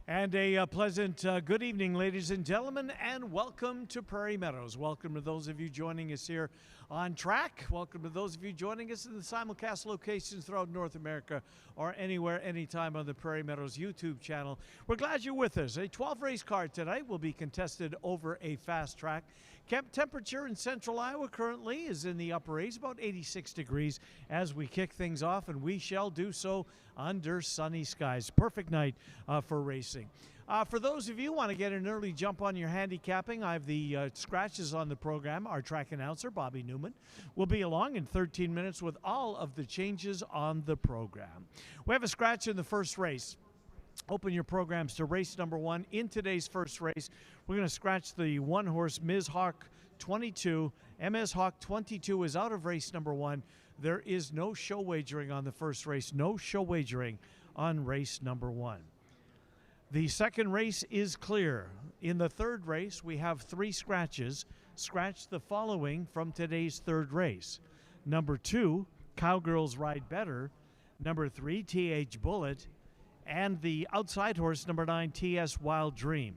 And a pleasant good evening, ladies and gentlemen, and welcome to Prairie Meadows. Welcome to those of you joining us here on track. Welcome to those of you joining us in the simulcast locations throughout North America or anywhere, anytime on the Prairie Meadows YouTube channel. We're glad you're with us. A 12-race card tonight will be contested over a fast track. Temperature in central Iowa currently is in the upper 80s, about 86 degrees as we kick things off, and we shall do so under sunny skies. Perfect night for racing. For those of you who want to get an early jump on your handicapping, I have the scratches on the program. Our track announcer, Bobby Newman, will be along in 13 minutes with all of the changes on the program. We have a scratch in the first race. Open your programs to race number 1. In today's first race, we're going to scratch the one-horse Ms. Hawk 22. MS Hawk 22 is out of race number 1. There is no show wagering on the first race, no show wagering on race number 1. The second race is clear. In the third race, we have 3 scratches. Scratch the following from today's third race. Number 2, Cowgirls Ride Better. Number 3, TH Bullet. And the outside horse, number 9, TS Wild Dream.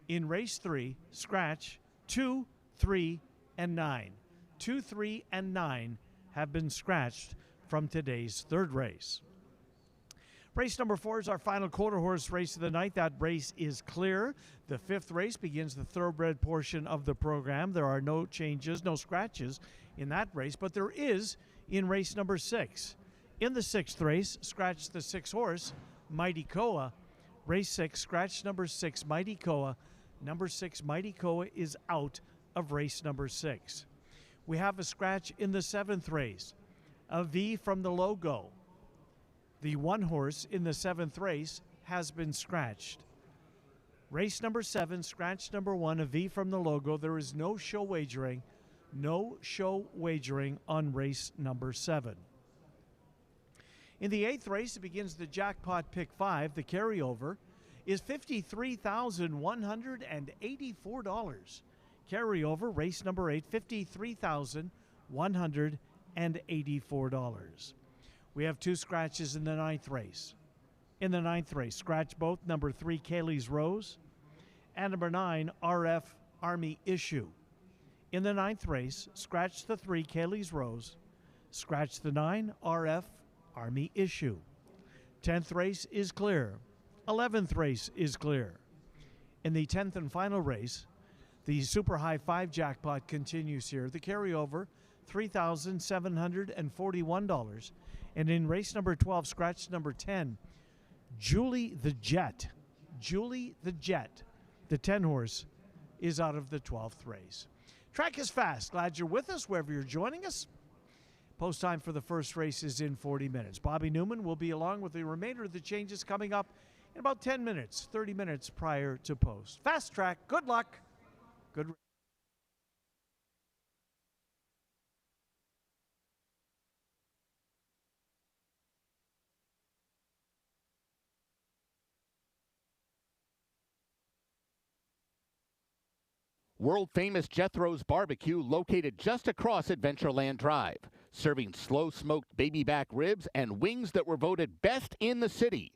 In race 3, scratch 2, 3, and 9. 2, 3, and 9 have been scratched from today's third race. Race number 4 is our final quarter horse race of the night. That race is clear. The 5th race begins the thoroughbred portion of the program. There are no changes, no scratches in that race, but there is in race number 6. In the 6th race, scratch the 6th horse, Mighty Koa. Race 6, scratch number 6, Mighty Koa. Number 6, Mighty Koa is out of race number 6. We have a scratch in the 7th race, a V from the logo. The one horse in the 7th race has been scratched. Race number 7, scratch number 1, a V from the logo. There is no show wagering, on race number 7. In the 8th race, it begins the jackpot pick 5. The carryover is $53,184. Carryover, race number 8, $53,184. We have 2 scratches in the 9th race. In the 9th race, scratch both number 3, Kaylee's Rose, and number 9, RF Army Issue. In the 9th race, scratch the 3, Kaylee's Rose, scratch the 9, RF Army Issue. 10th race is clear. 11th race is clear. In the 10th and final race, the Super High 5 jackpot continues here. The carryover, $3,741. And in race number 12, scratch number 10, Julie the Jet. Julie the Jet, the 10 horse, is out of the 12th race. Track is fast. Glad you're with us wherever you're joining us. Post time for the first race is in 40 minutes. Bobby Newman will be along with the remainder of the changes coming up in about 10 minutes, 30 minutes prior to post. Fast track. Good luck. Good. World-famous Jethro's Barbecue, located just across Adventureland Drive, serving slow-smoked baby back ribs and wings that were voted best in the city.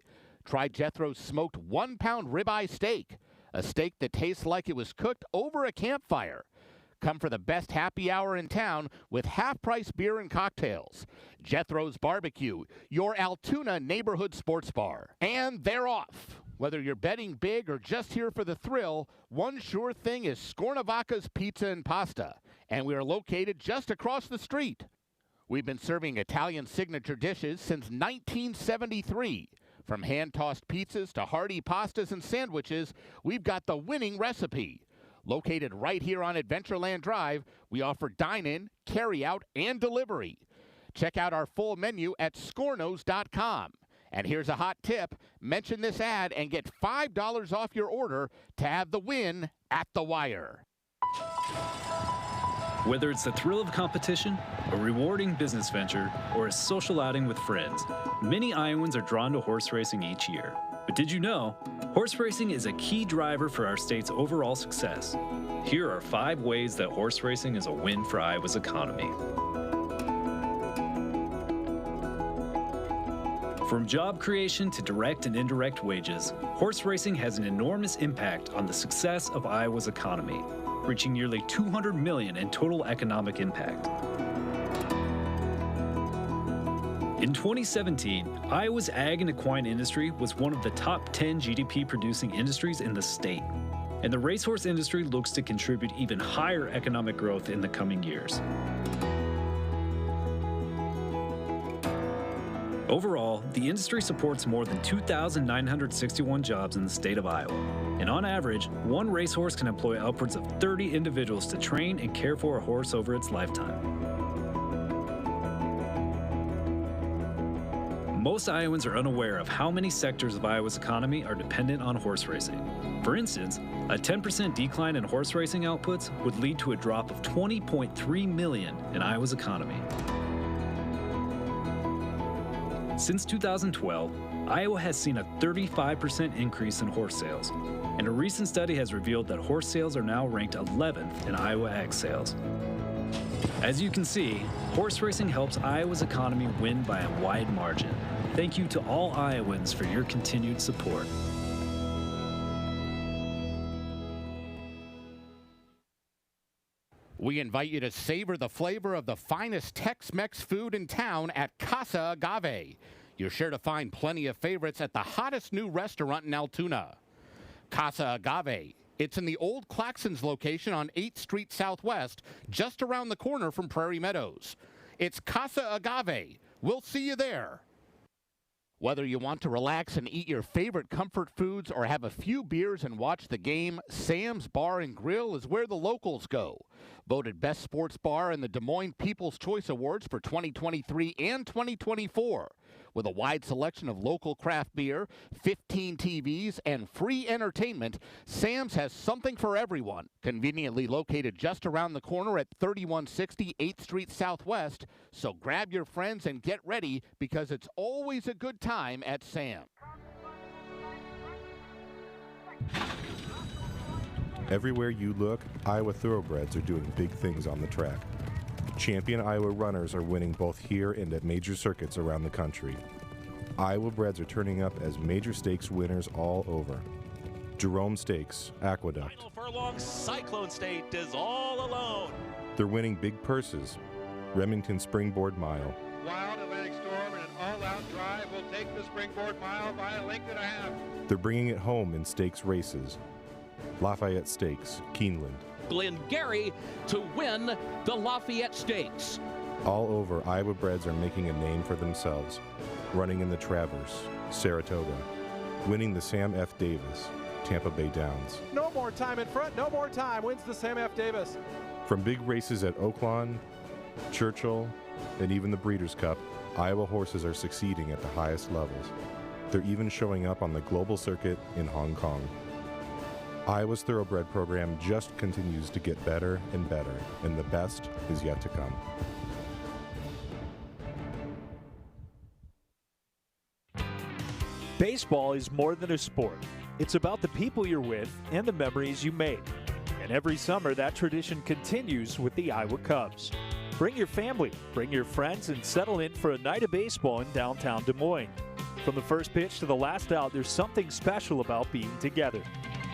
Try Jethro's smoked 1-pound ribeye steak, a steak that tastes like it was cooked over a campfire. Come for the best happy hour in town with half-price beer and cocktails. Jethro's Barbecue, your Altoona neighborhood sports bar. And they're off. Whether you're betting big or just here for the thrill, one sure thing is Scornavacca's Pizza and Pasta, and we are located just across the street. We've been serving Italian signature dishes since 1973. From hand-tossed pizzas to hearty pastas and sandwiches, we've got the winning recipe. Located right here on Adventureland Drive, we offer dine-in, carry-out, and delivery. Check out our full menu at scornos.com. And here's a hot tip. Mention this ad and get $5 off your order to have the win at the wire. Whether it's the thrill of competition, a rewarding business venture, or a social outing with friends, many Iowans are drawn to horse racing each year. But did you know, horse racing is a key driver for our state's overall success. Here are 5 ways that horse racing is a win for Iowa's economy. From job creation to direct and indirect wages, horse racing has an enormous impact on the success of Iowa's economy, reaching nearly $200 million in total economic impact. In 2017, Iowa's ag and equine industry was one of the top 10 GDP producing industries in the state, and the racehorse industry looks to contribute even higher economic growth in the coming years. Overall, the industry supports more than 2,961 jobs in the state of Iowa, and on average, one racehorse can employ upwards of 30 individuals to train and care for a horse over its lifetime. Most Iowans are unaware of how many sectors of Iowa's economy are dependent on horse racing. For instance, a 10% decline in horse racing outputs would lead to a drop of $20.3 million in Iowa's economy. Since 2012, Iowa has seen a 35% increase in horse sales, and a recent study has revealed that horse sales are now ranked 11th in Iowa ag sales. As you can see, horse racing helps Iowa's economy win by a wide margin. Thank you to all Iowans for your continued support. We invite you to savor the flavor of the finest Tex-Mex food in town at Casa Agave. You're sure to find plenty of favorites at the hottest new restaurant in Altoona. Casa Agave. It's in the old Claxons location on 8th Street Southwest, just around the corner from Prairie Meadows. It's Casa Agave. We'll see you there. Whether you want to relax and eat your favorite comfort foods or have a few beers and watch the game, Sam's Bar and Grill is where the locals go. Voted Best Sports Bar in the Des Moines People's Choice Awards for 2023 and 2024. With a wide selection of local craft beer, 15 TVs, and free entertainment, Sam's has something for everyone. Conveniently located just around the corner at 3160 8th Street Southwest. So grab your friends and get ready because it's always a good time at Sam's. Everywhere you look, Iowa thoroughbreds are doing big things on the track. Champion Iowa runners are winning both here and at major circuits around the country. Iowa breds are turning up as major stakes winners all over. Jerome Stakes, Aqueduct. Final furlong, Cyclone State is all alone. They're winning big purses. Remington Springboard Mile. Wild Atlantic Storm and an all-out drive will take the Springboard Mile by a length and a half. They're bringing it home in stakes races. Lafayette Stakes, Keeneland. Glengarry to win the Lafayette Stakes. All over, Iowa breds are making a name for themselves. Running in the Traverse, Saratoga. Winning the Sam F. Davis, Tampa Bay Downs. No more time in front, no more time. Wins the Sam F. Davis. From big races at Oaklawn, Churchill, and even the Breeders' Cup, Iowa horses are succeeding at the highest levels. They're even showing up on the global circuit in Hong Kong. Iowa's thoroughbred program just continues to get better and better, and the best is yet to come. Baseball is more than a sport. It's about the people you're with and the memories you make. And every summer, that tradition continues with the Iowa Cubs. Bring your family, bring your friends, and settle in for a night of baseball in downtown Des Moines. From the first pitch to the last out, there's something special about being together.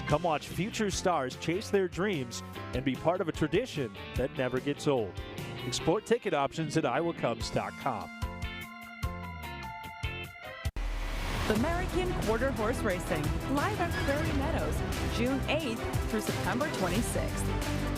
Come watch future stars chase their dreams and be part of a tradition that never gets old. Explore ticket options at iowacubs.com. American Quarter Horse Racing, live at Prairie Meadows, June 8th through September 26th.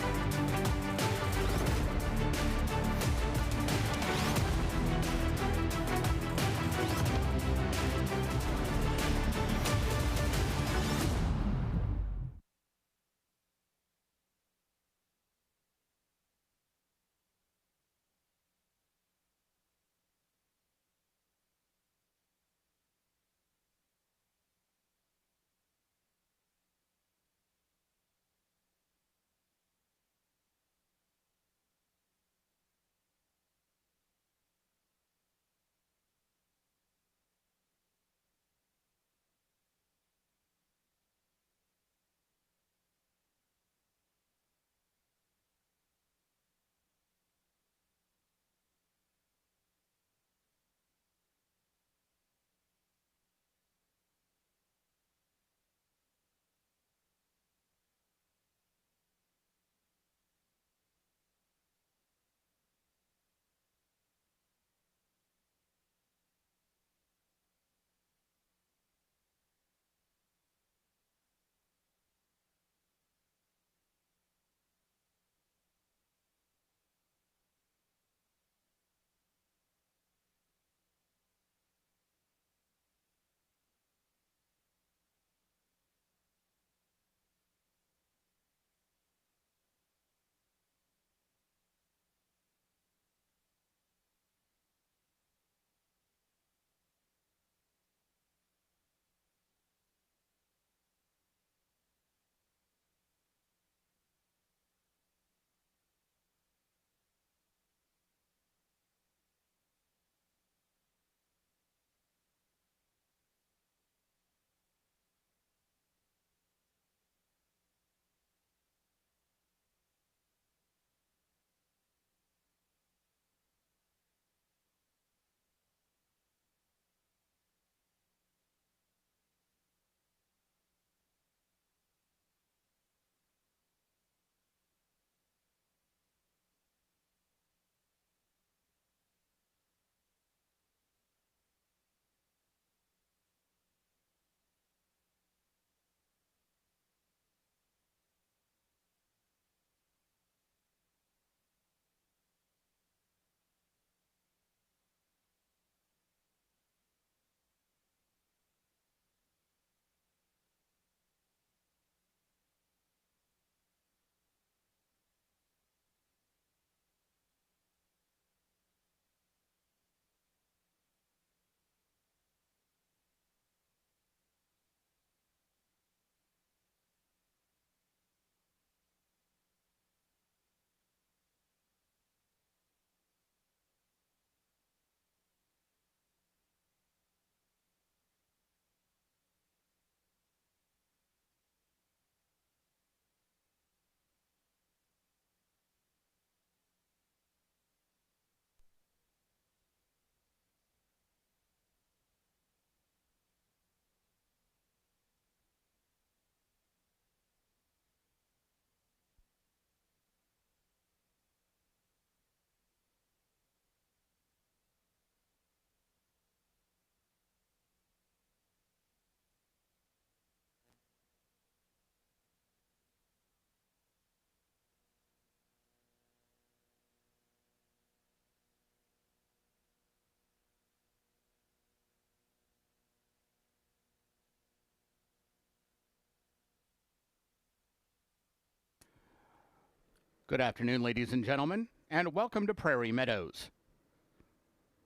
Good afternoon, ladies and gentlemen, and welcome to Prairie Meadows.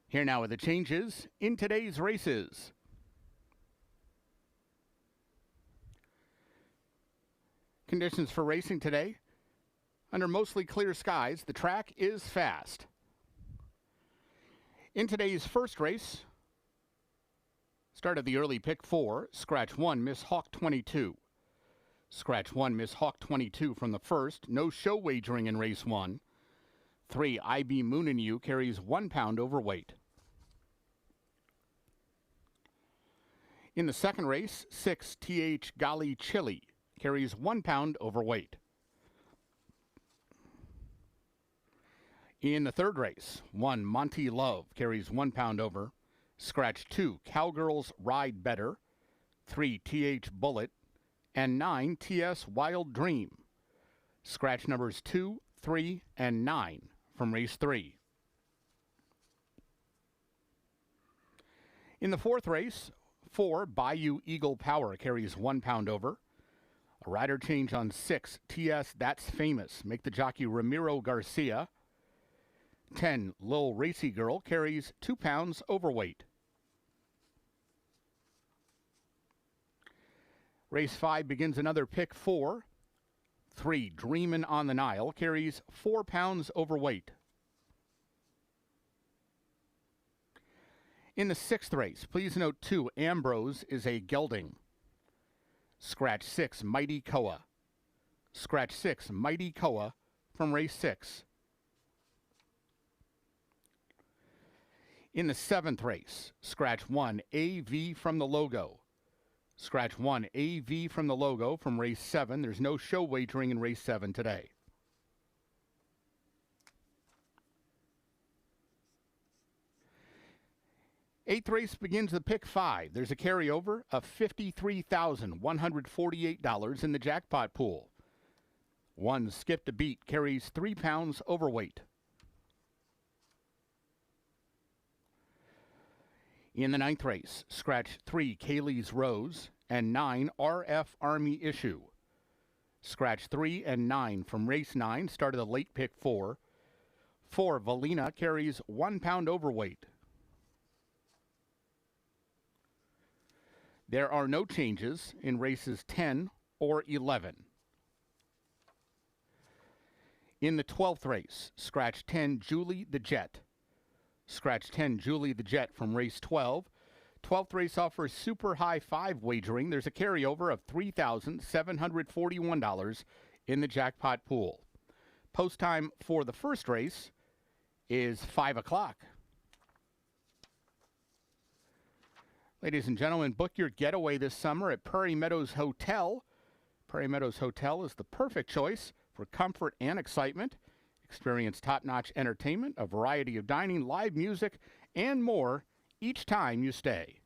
Here now are the changes in today's races. Conditions for racing today. Under mostly clear skies, the track is fast. In today's first race, start of the early pick 4, scratch 1, Miss Hawk 22. Scratch 1, Miss Hawk 22 from the first. No show wagering in race 1. 3, IB Moon and You carries 1 pound overweight. In the second race, 6, TH Golly Chili carries 1 pound overweight. In the third race, 1, Monty Love carries 1 pound over. Scratch 2, Cowgirls Ride Better. 3, TH Bullet. And 9, TS Wild Dream. Scratch numbers 2, 3, and 9 from race 3. In the fourth race, 4, Bayou Eagle Power carries 1 pound over. A rider change on 6, TS That's Famous. Make the jockey Ramiro Garcia. 10, Lil Racy Girl carries 2 pounds overweight. Race 5 begins another pick 4. 3, Dreamin' on the Nile carries 4 pounds overweight. In the sixth race, please note 2, Ambrose is a gelding. Scratch 6, Mighty Koa. Scratch 6, Mighty Koa from race 6. In the seventh race, scratch 1, AV from the logo. Scratch 1, AV from the logo from race 7. There's no show wagering in race 7 today. Eighth race begins the pick 5. There's a carryover of $53,148 in the jackpot pool. 1, Skip to Beat carries 3 pounds overweight. In the ninth race, scratch 3, Kaylee's Rose, and 9, RF Army Issue. Scratch 3 and 9 from race 9, start of the late pick 4. 4, Valina carries 1 pound overweight. There are no changes in races 10 or 11. In the 12th race, scratch 10, Julie the Jet. Scratch 10, Julie the Jet from race 12. 12th race offers super high 5 wagering. There's a carryover of $3,741 in the jackpot pool. Post time for the first race is 5 o'clock. Ladies and gentlemen, book your getaway this summer at Prairie Meadows Hotel. Prairie Meadows Hotel is the perfect choice for comfort and excitement. Experience top-notch entertainment, a variety of dining, live music, and more each time you stay.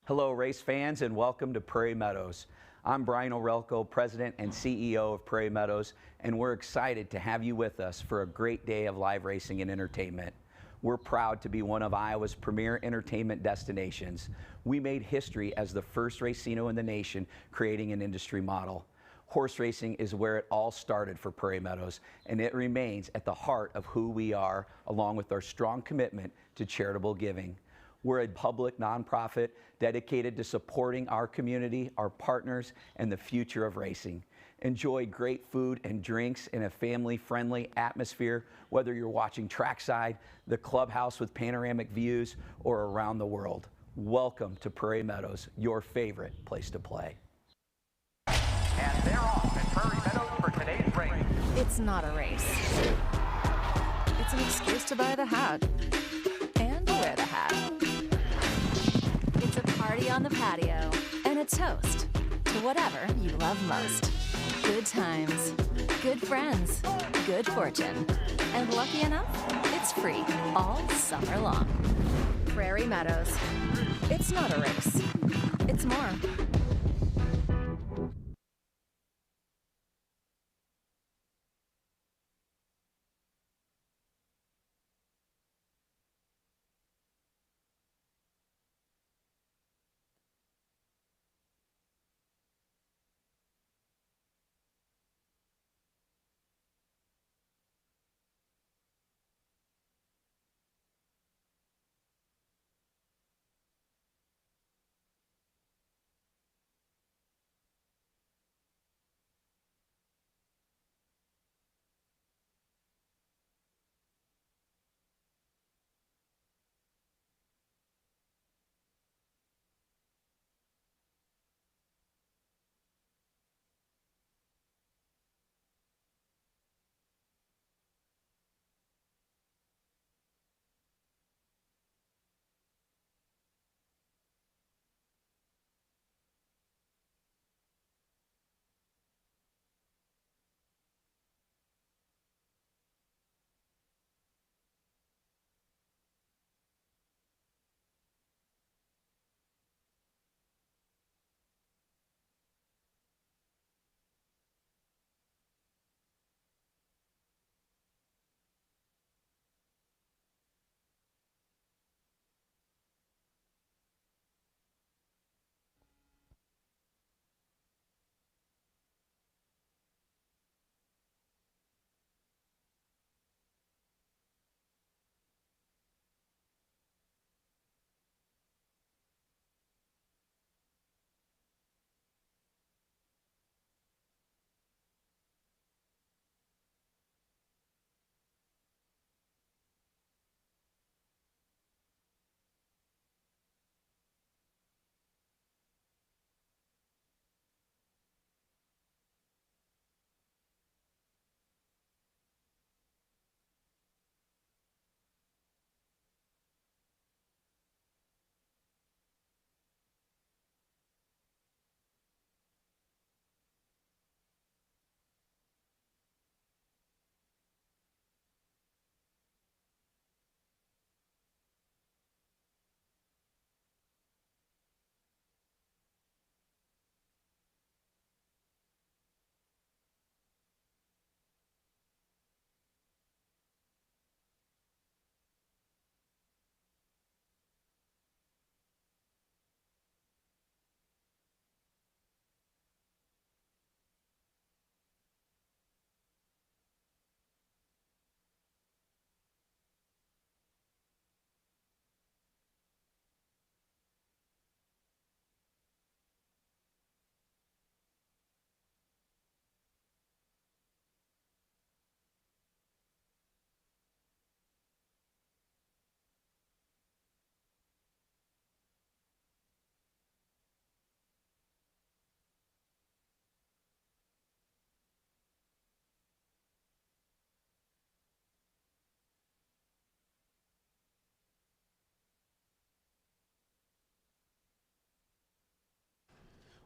Hello, race fans, and welcome to Prairie Meadows. I'm Brian Orelko, President and CEO of Prairie Meadows, and we're excited to have you with us for a great day of live racing and entertainment. We're proud to be one of Iowa's premier entertainment destinations. We made history as the first racino in the nation, creating an industry model. Horse racing is where it all started for Prairie Meadows, and it remains at the heart of who we are, along with our strong commitment to charitable giving. We're a public nonprofit dedicated to supporting our community, our partners, and the future of racing. Enjoy great food and drinks in a family-friendly atmosphere, whether you're watching trackside, the clubhouse with panoramic views, or around the world. Welcome to Prairie Meadows, your favorite place to play. And they're off at Prairie Meadows for today's race. It's not a race. It's an excuse to buy the hat and wear the hat. It's a party on the patio and a toast to whatever you love most. Good times, good friends, good fortune, and lucky enough, it's free all summer long. Prairie Meadows. It's not a race. It's more.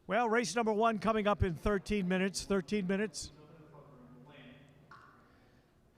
Well, race number one coming up in 13 minutes. 13 minutes.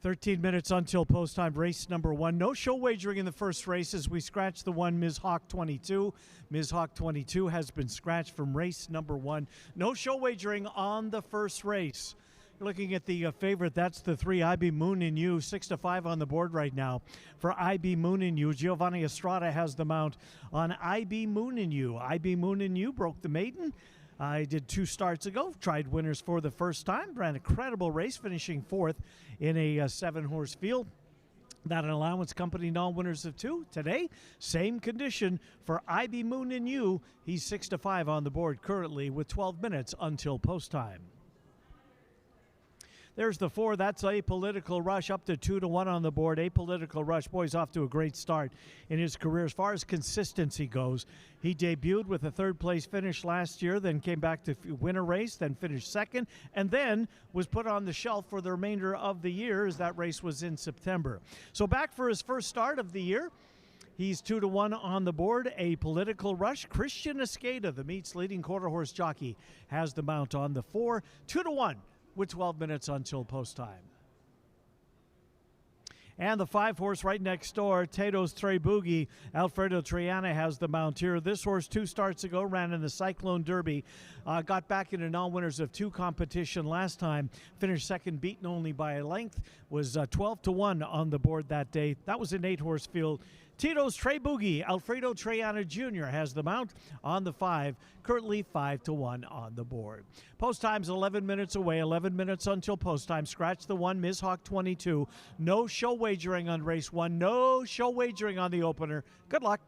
13 minutes until post time, race number 1. No show wagering in the first race as we scratch the one Ms. Hawk 22. Ms. Hawk 22 has been scratched from race number 1. No show wagering on the first race. You're looking at the favorite. That's the 3, IB Moon and You, 6-5 on the board right now. For IB Moon and You, Giovanni Estrada has the mount on IB Moon and You. IB Moon and You broke the maiden. I did 2 starts ago, tried winners for the first time, ran a credible race, finishing 4th in a 7-horse field. That an allowance company non-winners of 2. Today, same condition for IB Moon and You. He's 6-5 on the board currently with 12 minutes until post time. There's the 4. That's Apolitical Rush, up to 2-1 on the board. Apolitical Rush, boy's off to a great start in his career. As far as consistency goes, he debuted with a 3rd-place finish last year, then came back to win a race, then finished 2nd, and then was put on the shelf for the remainder of the year as that race was in September. So back for his first start of the year. He's 2-1 on the board. Apolitical Rush. Christian Escada, the meet's leading quarter-horse jockey, has the mount on the 4. 2-1. With 12 minutes until post time. And the 5-horse right next door, Tato's Trey Boogie. Alfredo Triana has the mount here. This horse 2 starts ago ran in the Cyclone Derby. Got back into non-winners of 2 competition last time. Finished 2nd, beaten only by a length. Was 12-1 on the board that day. That was an 8-horse field. Tito's Trey Boogie, Alfredo Triana Jr. has the mount on the 5, currently 5-1 on the board. Post time's 11 minutes away, 11 minutes until post time. Scratch the 1, Ms. Hawk 22. No show wagering on race 1, no show wagering on the opener. Good luck.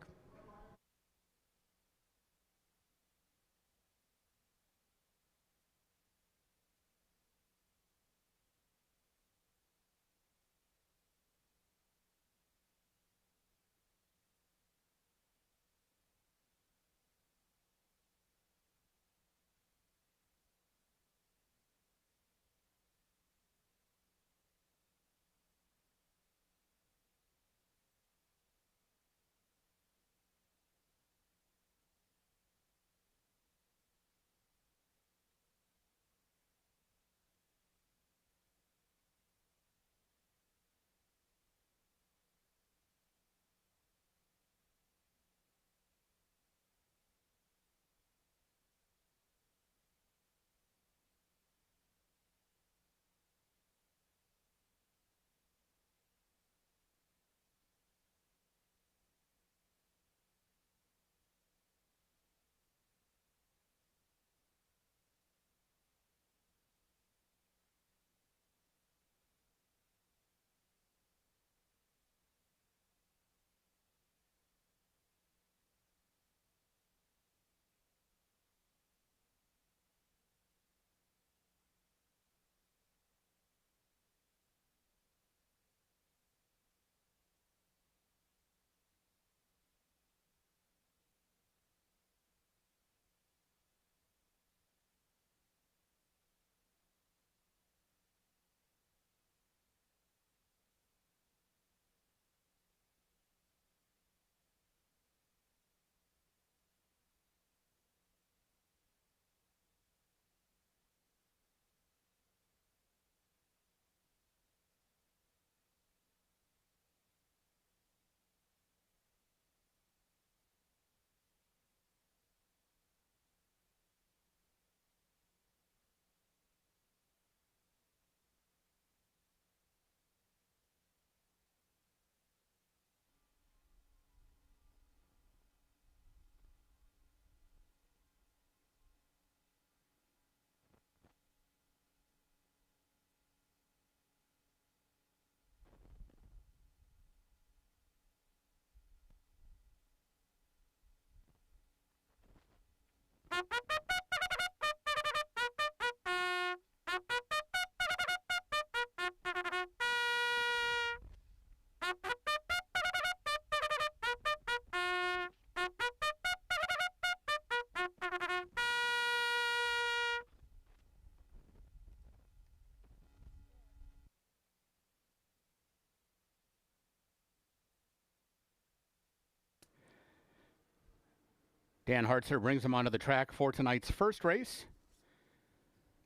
Dan Hartzer brings him onto the track for tonight's first race.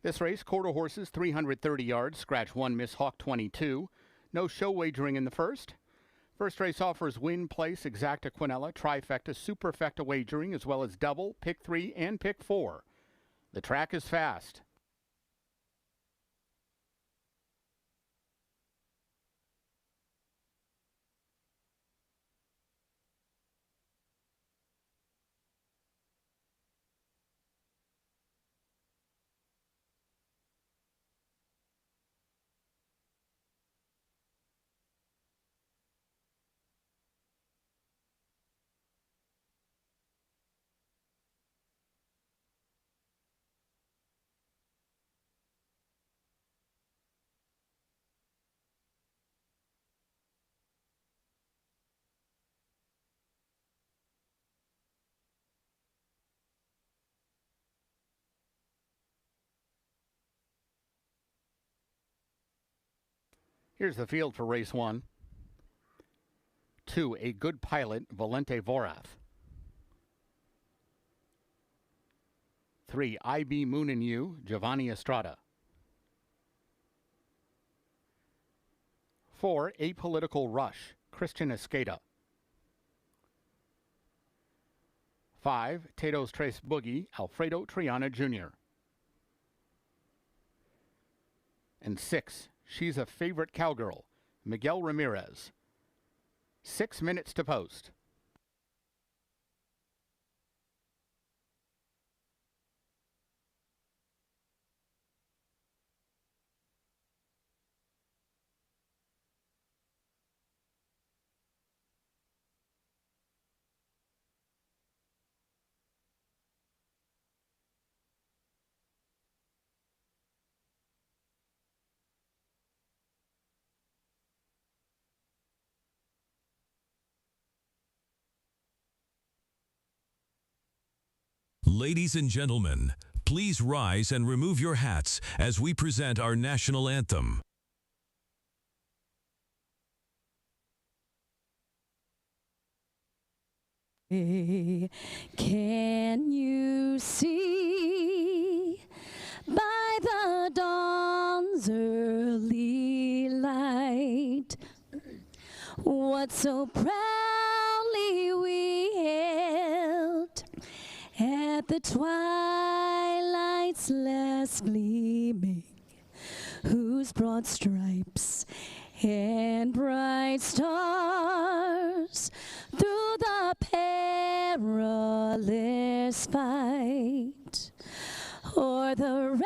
This race, quarter horses, 330 yards, scratch 1, Miss Hawk 22. No show wagering in the first. First race offers win, place, exacta, quinella, trifecta, superfecta wagering, as well as double, pick 3, and pick 4. The track is fast. Here's the field for race 1. 2, A Good Pilot, Valente Vorath. 3, IB Moon and You, Giovanni Estrada. 4, Apolitical Rush, Christian Escada. 5, Tato's Trace Boogie, Alfredo Triana Jr. And 6, She's a Favorite Cowgirl, Miguel Ramirez. 6 minutes to post. Ladies and gentlemen, please rise and remove your hats as we present our national anthem. Can you see by the dawn's early light what so proudly we hailed at the twilight's last gleaming, whose broad stripes and bright stars through the perilous fight o'er the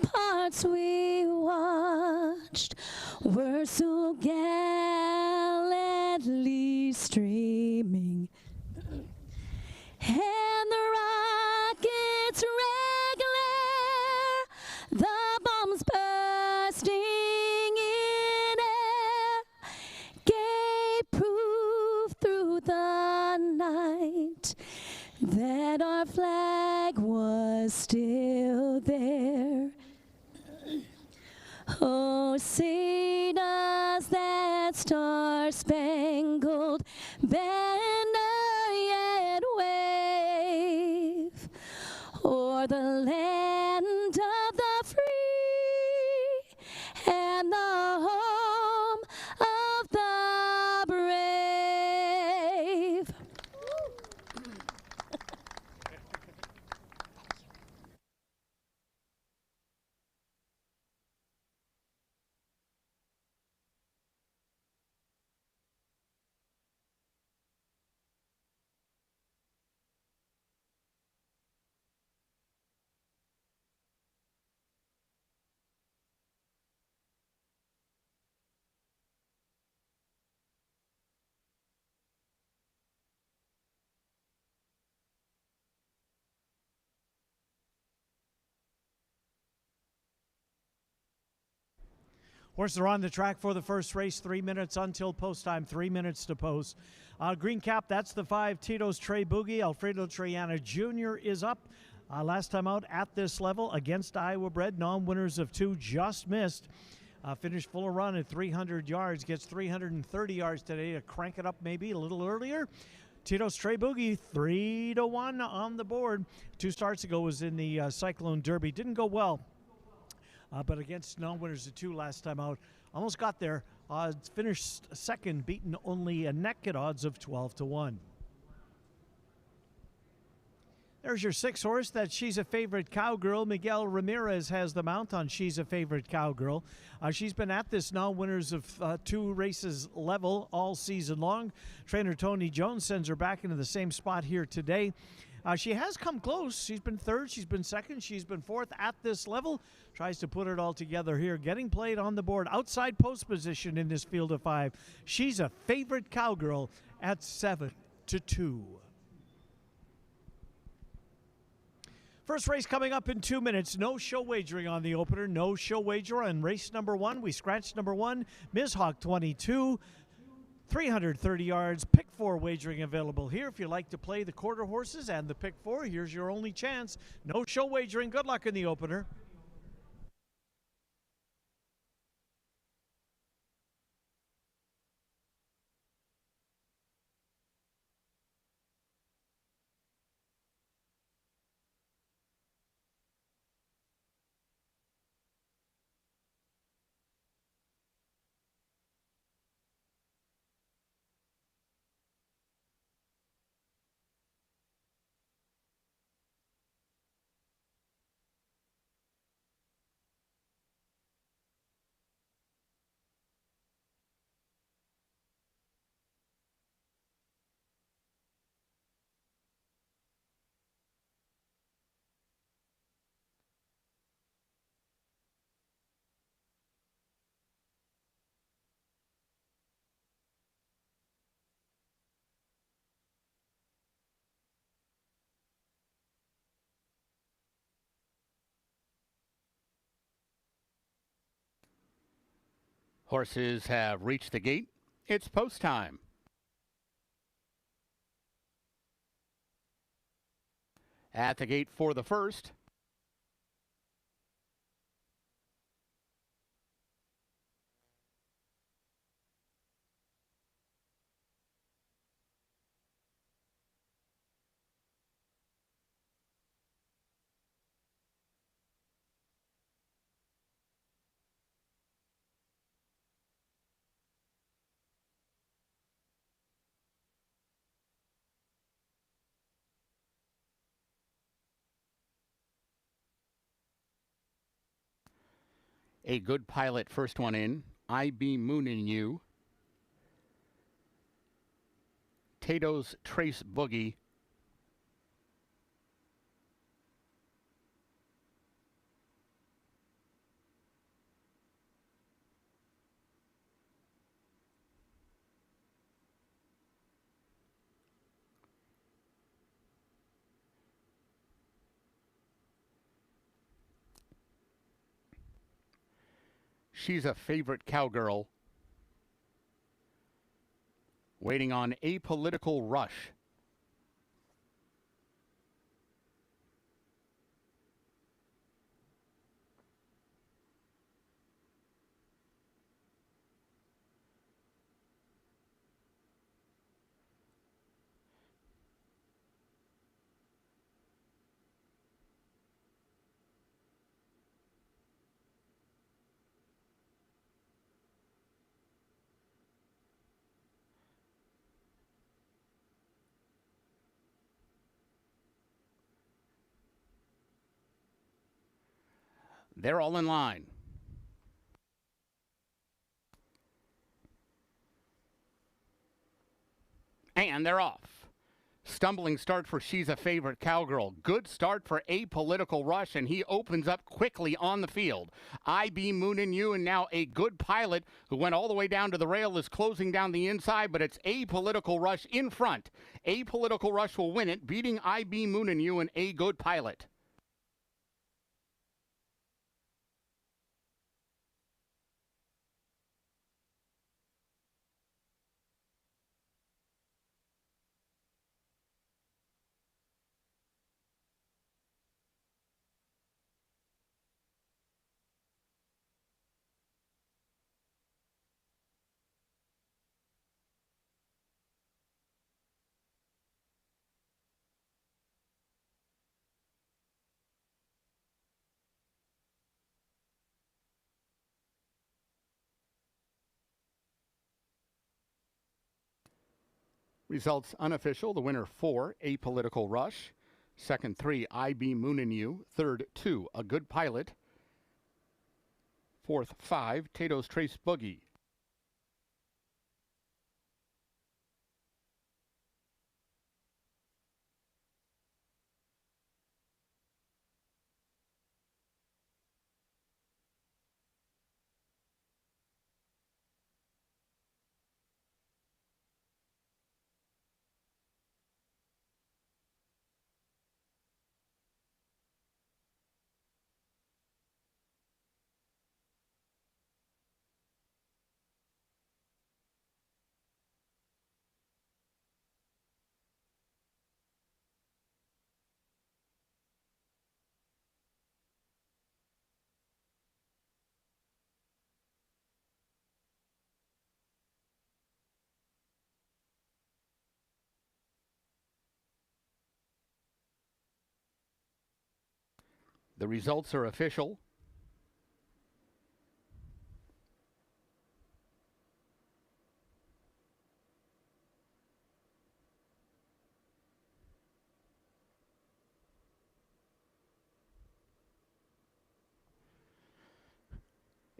ramparts we watched were so gallantly streaming, and the rockets' red glare, the bombs bursting in air, gave proof through the night that our flag was still there. Oh, say does that star-spangled banner yet wave o'er the land of the free and the home of the brave? Horses are on the track for the first race. 3 minutes until post time. 3 minutes to post. Green cap, that's the 5. Tito's Trey Boogie. Alfredo Triana Jr. is up. Last time out at this level against Iowa bred. Non-winners of 2 just missed. Finished full of run at 300 yards. Gets 330 yards today to crank it up maybe a little earlier. Tito's Trey Boogie, 3-1 on the board. 2 starts ago was in the Cyclone Derby. Didn't go well. But against non-winners of 2 last time out, almost got there, finished second, beaten only a neck at odds of 12-1. There's your 6 horse that She's a Favorite Cowgirl. Miguel Ramirez has the mount on She's a Favorite Cowgirl. She's been at this now, winners of 2 races level all season long. Trainer Tony Jones sends her back into the same spot here today. She has come close. She's been 3rd, she's been 2nd, she's been 4th at this level. Tries to put it all together here. Getting played on the board. Outside post position in this field of 5. She's a Favorite Cowgirl at 7-2. First race coming up in 2 minutes. No show wagering on the opener. No show wager on race number 1. We scratched number 1, Ms. Hawk 22. 330 yards, pick 4 wagering available here. If you like to play the quarter horses and the pick 4, here's your only chance. No show wagering. Good luck in the opener. Horses have reached the gate. It's post time. At the gate for the first, A Good Pilot, first one in. I Be Moonin' You. Tato's Trace Boogie. She's a Favorite Cowgirl. Waiting on Apolitical Rush. They're all in line. And they're off. Stumbling start for She's a Favorite Cowgirl. Good start for Apolitical Rush, and he opens up quickly on the field. I Be Moonin' You, and now A Good Pilot, who went all the way down to the rail, is closing down the inside, but it's Apolitical Rush in front. Apolitical Rush will win it, beating I Be Moonin' You and A Good Pilot. Results unofficial. The winner 4, Apolitical Rush. Second 3, I Be Moonin' You. Third 2, A Good Pilot. Fourth 5, Tato's Trace Boogie. The results are official.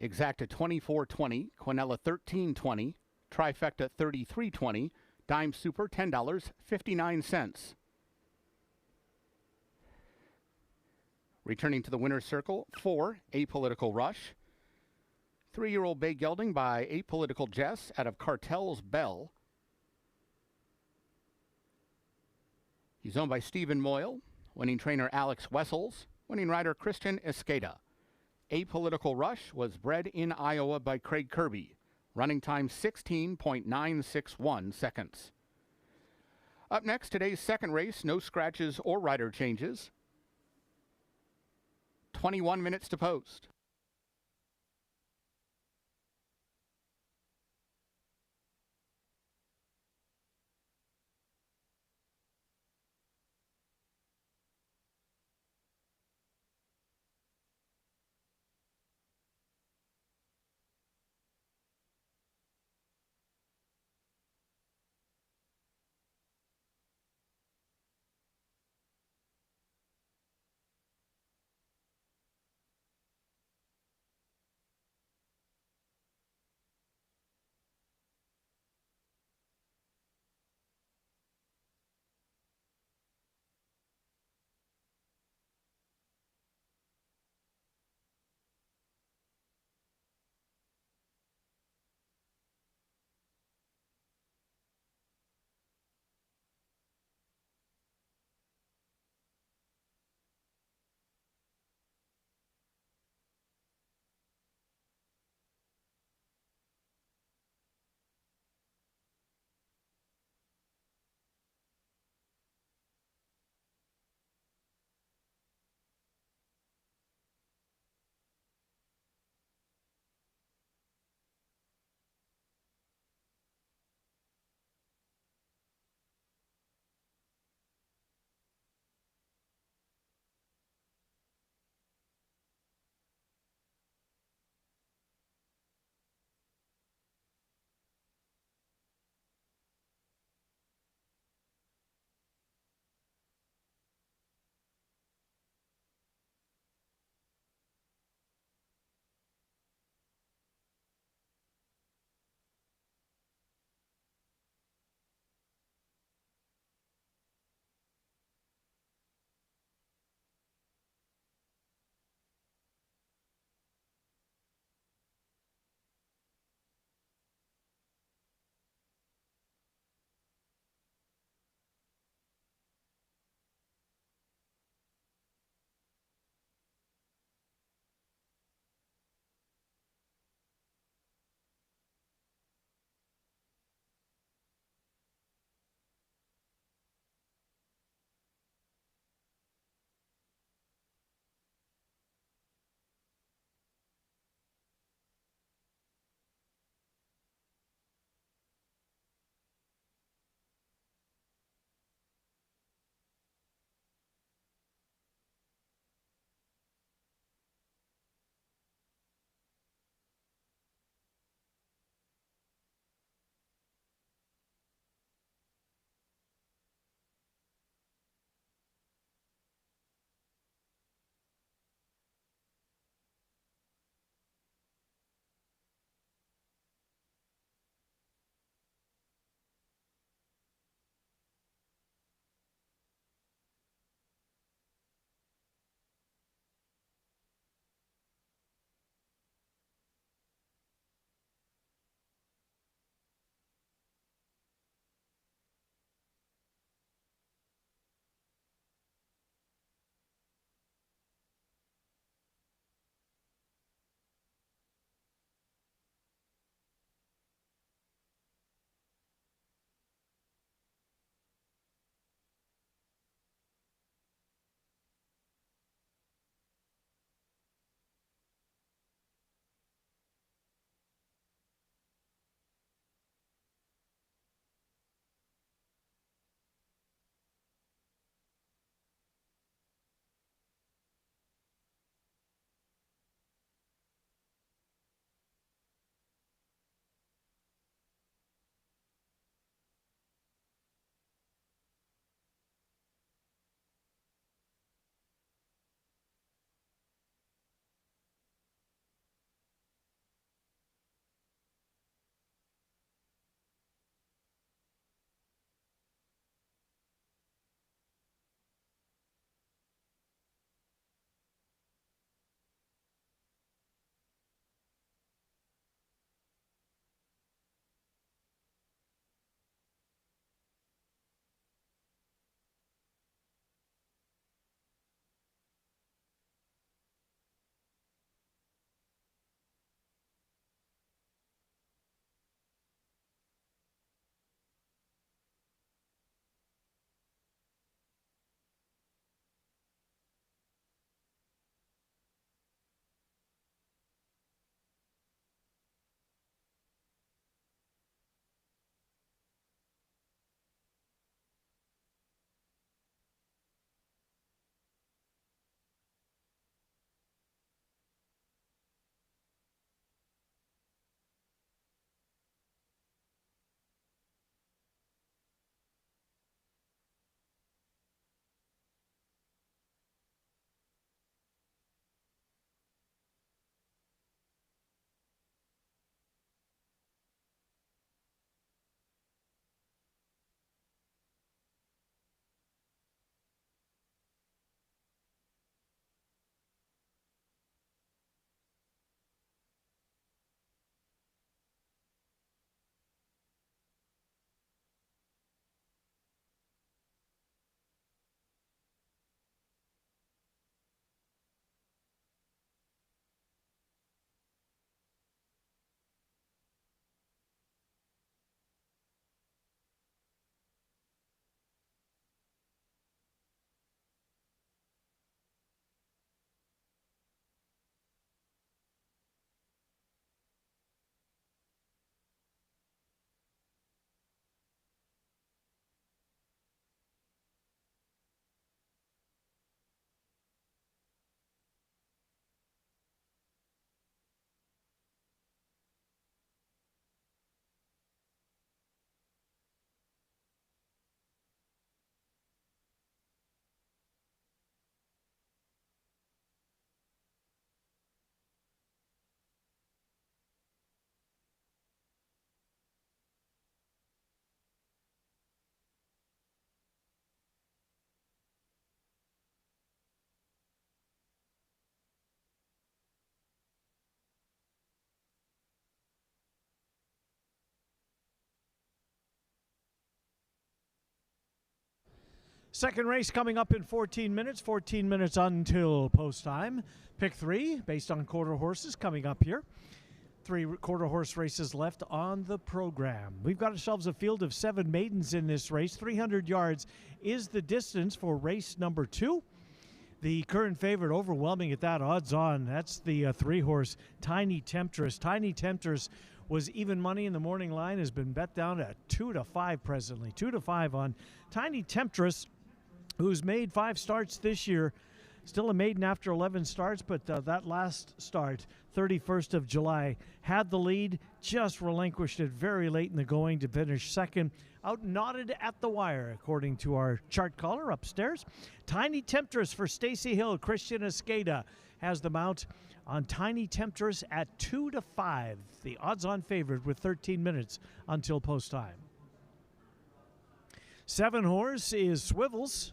Exacta 24.20, Quinella 13.20, Trifecta 33.20, Dime Super $10.59. Returning to the winner's circle, 4, Apolitical Rush. 3-year-old bay gelding by Apolitical Jess out of Cartel's Bell. He's owned by Stephen Moyle, winning trainer Alex Wessels, winning rider Christian Escada. Apolitical Rush was bred in Iowa by Craig Kirby. Running time 16.961 seconds. Up next, today's second race, no scratches or rider changes. 21 minutes to post. Second race coming up in 14 minutes until post time. Pick 3 based on quarter horses coming up here. 3 quarter horse races left on the program. We've got ourselves a field of 7 maidens in this race. 300 yards is the distance for race number 2. The current favorite, overwhelming at that, odds on. That's the 3 horse Tiny Temptress. Tiny Temptress was even money in the morning line, has been bet down at 2-5 presently. 2-5 on Tiny Temptress, who's made 5 starts this year. Still a maiden after 11 starts, but that last start, 31st of July, had the lead, just relinquished it very late in the going to finish second. Out knotted at the wire, according to our chart caller upstairs. Tiny Temptress for Stacy Hill. Christian Escada has the mount on Tiny Temptress at 2-5. The odds-on favorite with 13 minutes until post time. 7 horse is Swivels.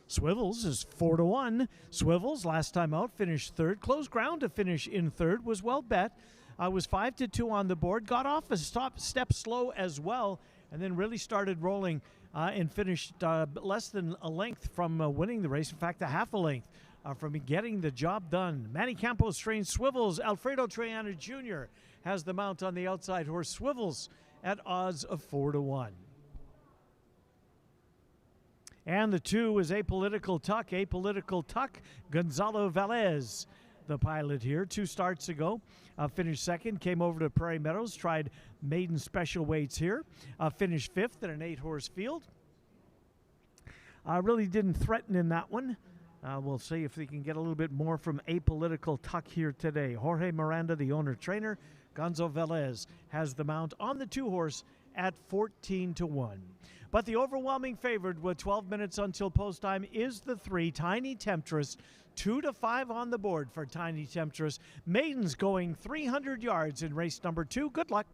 Swivels is 4-1. Swivels, last time out, finished third. Close ground to finish in third. Was well bet. Was 5-2 on the board. Got off a step slow as well, and then really started rolling and finished less than a length from winning the race. In fact, a half a length from getting the job done. Manny Campos trains Swivels. Alfredo Triana Jr. has the mount on the outside horse. Swivels at odds of 4-1. And the 2 is Apolitical Tuck. Apolitical Tuck, Gonzalo Velez, the pilot here. 2 starts ago, finished second, came over to Prairie Meadows, tried maiden special weights here, finished 5th in an 8-horse field. Really didn't threaten in that one. We'll see if we can get a little bit more from Apolitical Tuck here today. Jorge Miranda, the owner-trainer. Gonzo Velez has the mount on the 2-horse at 14-1. But the overwhelming favorite with 12 minutes until post time is the 3, Tiny Temptress. 2-5 on the board for Tiny Temptress. Maidens going 300 yards in race number 2. Good luck.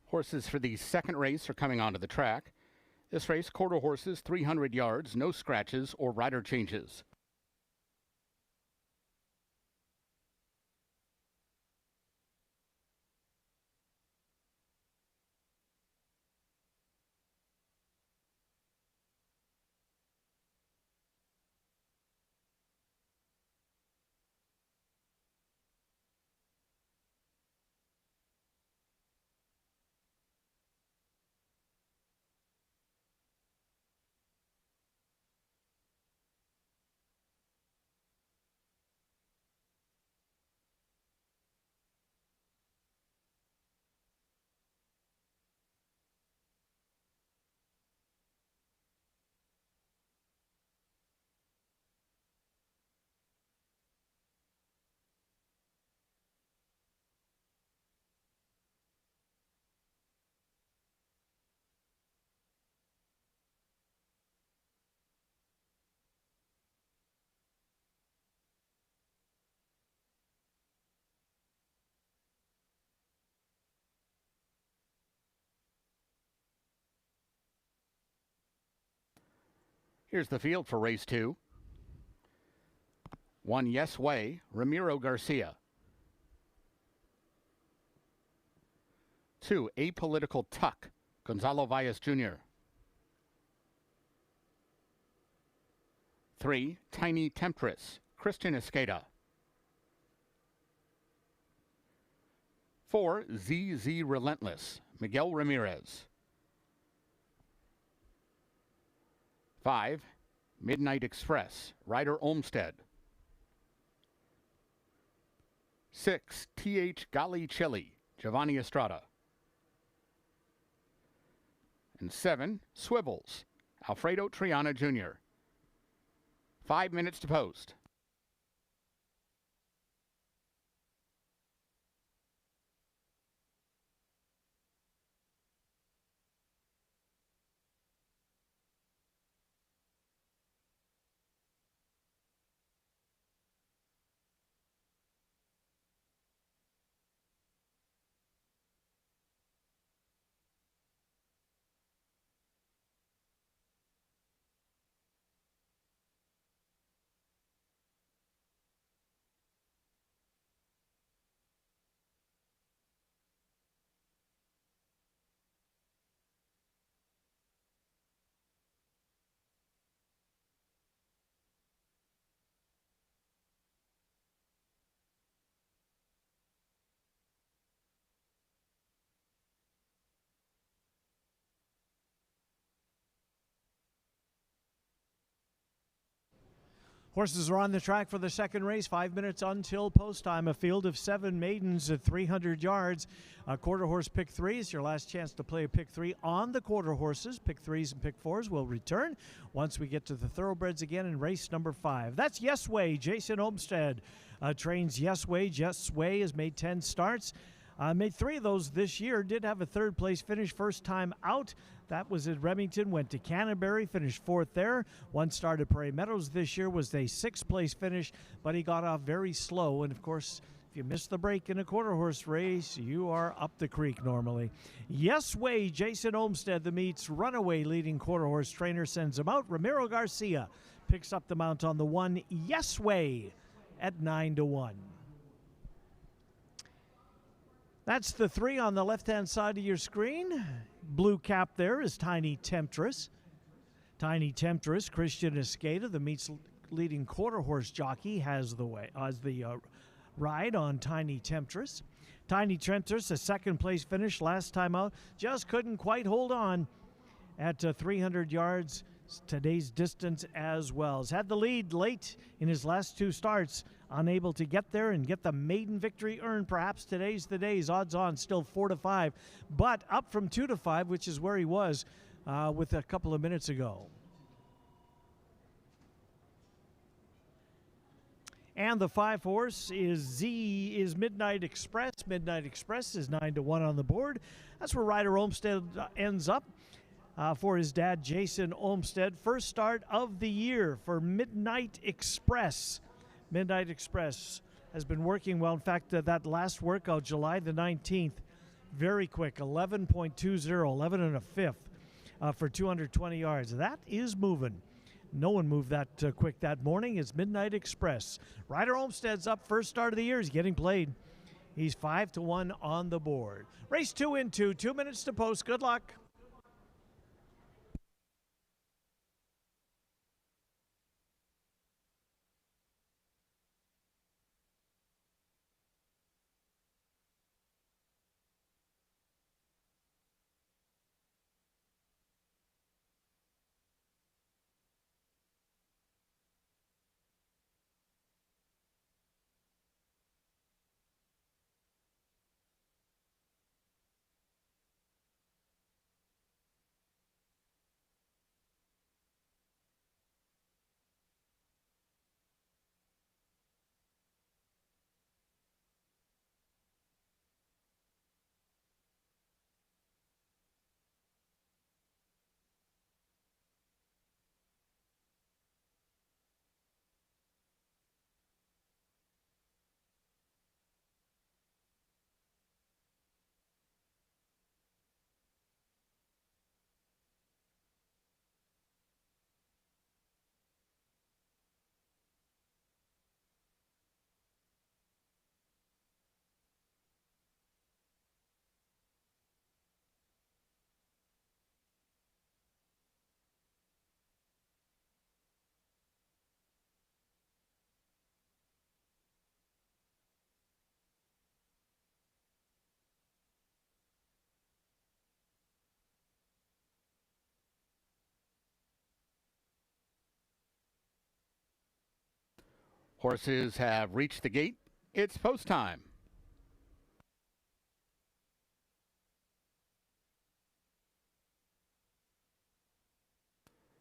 Horses for the second race are coming onto the track. This race, quarter horses, 300 yards, no scratches or rider changes. Here's the field for race 2. 1 Yes Way, Ramiro Garcia. 2 Apolitical Tuck, Gonzalo Valles Jr. 3 Tiny Temptress, Christian Escada. 4 ZZ Relentless, Miguel Ramirez. 5 Midnight Express, Ryder Olmsted. 6 TH Gali Chili, Giovanni Estrada. And 7 Swivels, Alfredo Triana Jr. 5 minutes to post. Horses are on the track for the second race. 5 minutes until post time. A field of 7 maidens at 300 yards. A quarter horse pick 3 is your last chance to play a pick 3 on the quarter horses. Pick 3s and pick 4s will return once we get to the thoroughbreds again in race number 5. That's Yes Way. Jason Olmsted trains Yes Way. Yes Way has made 10 starts. Made 3 of those this year. Did have a third place finish first time out. That was at Remington, went to Canterbury, finished 4th there. One start at Prairie Meadows this year was a 6th place finish, but he got off very slow. And of course, if you miss the break in a quarter horse race, you are up the creek normally. Yes Way, Jason Olmsted, the meets runaway leading quarter horse trainer, sends him out. Ramiro Garcia picks up the mount on the 1 Yes Way at 9-1. That's the 3 on the left-hand side of your screen. Blue cap there is Tiny Temptress. Tiny Temptress, Christian Escada, the meets leading quarter horse jockey, has the ride on Tiny Temptress. Tiny Temptress, a second place finish last time out, just couldn't quite hold on at 300 yards. Today's distance as well. Has had the lead late in his last 2 starts, unable to get there and get the maiden victory earned. Perhaps today's the day. Odds on still 4-5, but up from 2-5, which is where he was with a couple of minutes ago. And the 5 horse is Midnight Express. Midnight Express is 9-1 on the board. That's where Ryder Olmsted ends up for his dad, Jason Olmsted. First start of the year for Midnight Express. Midnight Express has been working well. In fact, that last workout, July the 19th, very quick, 11.20, 11 and a fifth for 220 yards. That is moving. No one moved that quick that morning. It's Midnight Express. Ryder Olmsted's up, first start of the year. He's getting played. He's 5-1 on the board. Race 2 in 2, 2 minutes to post. Good luck. Horses have reached the gate. It's post time.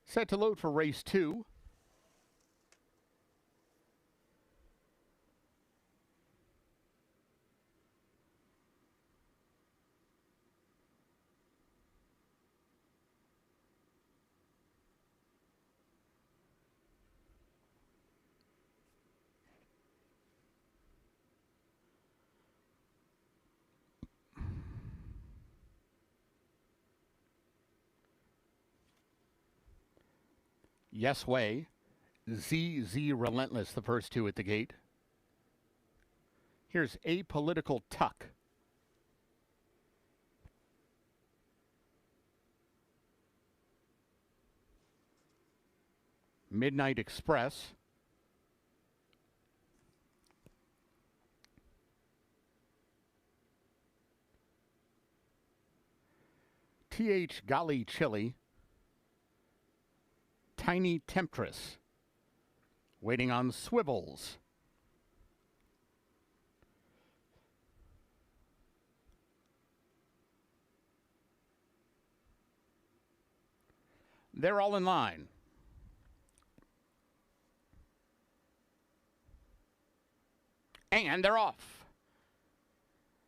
Set to load for race 2. Yes Way, ZZ Relentless, the first two at the gate. Here's Apolitical Tuck. Midnight Express. TH Golly Chili. Tiny Temptress. Waiting on Swivels. They're all in line. And they're off.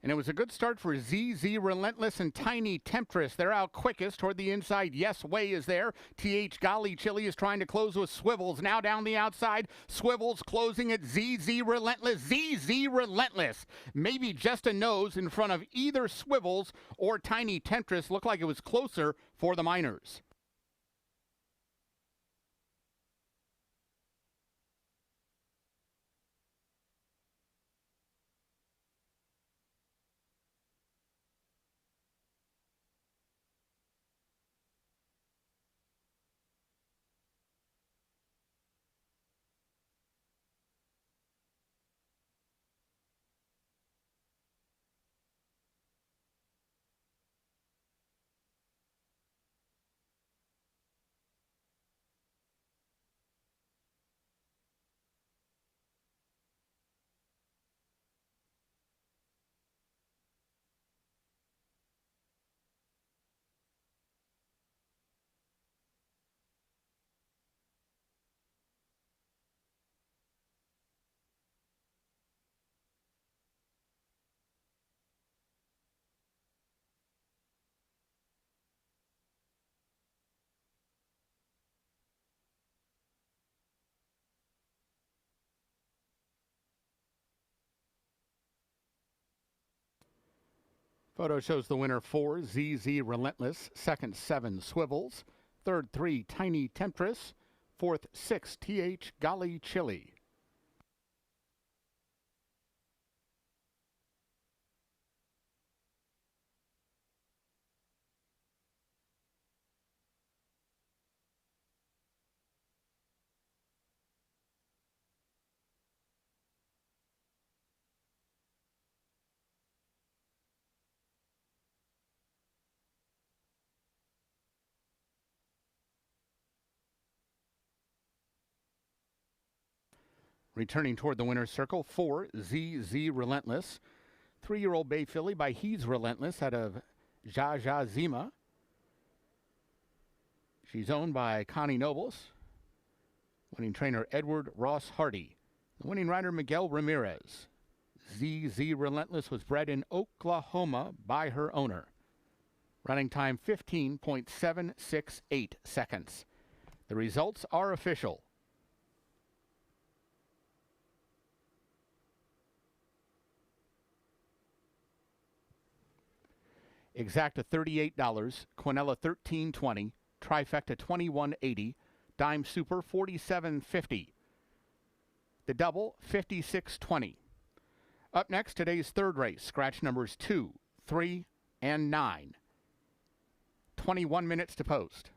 And it was a good start for ZZ Relentless and Tiny Temptress. They're out quickest toward the inside. Yes Way is there. TH Golly Chili is trying to close with Swivels. Now down the outside. Swivels closing at ZZ Relentless. ZZ Relentless. Maybe just a nose in front of either Swivels or Tiny Temptress. Looked like it was closer for the Miners. Photo shows the winner 4, ZZ Relentless, second 7 Swivels, third 3 Tiny Temptress, fourth 6 TH Golly Chili. Returning toward the winner's circle, 4, ZZ Relentless. 3-year-old Bay Filly by He's Relentless out of Jaja Zima. She's owned by Connie Nobles. Winning trainer Edward Ross Hardy. The winning rider Miguel Ramirez. ZZ Relentless was bred in Oklahoma by her owner. Running time 15.768 seconds. The results are official. Exacta $38, Quinella $13.20, Trifecta $21.80, Dime Super $47.50. The double $56.20. Up next, today's third race, scratch numbers 2, 3, and 9. 21 minutes to post.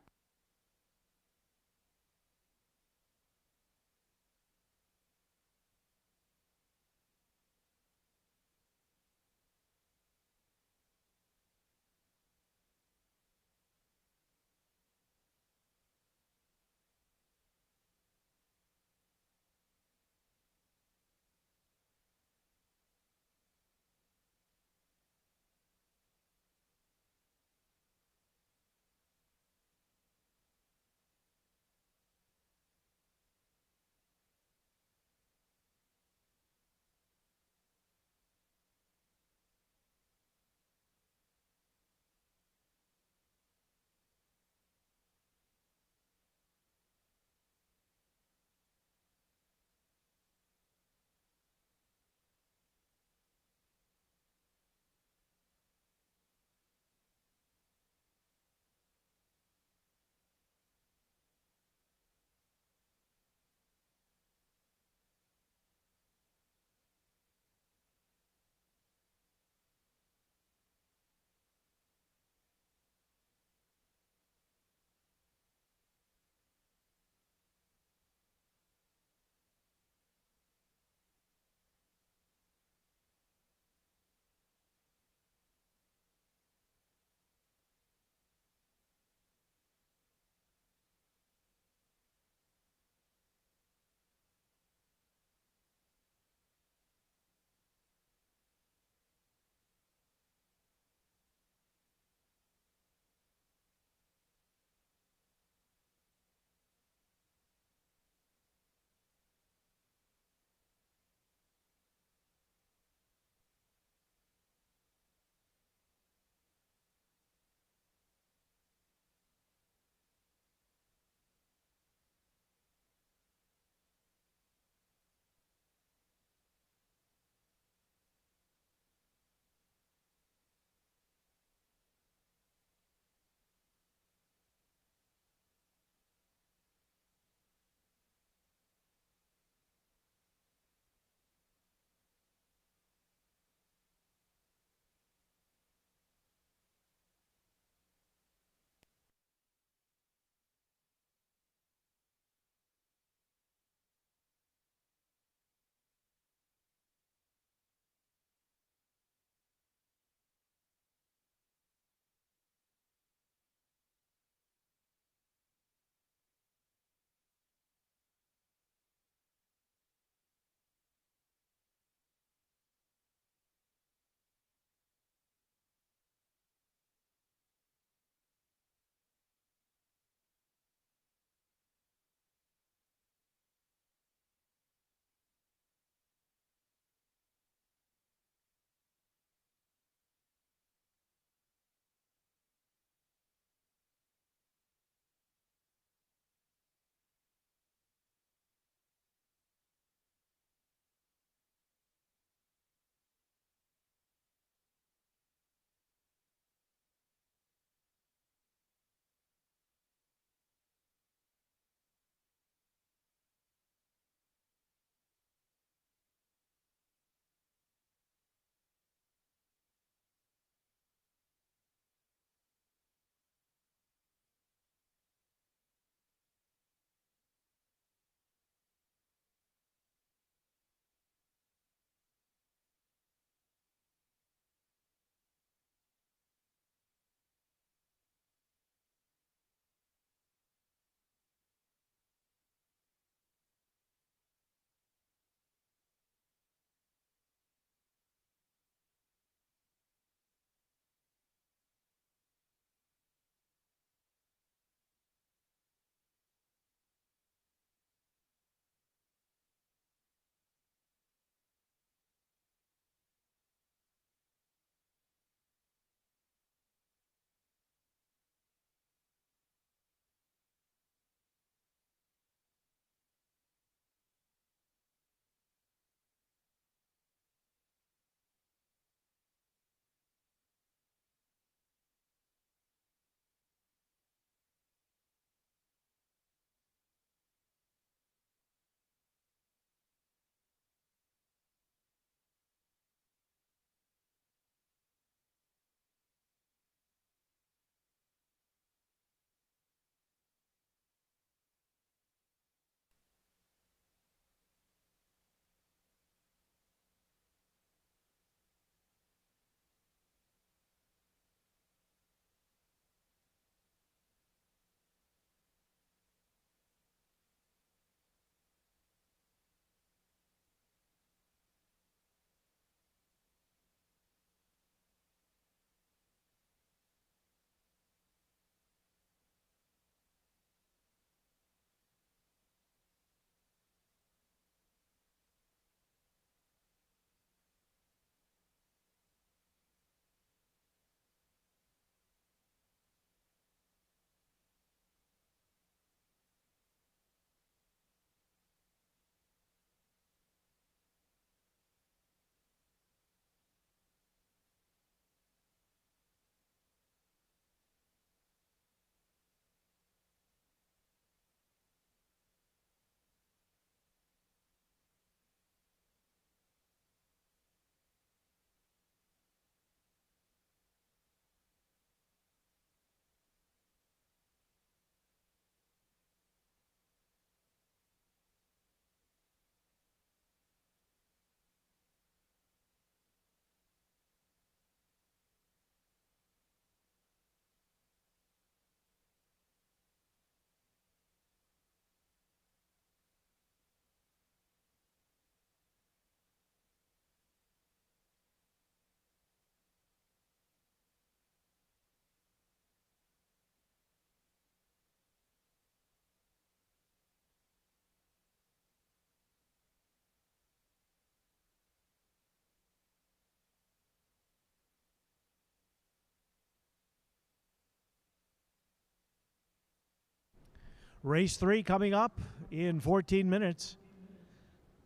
Race 3 coming up in 14 minutes.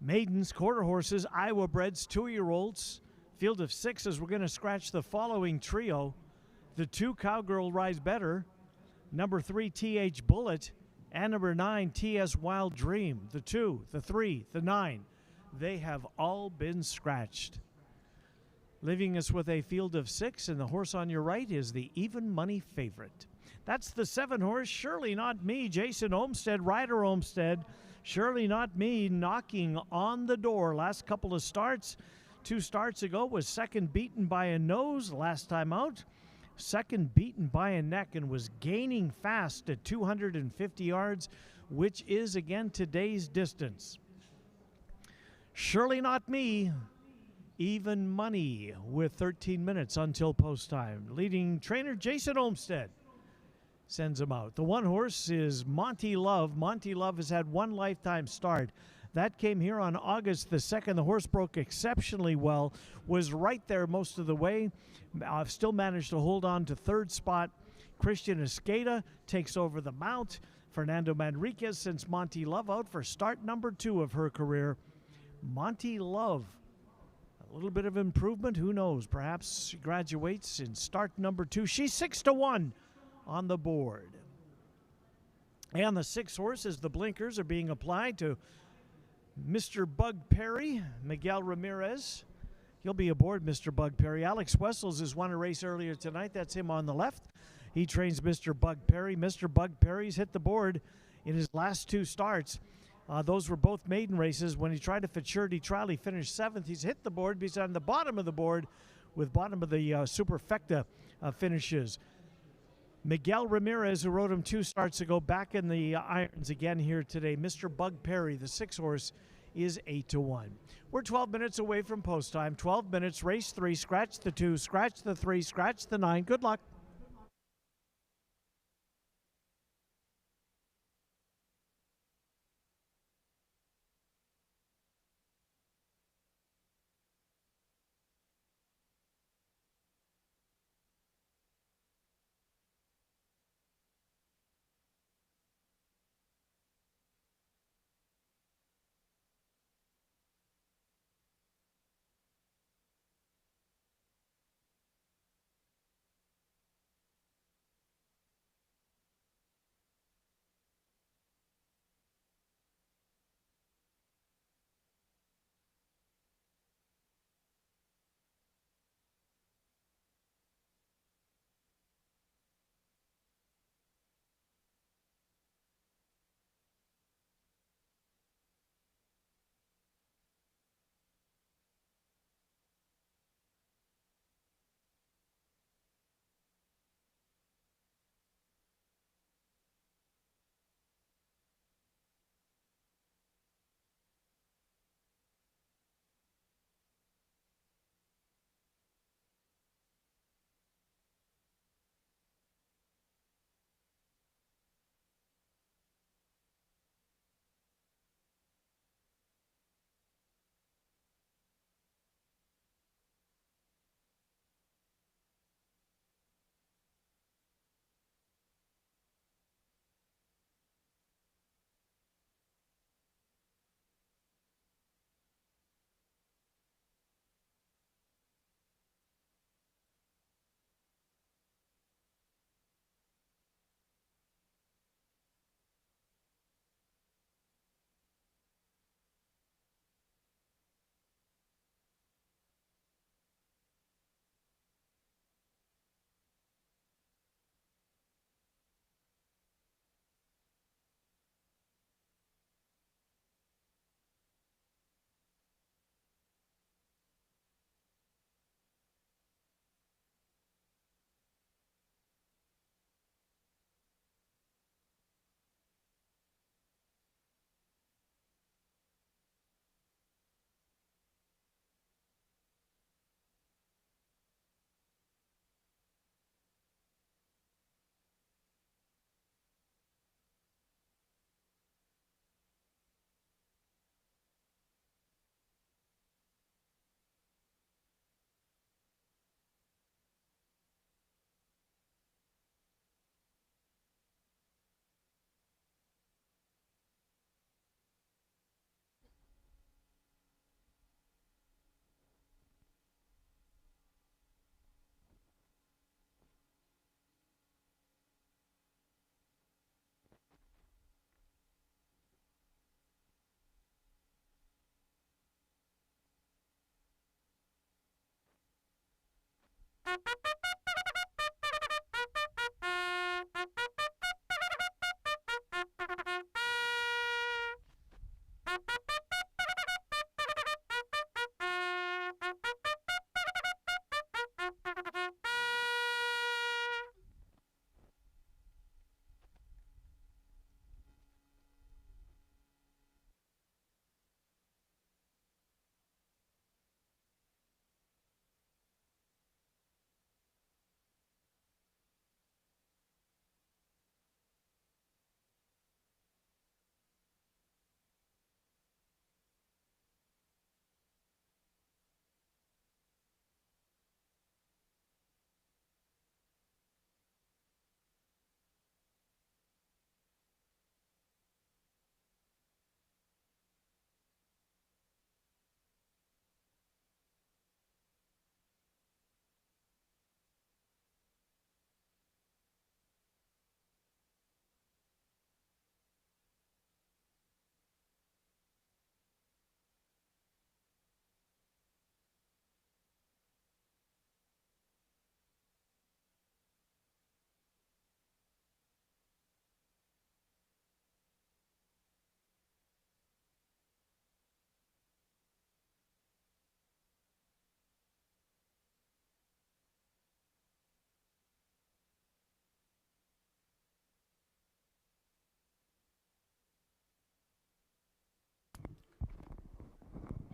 Maidens, quarter horses, Iowa breds, 2-year-olds. Field of 6 as we're going to scratch the following trio. The 2, Cowgirl Rise Better. Number 3, TH Bullet. And number 9, TS Wild Dream. The 2, the 3, the 9. They have all been scratched. Leaving us with a field of 6, and the horse on your right is the even money favorite. That's the 7 horse, Surely Not Me, Jason Olmstead, Ryder Olmstead. Surely Not Me knocking on the door. Last couple of starts, 2 starts ago, was second beaten by a nose last time out. Second beaten by a neck and was gaining fast at 250 yards, which is again today's distance. Surely Not Me, even money with 13 minutes until post time. Leading trainer Jason Olmstead sends him out. The 1 horse is Monty Love. Monty Love has had 1 lifetime start. That came here on August the 2nd. The horse broke exceptionally well, was right there most of the way. Still managed to hold on to 3rd spot. Christian Escada takes over the mount. Fernando Manriquez sends Monty Love out for start number 2 of her career. Monty Love, a little bit of improvement, who knows? Perhaps she graduates in start number 2. She's 6-1 on the board. And the 6 horses, the blinkers are being applied to Mr. Bug Perry, Miguel Ramirez. He'll be aboard Mr. Bug Perry. Alex Wessels has won a race earlier tonight. That's him on the left. He trains Mr. Bug Perry. Mr. Bug Perry's hit the board in his last 2 starts. Those were both maiden races. When he tried a futurity trial, he finished 7th. He's hit the board. He's on the bottom of the board with bottom of the Superfecta finishes. Miguel Ramirez, who rode him 2 starts ago, back in the irons again here today. Mr. Bug Perry, the 6 horse, is 8-1. We're 12 minutes away from post time. 12 minutes, race 3, scratch the 2, scratch the 3, scratch the 9. Good luck.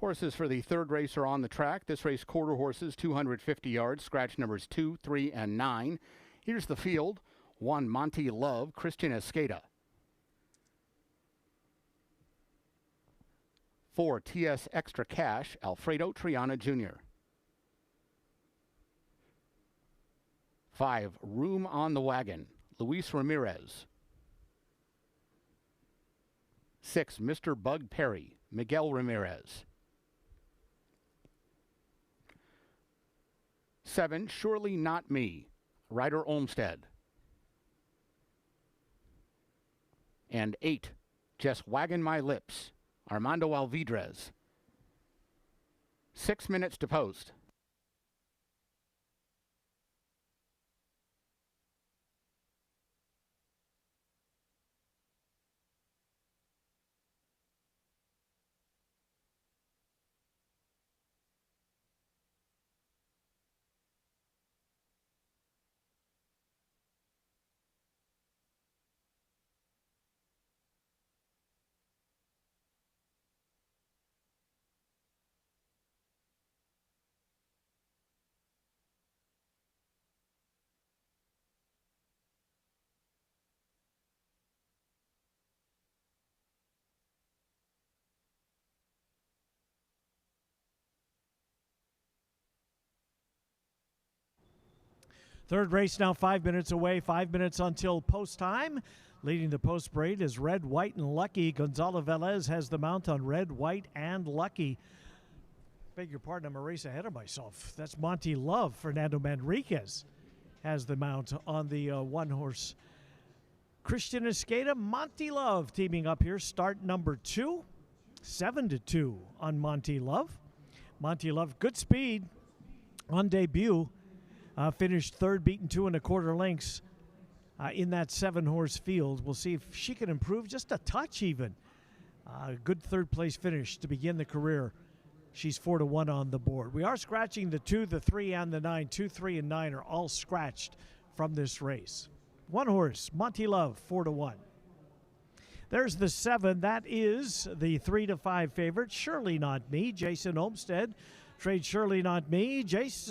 Horses for the third race are on the track. This race, quarter horses, 250 yards, scratch numbers 2, 3, and 9. Here's the field. 1, Monty Love, Christian Escada. 4, TS Extra Cash, Alfredo Triana Jr. 5, Room on the Wagon, Luis Ramirez. 6, Mr. Bug Perry, Miguel Ramirez. 7, Surely Not Me, Ryder Olmsted. And 8, Just Waggin' My Lips, Armando Alvidrez. 6 minutes to post. Third race now 5 minutes away, 5 minutes until post time. Leading the post parade is Red, White, and Lucky. Gonzalo Velez has the mount on Red, White, and Lucky. Beg your pardon, I'm a race ahead of myself. That's Monty Love. Fernando Manriquez has the mount on the one-horse Christian Escada. Monty Love teaming up here. Start number 2, 7-2 on Monty Love. Monty Love, good speed on debut. Finished third, beaten 2 1/4 lengths in that 7-horse field. We'll see if she can improve just a touch even. Good third place finish to begin the career. She's 4-1 on the board. We are scratching the 2, the 3, and the 9. 2, 3, and 9 are all scratched from this race. One horse, Monty Love, 4-1. There's the 7. That is the 3-5 favorite. Surely Not Me. Jason Olmsted trade Surely Not Me.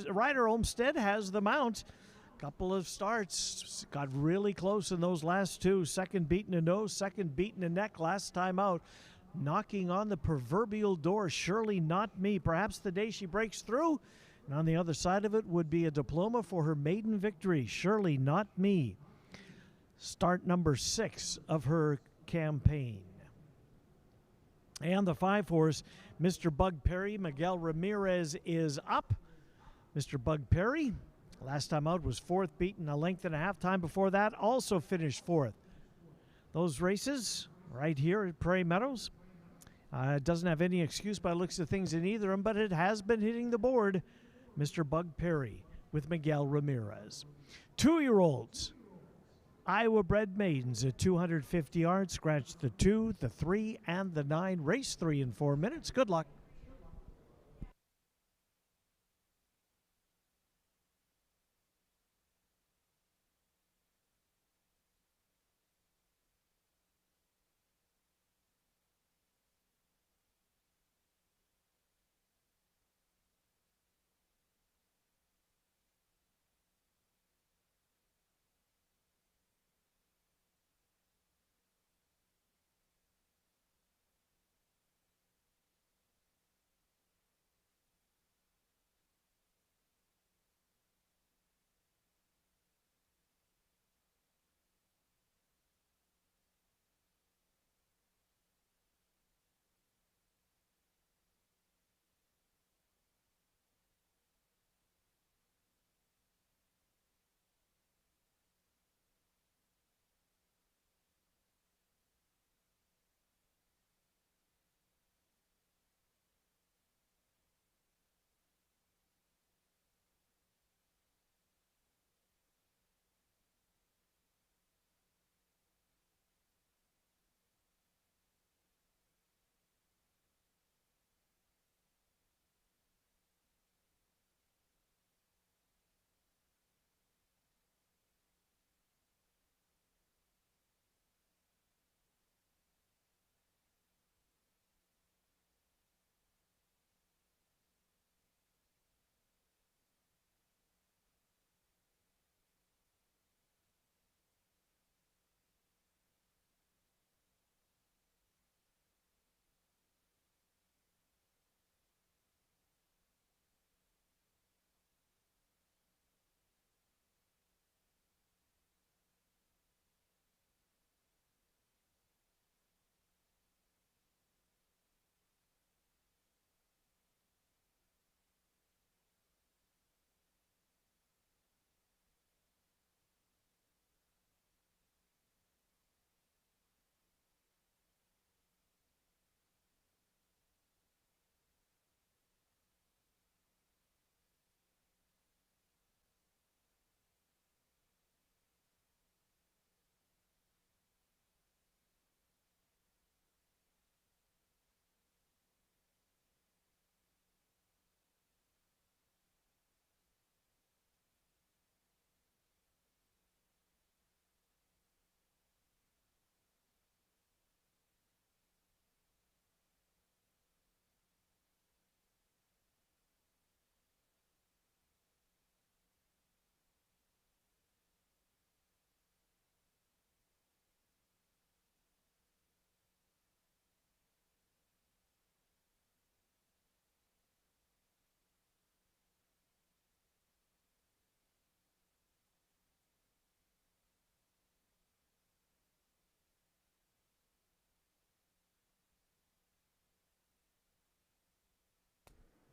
Ryder Olmsted has the mount. Couple of starts. Got really close in those last 2. Second beaten a nose, second beaten a neck last time out. Knocking on the proverbial door. Surely Not Me. Perhaps the day she breaks through. And on the other side of it would be a diploma for her maiden victory. Surely Not Me. Start number 6 of her campaign. And the 5-horse, Mr. Bug Perry, Miguel Ramirez is up. Mr. Bug Perry, last time out was 4th, beaten a length and a half. Time before that, also finished 4th. Those races right here at Prairie Meadows, it doesn't have any excuse by looks of things in either of them, but it has been hitting the board. Mr. Bug Perry, with Miguel Ramirez. 2-year-olds, Iowa bred maidens at 250 yards. Scratch the 2, the 3, and the 9. Race 3 in 4 minutes. Good luck.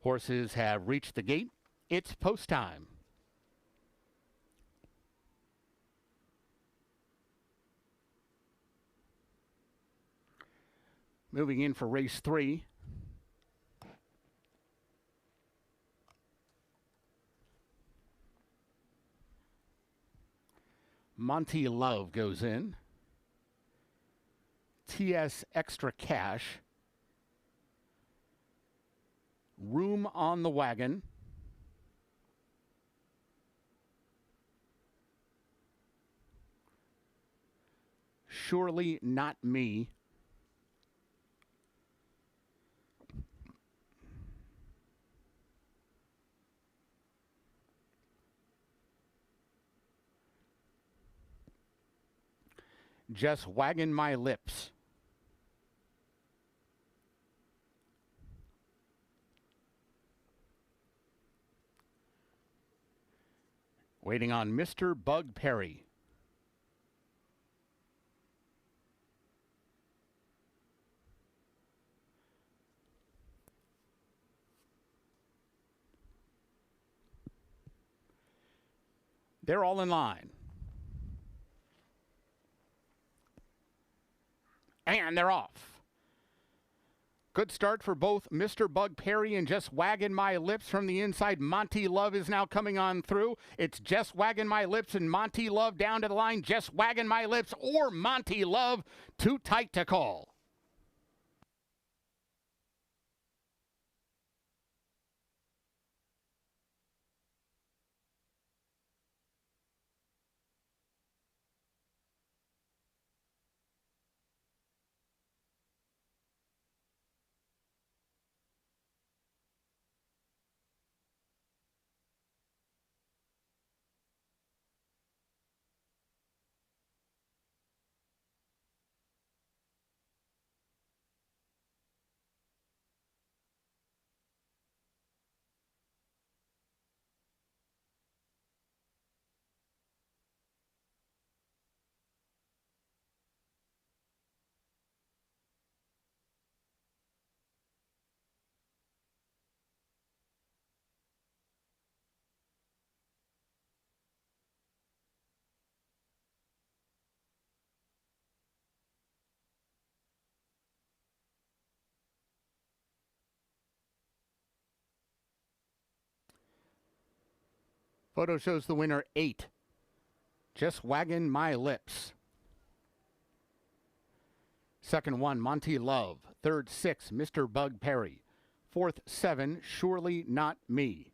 Horses have reached the gate. It's post time. Moving in for race 3. Monty Love goes in. TS Extra Cash. Room on the Wagon. Surely Not Me. Just Wagging My Lips. Waiting on Mr. Bug Perry. They're all in line. And they're off. Good start for both Mr. Bug Perry and Just Waggin' My Lips from the inside. Monty Love is now coming on through. It's Just Waggin' My Lips and Monty Love down to the line. Just Waggin' My Lips or Monty Love. Too tight to call. Photo shows the winner 8. Just Waggin' My Lips. Second 1, Monty Love. Third 6, Mr. Bug Perry. Fourth 7, Surely Not Me.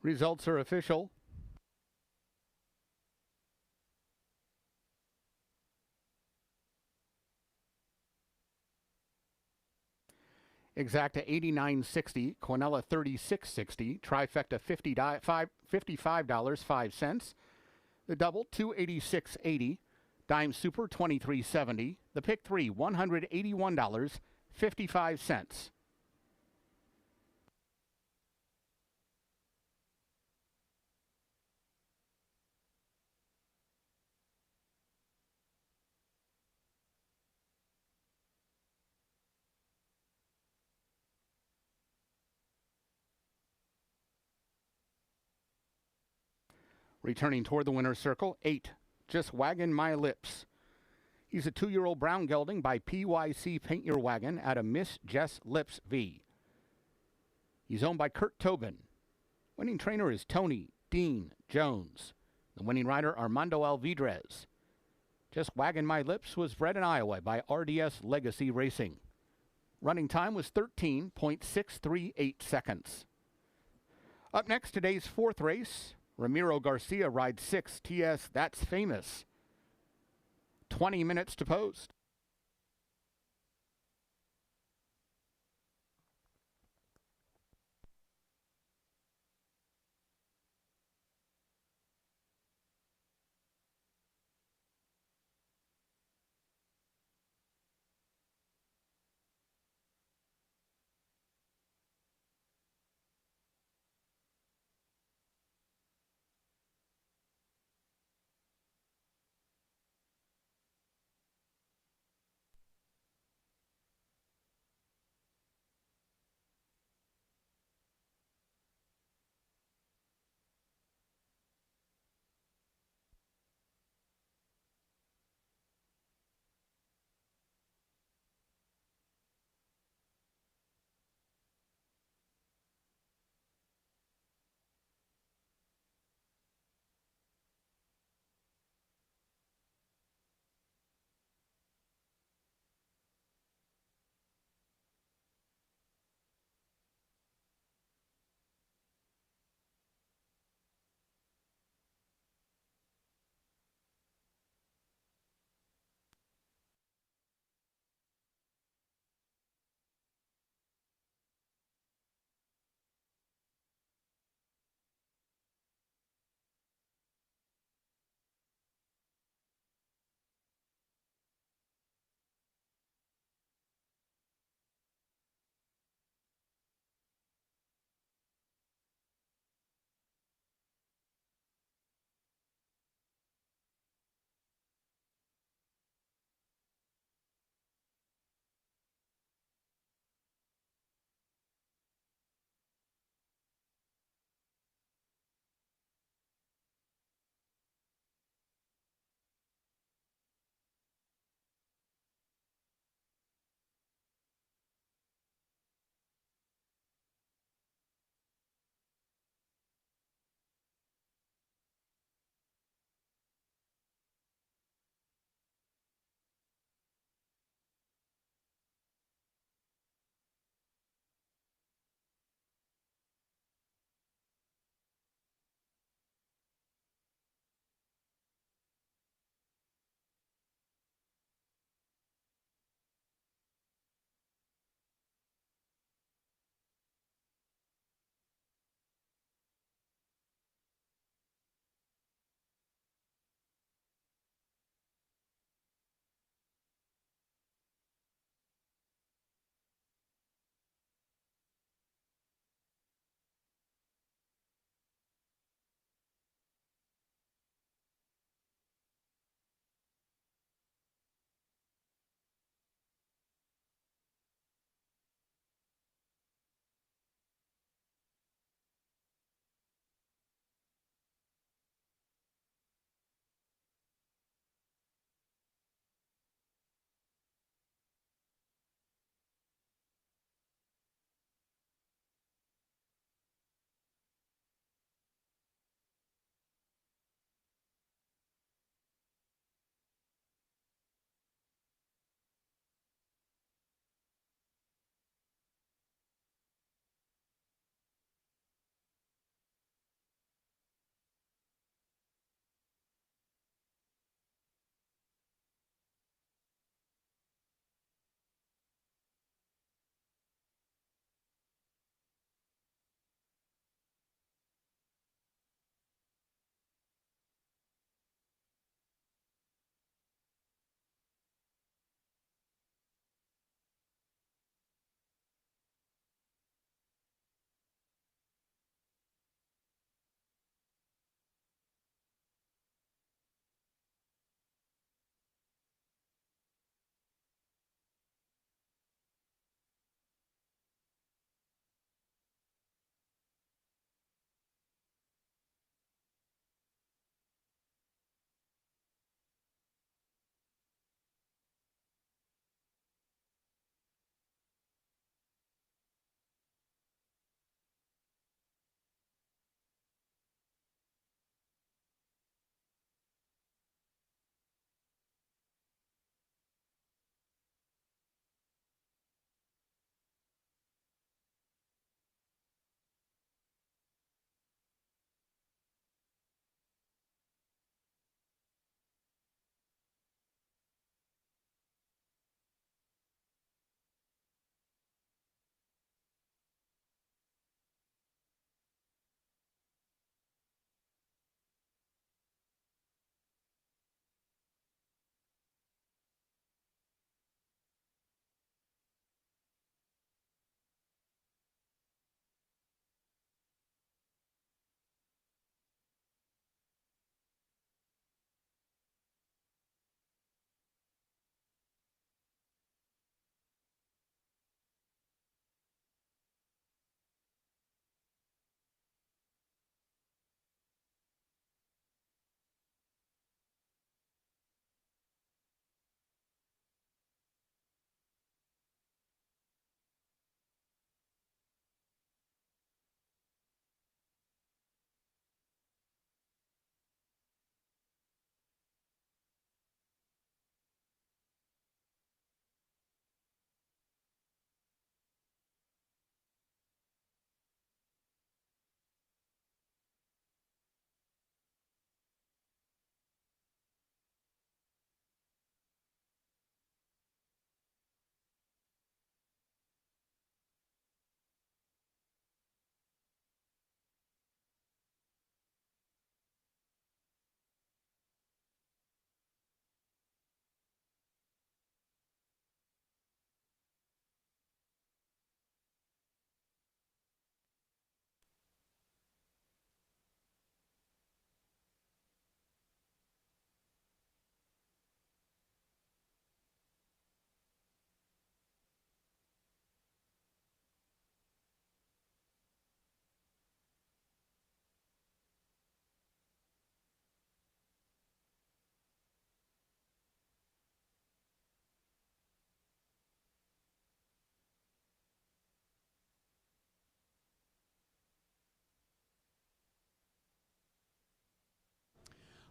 Results are official. Exacta 89.60, Quinella 36.60, trifecta $55.05. The double 286.80, dime super 23.70. The pick 3 $181.55. Returning toward the winner's circle, 8, Just Waggin' My Lips. He's a 2-year-old brown gelding by PYC Paint Your Wagon out of Miss Jess Lips V. He's owned by Kurt Tobin. Winning trainer is Tony Dean Jones. The winning rider, Armando Alvidrez. Just Waggin' My Lips was bred in Iowa by RDS Legacy Racing. Running time was 13.638 seconds. Up next, today's 4th race. Ramiro Garcia rides 6 TS That's Famous. 20 minutes to post.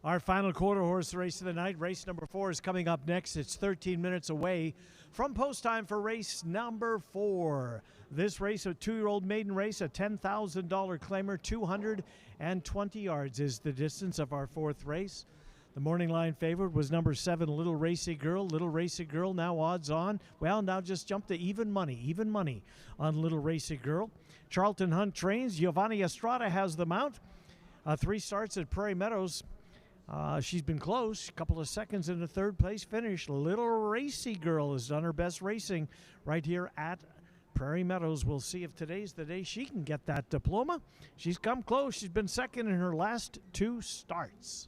Our final quarter horse race of the night, race number 4, is coming up next. It's 13 minutes away from post time for race number 4. This race, a 2-year-old maiden race, a $10,000 claimer, 220 yards is the distance of our 4th race. The morning line favorite was number 7, Little Racy Girl. Little Racy Girl now odds on. Well, now just jumped to even money on Little Racy Girl. Charlton Hunt trains. Giovanni Estrada has the mount. 3 starts at Prairie Meadows. She's been close, a couple of seconds in the 3rd place finish. Little Racy Girl has done her best racing right here at Prairie Meadows. We'll see if today's the day she can get that diploma. She's come close. She's been second in her last 2 starts.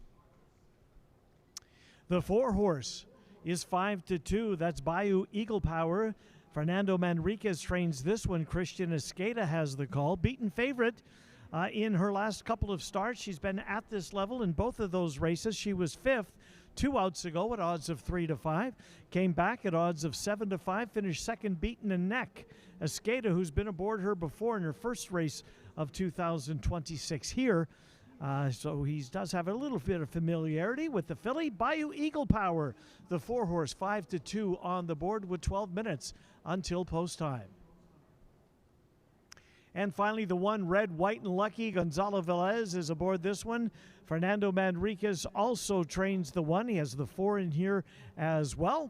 The 4 horse is 5-2. That's Bayou Eagle Power. Fernando Manriquez trains this one. Christian Escada has the call. Beaten favorite in her last couple of starts. She's been at this level in both of those races. She was 5th 2 outs ago at odds of 3-5. Came back at odds of 7-5. Finished 2nd, beaten a neck. Escada, who's been aboard her before in her first race of 2026 here. So he does have a little bit of familiarity with the filly. Bayou Eagle Power, the 4 horse, 5-2 on the board with 12 minutes until post time. And finally, the 1, Red, White, and Lucky. Gonzalo Velez is aboard this one. Fernando Manriquez also trains the 1. He has the 4 in here as well.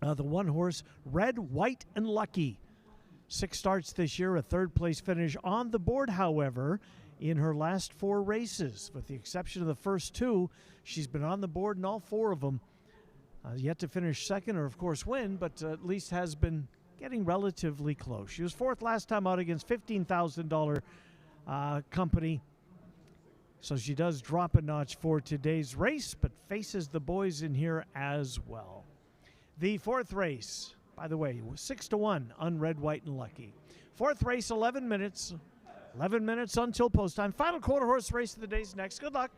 The 1 horse, Red, White, and Lucky. 6 starts this year, a 3rd place finish on the board, however, in her last 4 races. With the exception of the first 2, she's been on the board in all 4 of them. Yet to finish 2nd or, of course, win, but at least has been getting relatively close. She was 4th last time out against $15,000 company. So she does drop a notch for today's race, but faces the boys in here as well. The 4th race, by the way, was 6-1 on Red, White, and Lucky. 4th race, 11 minutes. 11 minutes until post time. Final quarter horse race of the day is next. Good luck.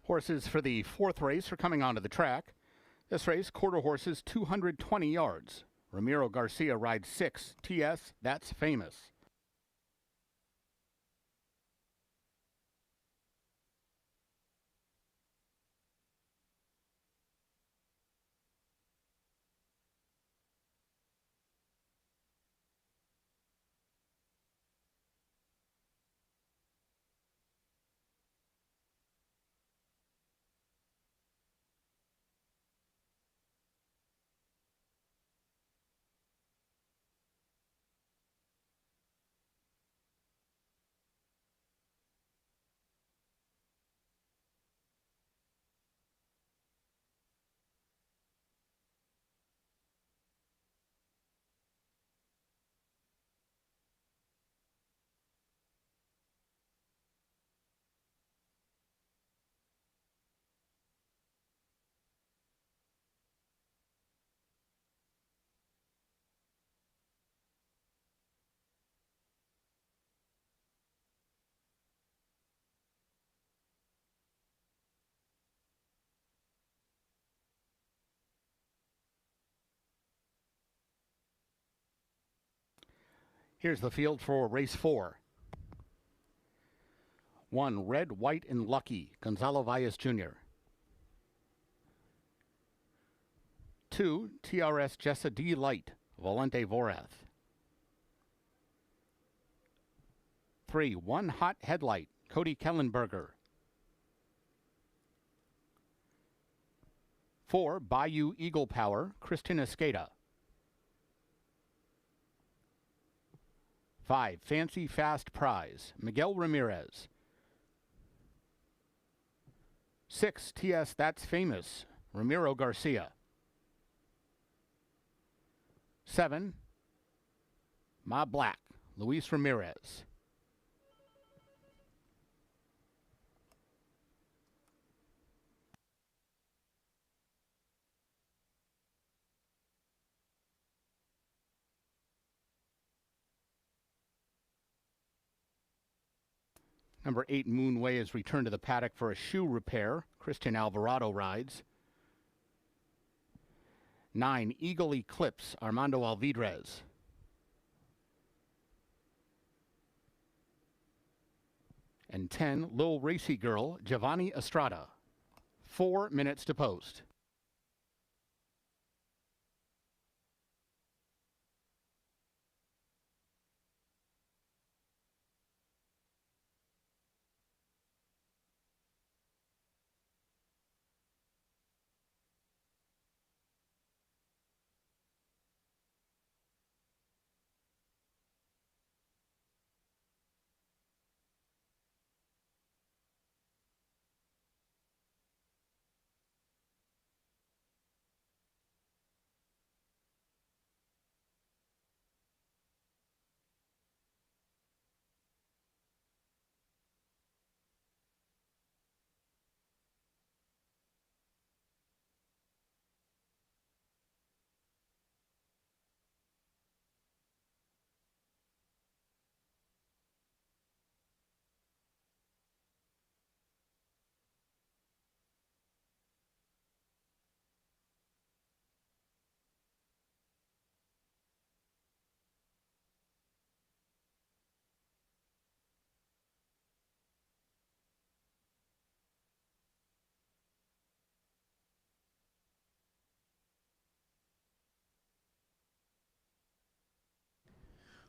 Horses for the fourth race are coming onto the track. This race, quarter horses, 220 yards. Ramiro Garcia rides 6. TS, That's Famous. Here's the field for race 4. 1, Red, White, and Lucky, Gonzalo Valles Jr. 2, TRS Jessa D. Light, Valente Vorath. 3, One Hot Headlight, Cody Kellenberger. 4, Bayou Eagle Power, Kristen Escada. 5, Fancy Fast Prize, Miguel Ramirez. 6, TS That's Famous, Ramiro Garcia. 7, Ma Black, Luis Ramirez. Number 8, Moonway, is returned to the paddock for a shoe repair. Christian Alvarado rides. 9, Eagle Eclipse, Armando Alvidrez. 10, Lil Racy Girl, Giovanni Estrada. 4 minutes to post.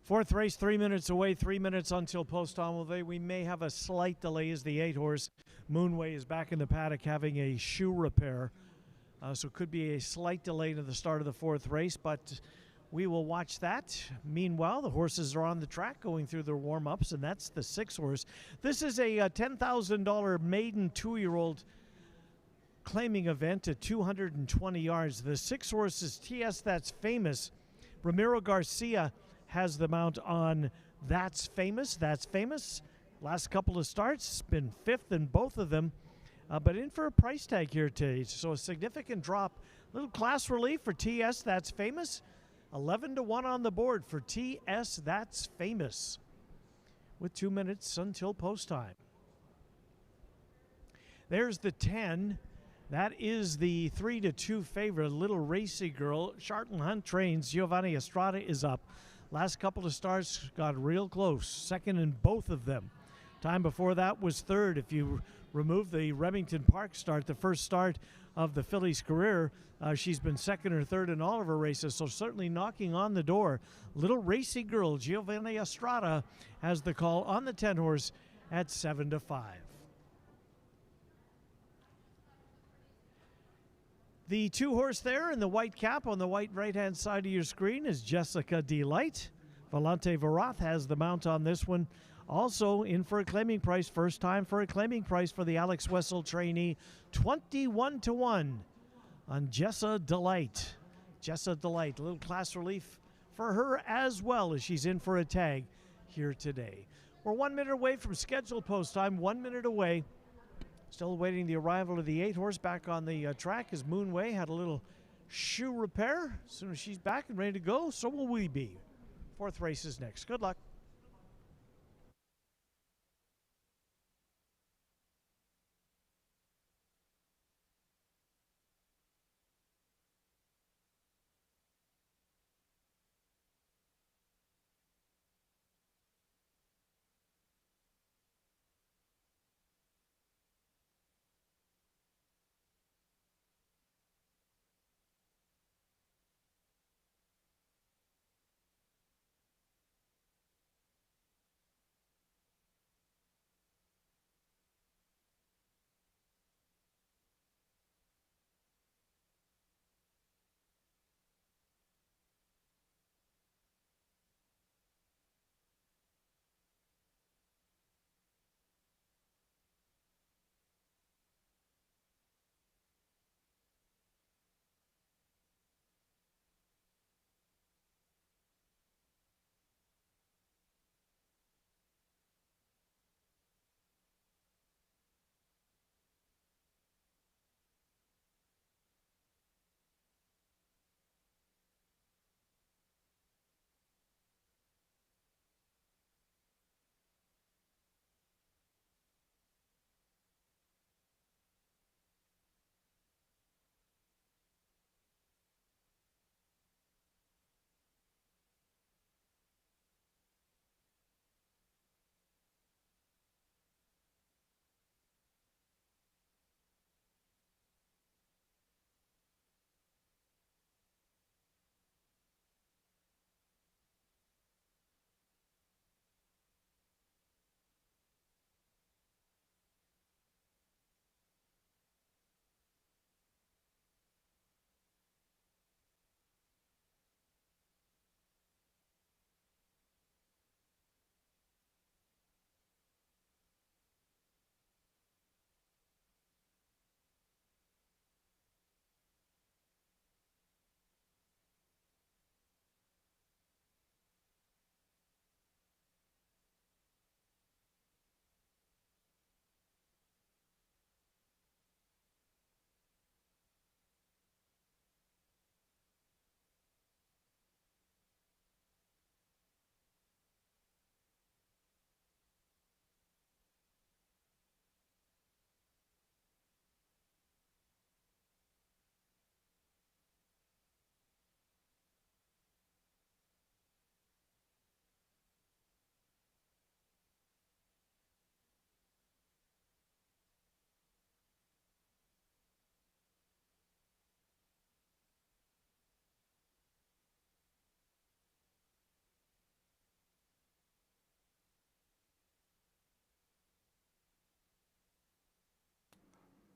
Fourth race, 3 minutes away, 3 minutes until post on. We may have a slight delay as the 8-horse Moonway is back in the paddock having a shoe repair. So it could be a slight delay to the start of the fourth race, but we will watch that. Meanwhile, the horses are on the track going through their warm-ups, and that's the 6-horse. This is a $10,000 maiden 2-year-old claiming event at 220 yards. The 6-horse is TS That's Famous. Ramiro Garcia has the mount on That's Famous. That's Famous. Last couple of starts, been 5th in both of them, but in for a price tag here today. So a significant drop. Little class relief for TS. That's Famous. 11-1 on the board for TS. That's Famous, with 2 minutes until post time. There's the 10. That is the 3-2 favorite, Little Racy Girl. Charlton Hunt trains. Giovanni Estrada is up. Last couple of starts got real close. Second in both of them. Time before that was third. If you remove the Remington Park start, the first start of the filly's career, she's been second or third in all of her races, so certainly knocking on the door. Little Racy Girl, Giovanni Estrada, has the call on the 10 horse at 7-5. The 2 horse there in the white cap on the white right-hand side of your screen is Jessica Delight. Volante Varath has the mount on this one. Also in for a claiming price, first time for a claiming price for the Alex Wessel trainee, 21-1 on Jessa Delight. Jessa Delight, a little class relief for her as well as she's in for a tag here today. We're 1 minute away from scheduled post time, 1 minute away. Still awaiting the arrival of the 8 horse back on the track as Moonway had a little shoe repair. As soon as she's back and ready to go, so will we be. 4th race is next. Good luck.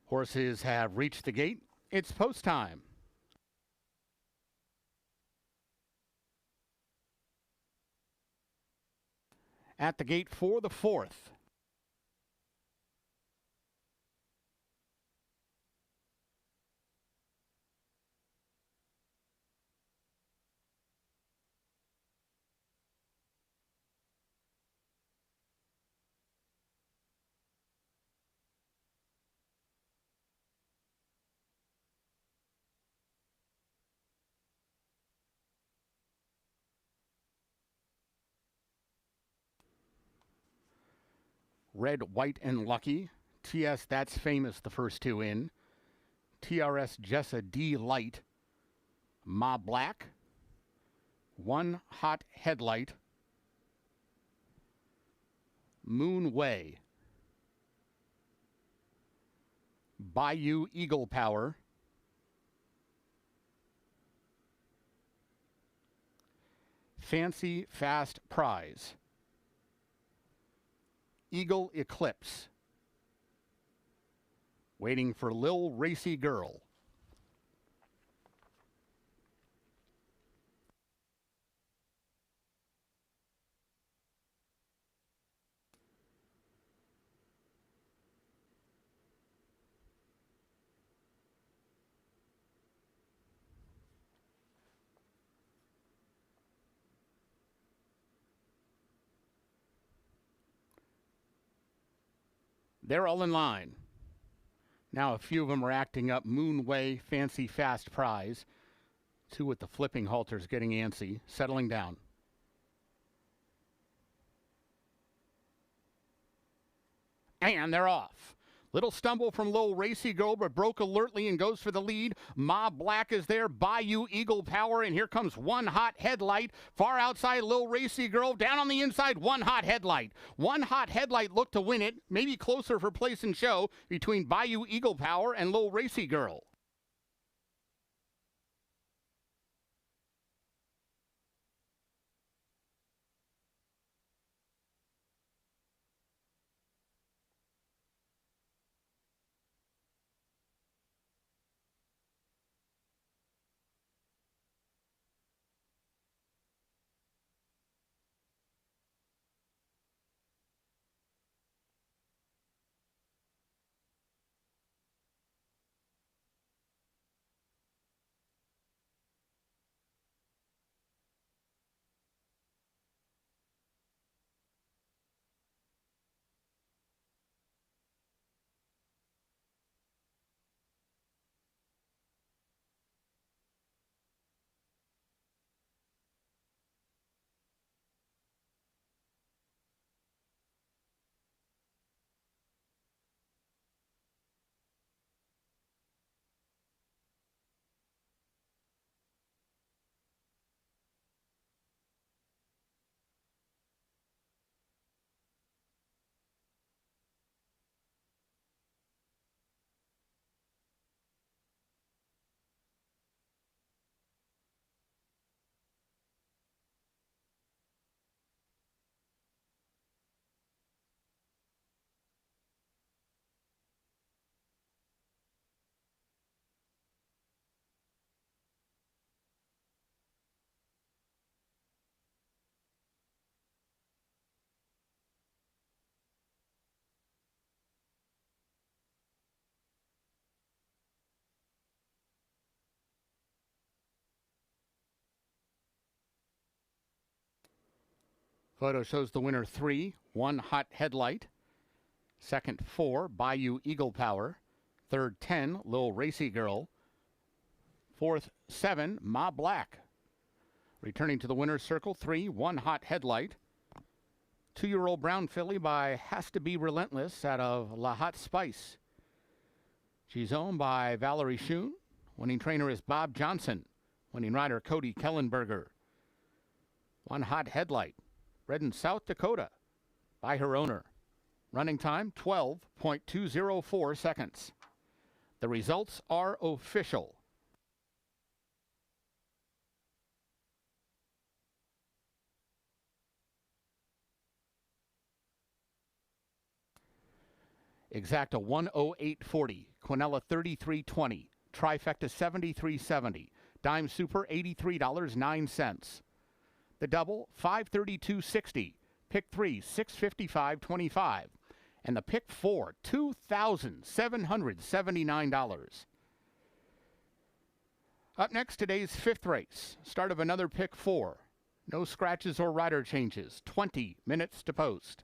Horses have reached the gate. It's post time. At the gate for the 4th. Red, White, and Lucky. TS That's Famous, the first two in. TRS Jessa D Light. Ma Black. One Hot Headlight. Moon Way. Bayou Eagle Power. Fancy Fast Prize. Eagle Eclipse. Waiting for Lil Racy Girl. They're all in line. Now a few of them are acting up. Moonway, Fancy Fast Prize. Two with the flipping halters getting antsy, settling down. And they're off. Little stumble from Lil Racy Girl, but broke alertly and goes for the lead. Ma Black is there. Bayou Eagle Power, and here comes One Hot Headlight. Far outside, Lil Racy Girl. Down on the inside, One Hot Headlight. One Hot Headlight looked to win it. Maybe closer for place and show between Bayou Eagle Power and Lil Racy Girl. Photo shows the winner 3, One Hot Headlight. Second 4, Bayou Eagle Power. Third 10, Lil Racy Girl. Fourth 7, Ma Black. Returning to the winner's circle, 3, One Hot Headlight. 2-year-old brown filly by Has to Be Relentless out of La Hot Spice. She's owned by Valerie Schoon. Winning trainer is Bob Johnson. Winning rider Cody Kellenberger. One Hot Headlight. Bred in South Dakota by her owner. Running time, 12.204 seconds. The results are official. Exacta 108.40. Quinella 33.20. Trifecta 73.70. Dime Super $83.09. The double, $532.60. Pick 3, $655.25. And the pick 4, $2,779. Up next, today's fifth race. Start of another pick 4. No scratches or rider changes. 20 minutes to post.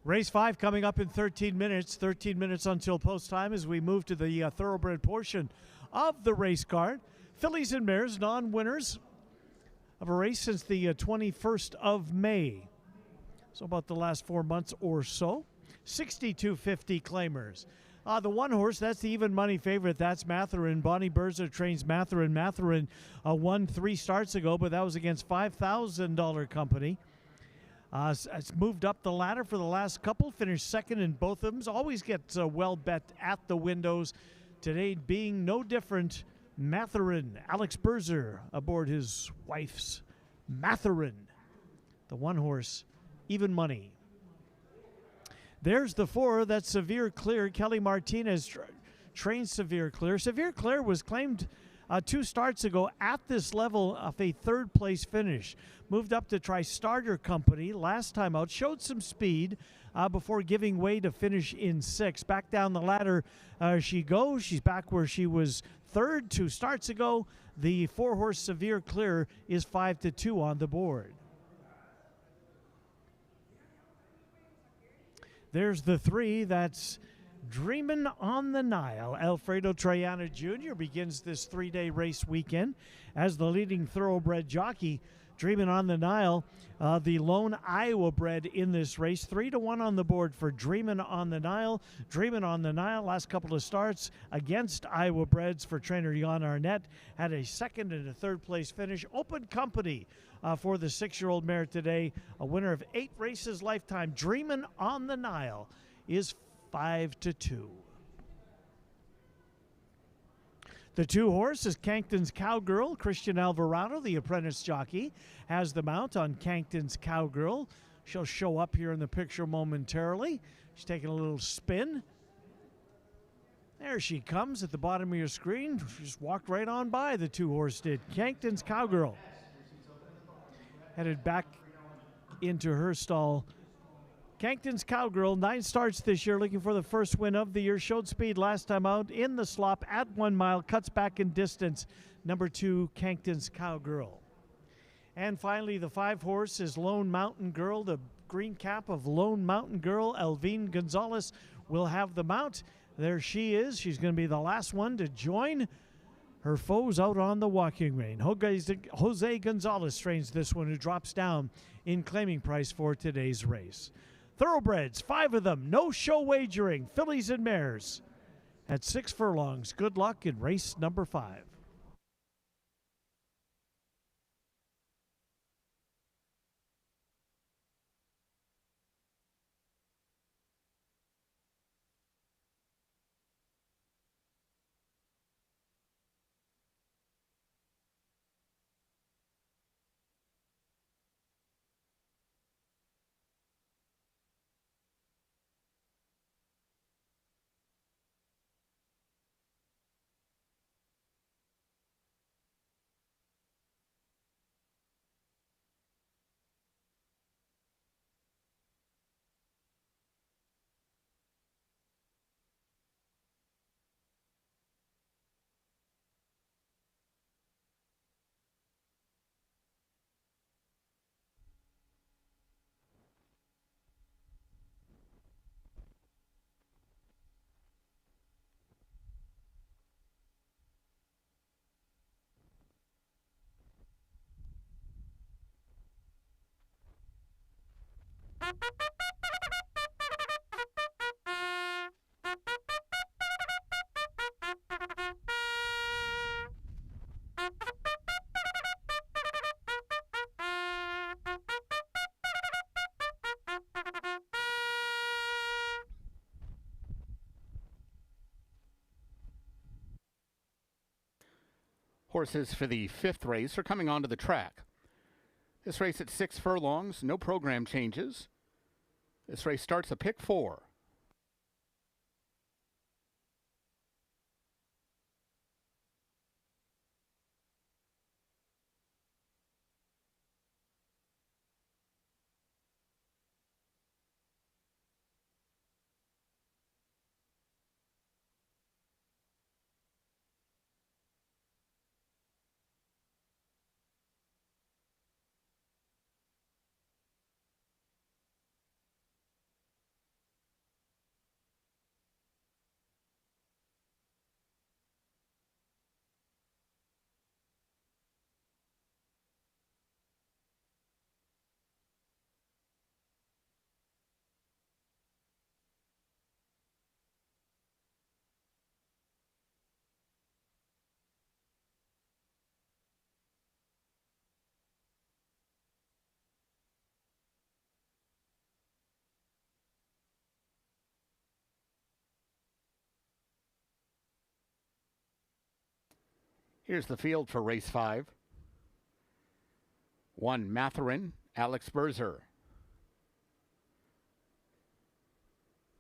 Race 5 coming up in 13 minutes. 13 minutes until post time as we move to the thoroughbred portion of the race card. Fillies and mares, non-winners of a race since the 21st of May. So about the last 4 months or so. 62.50 claimers. The one horse, that's the even money favorite. That's Matherin. Bonnie Berzer trains Matherin. Matherin won 3 starts ago, but that was against $5,000 company. It's moved up the ladder for the last couple, finished second in both of them. Always gets well bet at the windows. Today being no different. Matherin, Alex Berzer aboard his wife's Matherin. The one horse, even money. There's the 4, that's Severe Clear. Kelly Martinez trains Severe Clear. Severe Clear was claimed 2 starts ago at this level of a 3rd place finish. Moved up to try Starter Company last time out. Showed some speed before giving way to finish in 6th. Back down the ladder she goes. She's back where she was 3rd 2 starts ago. The 4-horse Severe Clear is 5-2 on the board. There's the 3, that's Dreamin' on the Nile. Alfredo Triana Jr. begins this 3-day race weekend as the leading thoroughbred jockey. Dreamin' on the Nile, the lone Iowa bred in this race. 3-1 on the board for Dreamin' on the Nile. Dreamin' on the Nile, last couple of starts against Iowa breds for trainer Jan Arnett. Had a 2nd and a 3rd place finish. Open company for the 6-year-old mare today. A winner of 8 races lifetime. Dreamin' on the Nile is 5-2. The 2-horse is Cankton's Cowgirl. Christian Alvarado, the apprentice jockey, has the mount on Cankton's Cowgirl. She'll show up here in the picture momentarily. She's taking a little spin. There she comes at the bottom of your screen. She just walked right on by, the 2-horse did. Cankton's Cowgirl. Headed back into her stall. Cankton's Cowgirl, 9 starts this year, looking for the first win of the year. Showed speed last time out in the slop at 1 mile. Cuts back in distance. Number 2, Cankton's Cowgirl. And finally, the 5-horse is Lone Mountain Girl. The green cap of Lone Mountain Girl, Elvine Gonzalez, will have the mount. There she is. She's going to be the last one to join her foes out on the walking rein. Jose Gonzalez trains this one, who drops down in claiming price for today's race. Thoroughbreds, 5 of them, no show wagering, fillies and mares at 6 furlongs. Good luck in race number 5. Horses for the 5th race are coming onto the track. This race at 6 furlongs, no program changes. This race starts a pick 4. Here's the field for race 5. 1, Matherin, Alex Berzer.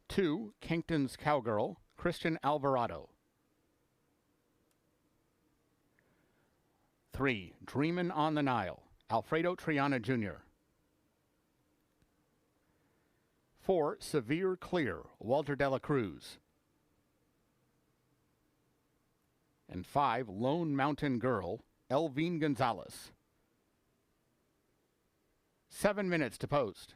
2, Kinkton's Cowgirl, Christian Alvarado. 3, Dreamin' on the Nile, Alfredo Triana Jr. 4, Severe Clear, Walter Dela Cruz. And 5, Lone Mountain Girl, Elvine Gonzalez. 7 minutes to post.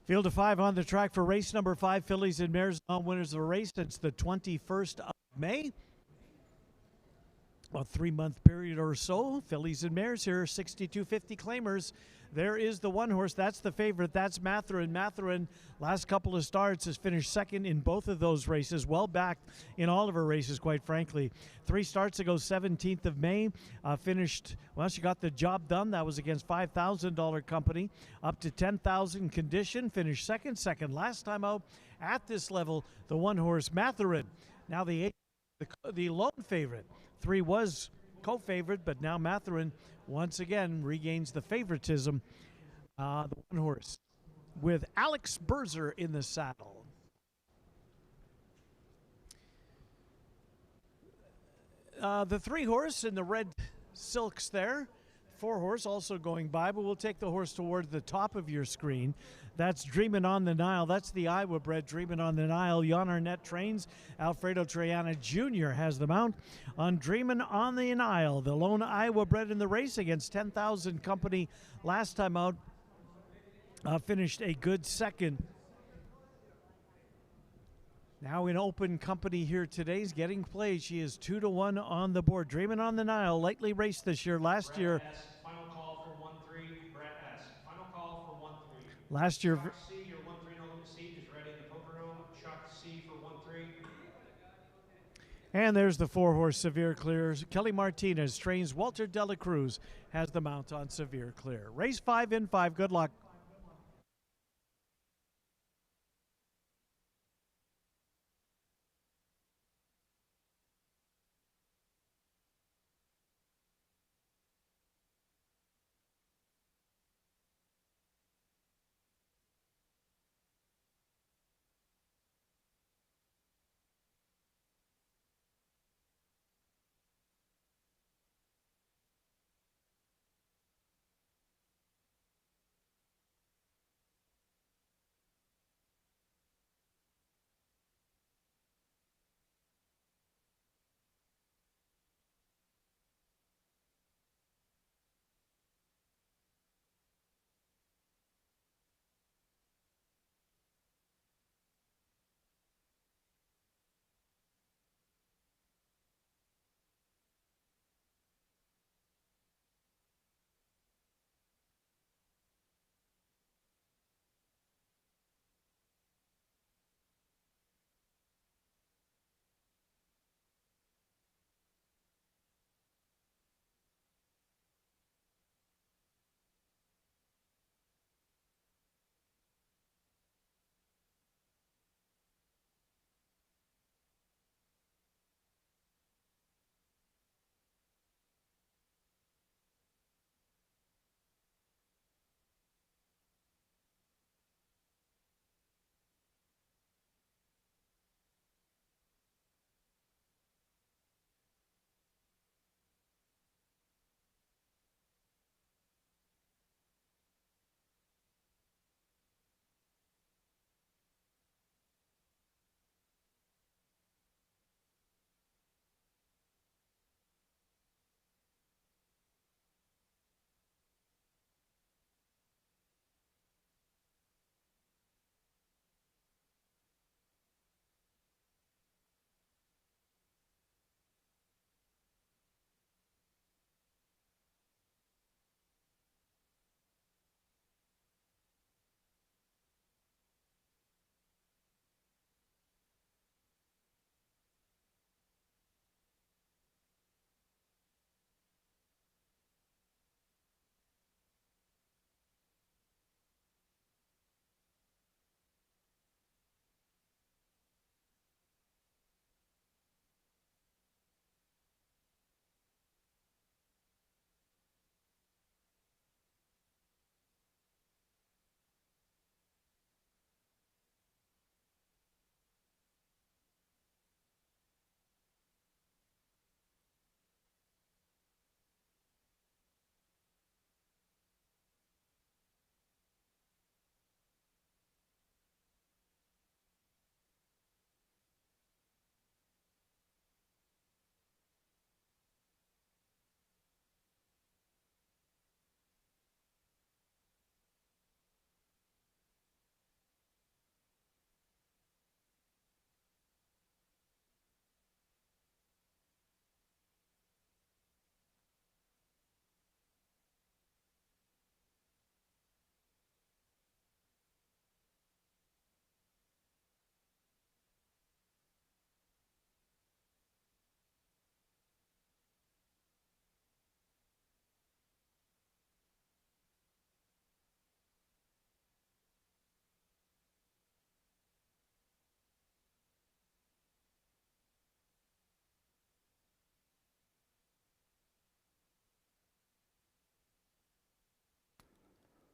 Field of 5 on the track for race number 5. Fillies and Mares on winners of the race. It's the 21st of May. A 3-month period or so. Fillies and Mares here, 6250 claimers. There is the one horse. That's the favorite. That's Matherin. Matherin, last couple of starts, has finished second in both of those races. Well backed in all of her races, quite frankly. 3 starts ago, 17th of May. Finished, well, she got the job done. That was against $5,000 company. Up to 10,000 condition. Finished second last time out at this level. The one horse, Matherin. Now the lone favorite. 3 was co-favorite, but now Matherin once again regains the favoritism. The one horse with Alex Berzer in the saddle. The 3 horse in the red silks there. 4 horse also going by, but we'll take the horse toward the top of your screen. That's Dreamin' on the Nile. That's the Iowa bred Dreamin' on the Nile. Jan Arnett trains. Alfredo Triana Jr. has the mount on Dreamin' on the Nile. The lone Iowa bred in the race against 10,000 company last time out. Finished a good second. Now in open company here today. Is getting played. She is 2-1 on the board. Dreamin' on the Nile. Lightly raced this year. Last year. Final call for 1-3. Brett S. Final call for 1-3. Last year. Chuck C, your 1-3 no limit seat is ready in the poker room. Chuck C for 1-3. And there's the 4 horse Severe Clear. Kelly Martinez trains. Walter Dela Cruz has the mount on Severe Clear. Race 5 in 5. Good luck.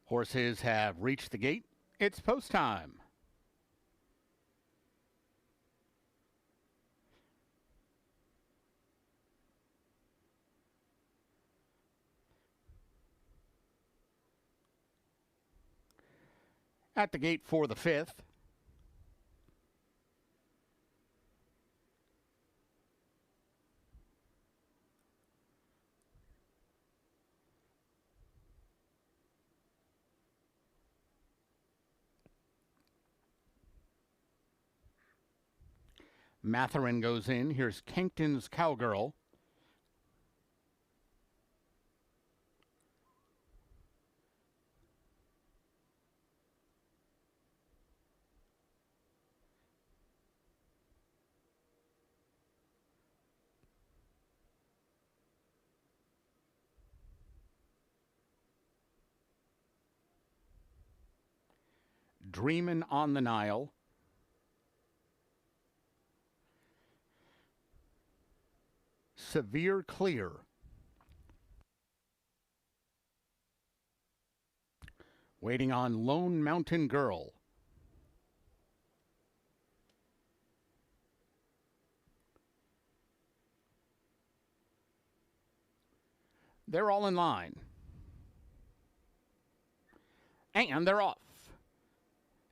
Horses have reached the gate. It's post time. At the gate for the 5th. Matherin goes in. Here's Kenkton's Cowgirl. Dreamin' on the Nile. Severe Clear. Waiting on Lone Mountain Girl. They're all in line. And they're off.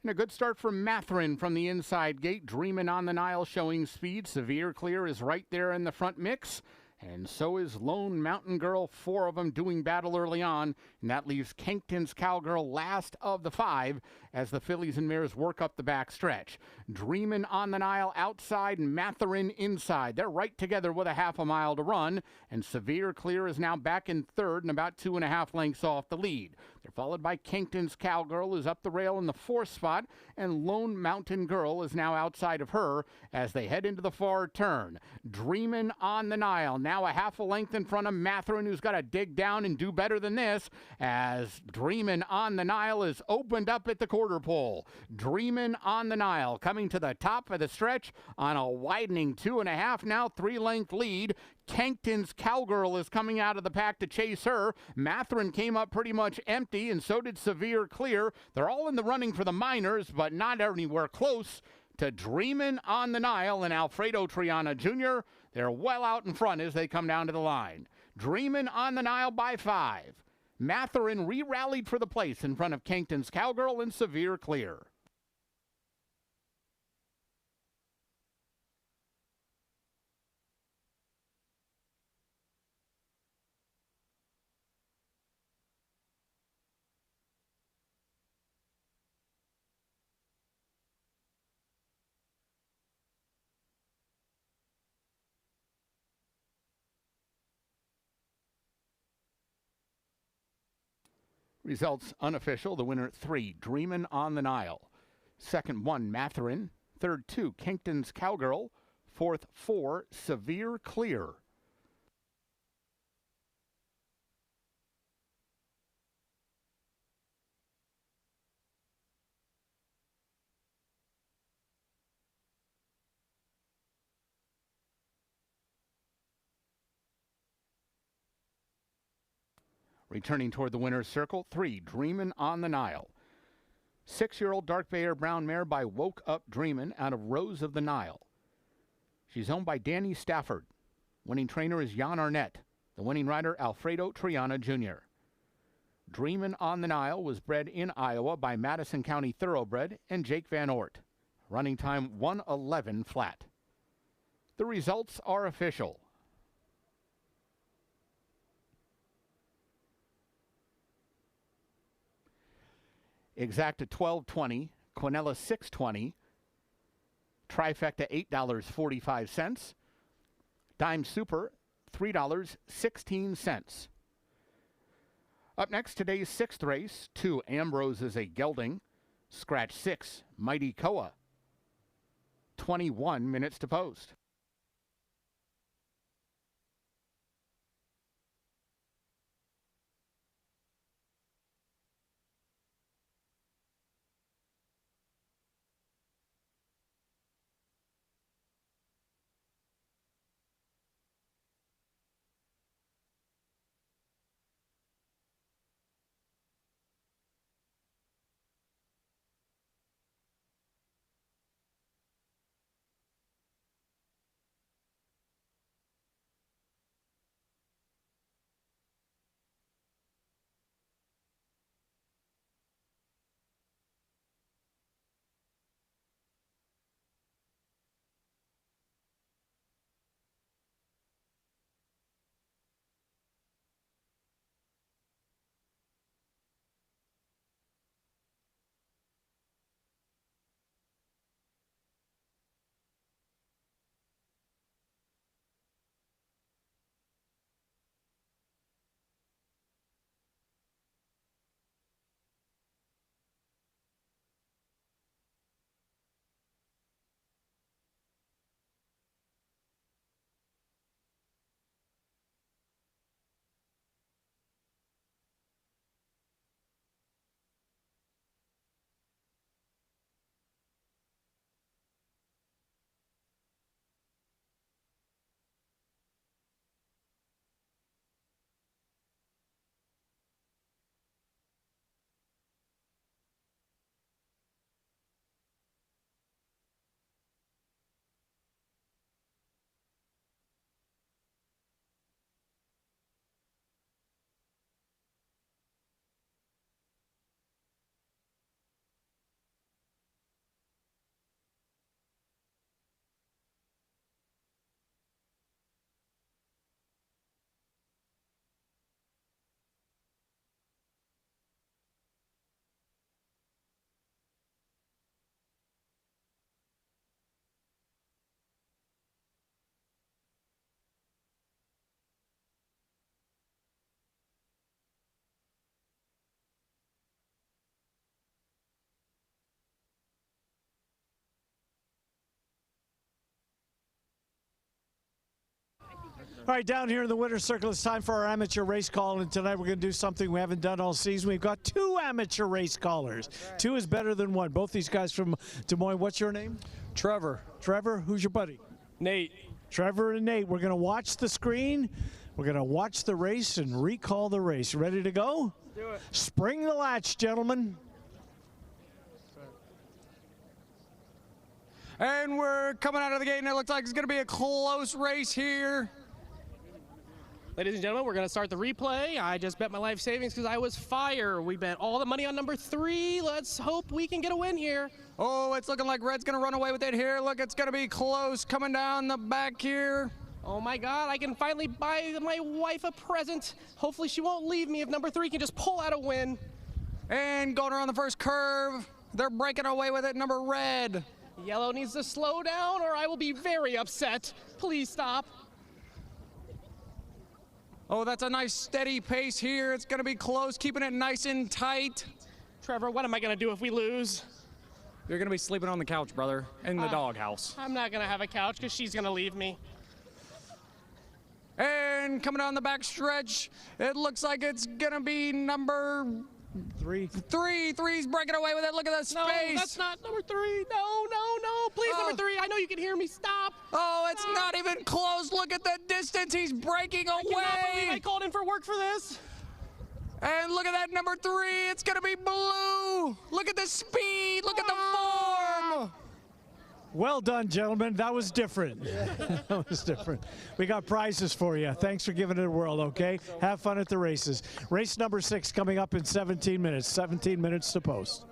And a good start from Matherin from the inside gate. Dreamin' on the Nile showing speed. Severe Clear is right there in the front mix. And so is Lone Mountain Girl, 4 of them doing battle early on. And that leaves Kenkton's Cowgirl last of the 5 as the fillies and mares work up the back stretch. Dreamin' on the Nile outside and Matherin inside. They're right together with a half a mile to run. And Severe Clear is now back in third and about 2.5 lengths off the lead. They're followed by Kenkton's Cowgirl, who's up the rail in the 4th spot. And Lone Mountain Girl is now outside of her as they head into the far turn. Dreamin' on the Nile. Now a half a length in front of Matherin, who's got to dig down and do better than this, as Dreamin' on the Nile is opened up at the quarter pole. Dreamin' on the Nile coming to the top of the stretch on a widening 2.5, now 3-length lead. Kenkton's Cowgirl is coming out of the pack to chase her. Matherin came up pretty much empty, and so did Severe Clear. They're all in the running for the minors, but not anywhere close to Dreamin' on the Nile and Alfredo Triana Jr. They're well out in front as they come down to the line. Dreamin' on the Nile by 5. Matherin re-rallied for the place in front of Kenkton's Cowgirl and Severe Clear. Results unofficial. The winner 3, Dreamin' on the Nile. Second 1, Matherin. Third 2, Kenkton's Cowgirl. Fourth 4, Severe Clear. Returning toward the winner's circle, 3, Dreamin' on the Nile. 6-year-old dark bay air brown mare by Woke Up Dreamin' out of Rose of the Nile. She's owned by Danny Stafford. Winning trainer is Jan Arnett. The winning rider, Alfredo Triana Jr. Dreamin' on the Nile was bred in Iowa by Madison County Thoroughbred and Jake Van Ort. Running time 1:11 flat. The results are official. Exacta $12.20, Quinella $6.20, Trifecta $8.45, Dime Super $3.16. Up next, today's 6th race, 2, Ambrose is a gelding, Scratch 6, Mighty Koa, 21 minutes to post. All right, down here in the winner's circle, it's time for our amateur race call, and tonight we're going to do something we haven't done all season. We've got 2 amateur race callers. Right. 2 is better than 1. Both these guys from Des Moines. What's your name? Trevor. Trevor, who's your buddy? Nate. Trevor and Nate. We're going to watch the screen. We're going to watch the race and recall the race. Ready to go? Let's do it. Spring the latch, gentlemen. And we're coming out of the gate, and it looks like it's going to be a close race here. Ladies and gentlemen, we're going to start the replay. I just bet my life savings because I was fire. We bet all the money on number 3. Let's hope we can get a win here. Oh, it's looking like Red's going to run away with it here. Look, it's going to be close coming down the back here. Oh my God, I can finally buy my wife a present. Hopefully she won't leave me if number 3 can just pull out a win. And going around the first curve, they're breaking away with it, number Red. Yellow needs to slow down or I will be very upset. Please stop. Oh, that's a nice steady pace here. It's going to be close, keeping it nice and tight. Trevor, what am I going to do if we lose? You're going to be sleeping on the couch, brother, in the doghouse. I'm not going to have a couch because she's going to leave me. And coming down the back stretch, it looks like it's going to be number 3. 3's breaking away with it. Look at that space. No, that's not number 3. No. Please, number 3. I know you can hear me. Stop. Oh, it's not even close. Look at the distance. He's breaking away. I cannot believe I called in for work for this. And look at that number 3. It's going to be blue. Look at the speed. Look at the form. Well done, gentlemen. That was different. That was different. We got prizes for you. Thanks for giving it a whirl, okay? Have fun at the races. Race number 6 coming up in 17 minutes. 17 minutes to post.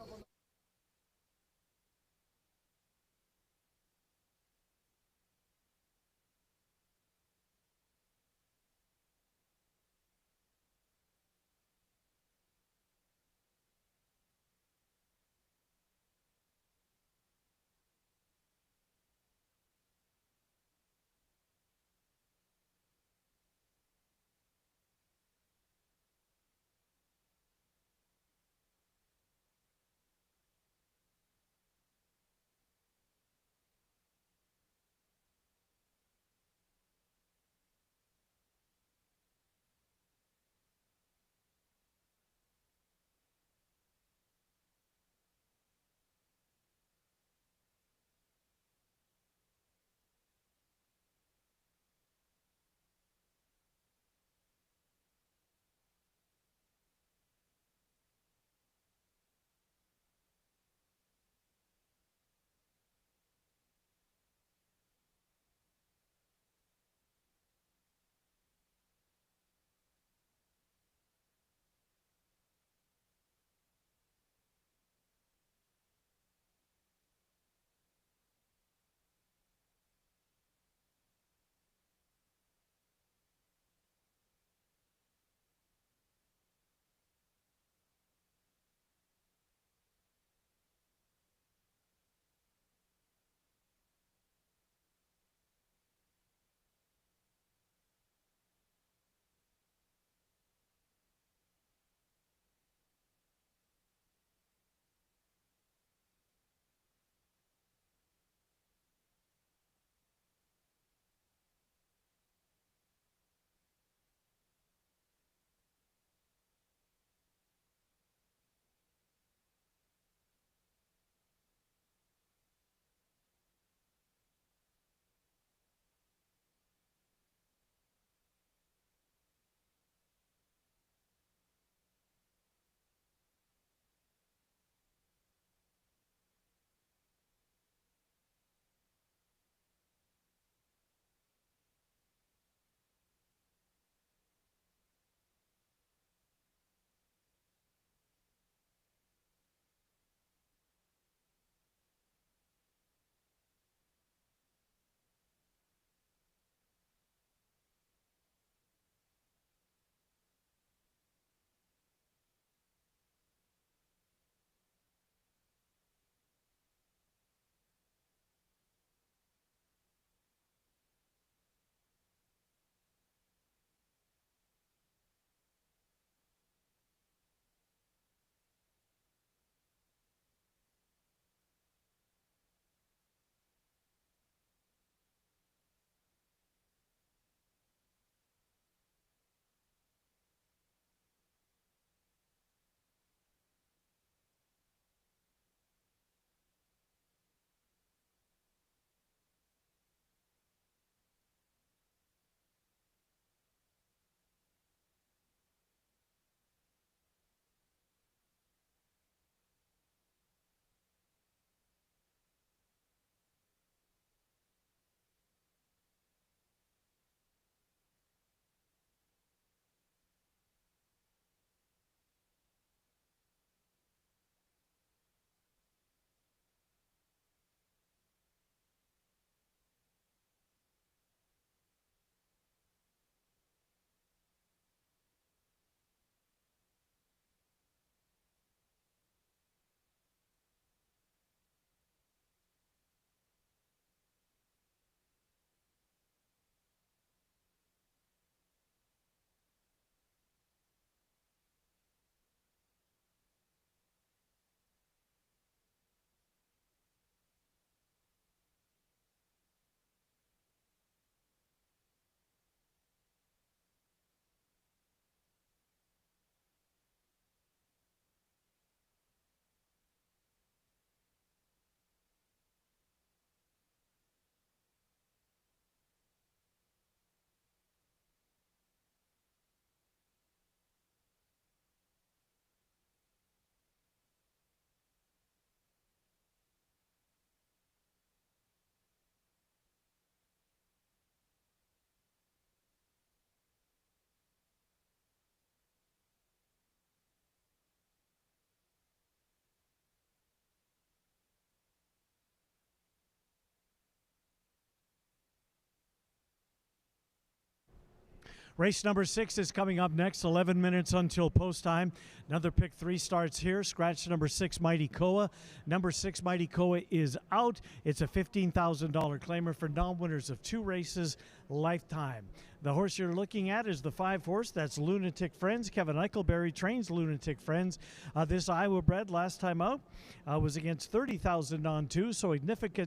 Race number 6 is coming up next, 11 minutes until post time. Another pick 3 starts here. Scratch number 6, Mighty Koa. Number 6, Mighty Koa is out. It's a $15,000 claimer for non-winners of 2 races lifetime. The horse you're looking at is the 5 horse. That's Lunatic Friends. Kevin Eichelberry trains Lunatic Friends. This Iowa bred last time out was against 30,000 on 2, so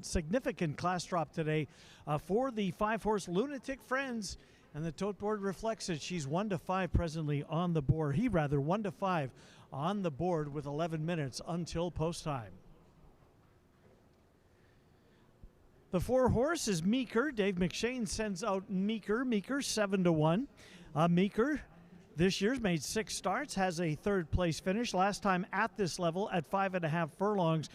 significant class drop today for the 5 horse Lunatic Friends. And the tote board reflects it. She's 1-5 presently on the board. 1-5 on the board with 11 minutes until post time. The 4 horse is Meeker. Dave McShane sends out Meeker. Meeker 7-1. Meeker this year's made 6 starts, has a 3rd place finish. Last time at this level at 5.5 furlongs.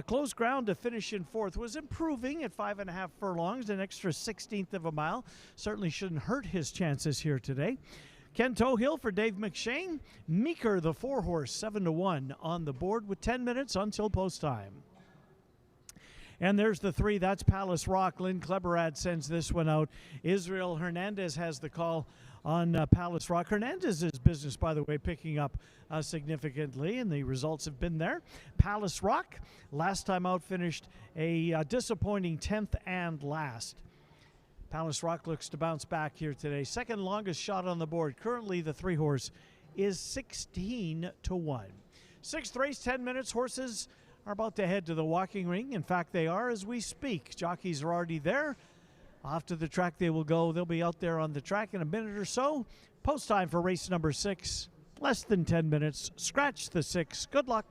Close ground to finish in 4th. Was improving at 5.5 furlongs, an extra 1/16 of a mile. Certainly shouldn't hurt his chances here today. Ken Tohill for Dave McShane. Meeker, the 4 horse, 7-1 on the board with 10 minutes until post time. And there's the 3. That's Palace Rock. Lynn Kleberad sends this one out. Israel Hernandez has the call on Palace Rock. Hernandez's business, by the way, picking up significantly, and the results have been there. Palace Rock, last time out, finished a disappointing 10th and last. Palace Rock looks to bounce back here today. Second longest shot on the board. Currently, the 3 horse is 16-1. 6th race, 10 minutes. Horses are about to head to the walking ring. In fact, they are as we speak. Jockeys are already there. Off to the track they will go. They'll be out there on the track in a minute or so. Post time for race number 6. Less than 10 minutes. Scratch the 6. Good luck.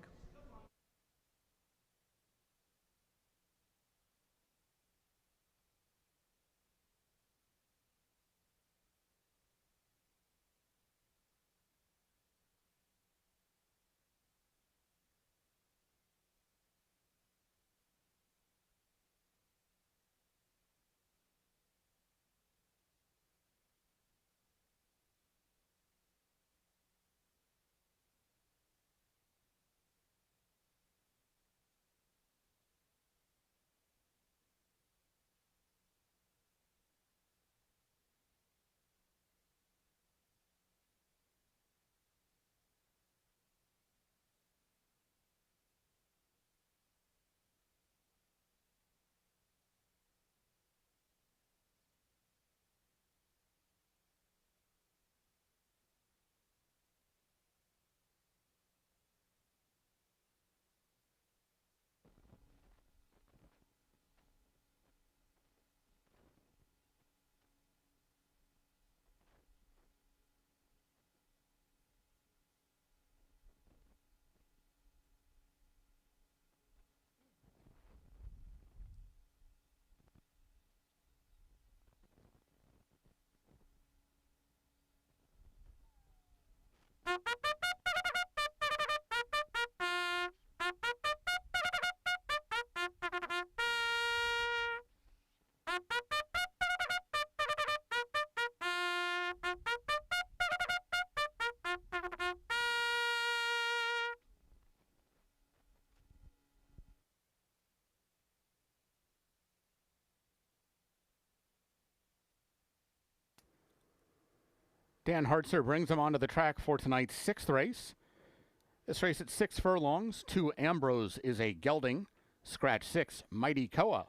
Dan Hartzer brings them onto the track for tonight's 6th race. This race at 6 furlongs. 2 Ambrose is a gelding. Scratch 6, Mighty Koa.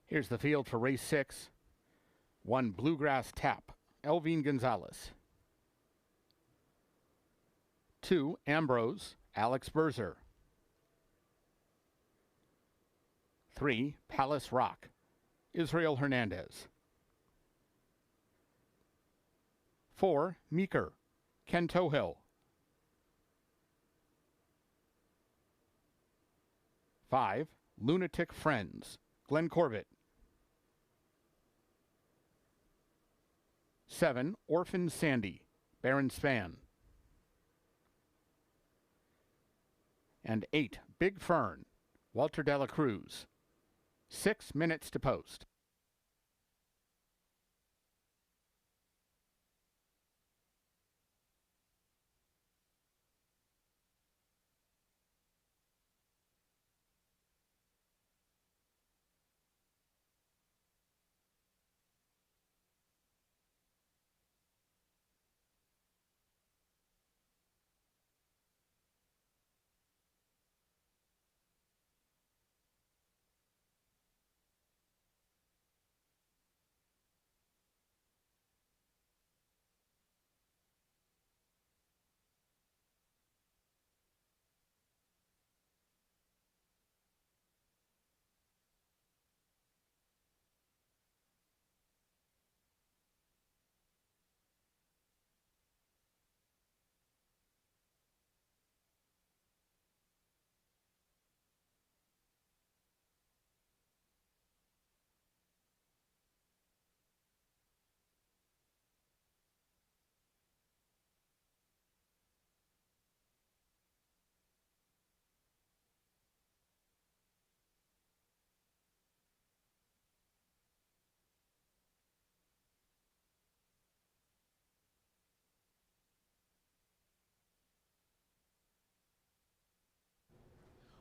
Here's the field for race 6. 1 Bluegrass Tap, Elvin Gonzalez. 2 Ambrose, Alex Berzer. 3, Palace Rock, Israel Hernandez. 4, Meeker, Ken Tohill. 5, Lunatic Friends, Glenn Corbett. 7, Orphan Sandy, Baron Span. And 8, Big Fern, Walter Dela Cruz. 6 minutes to post.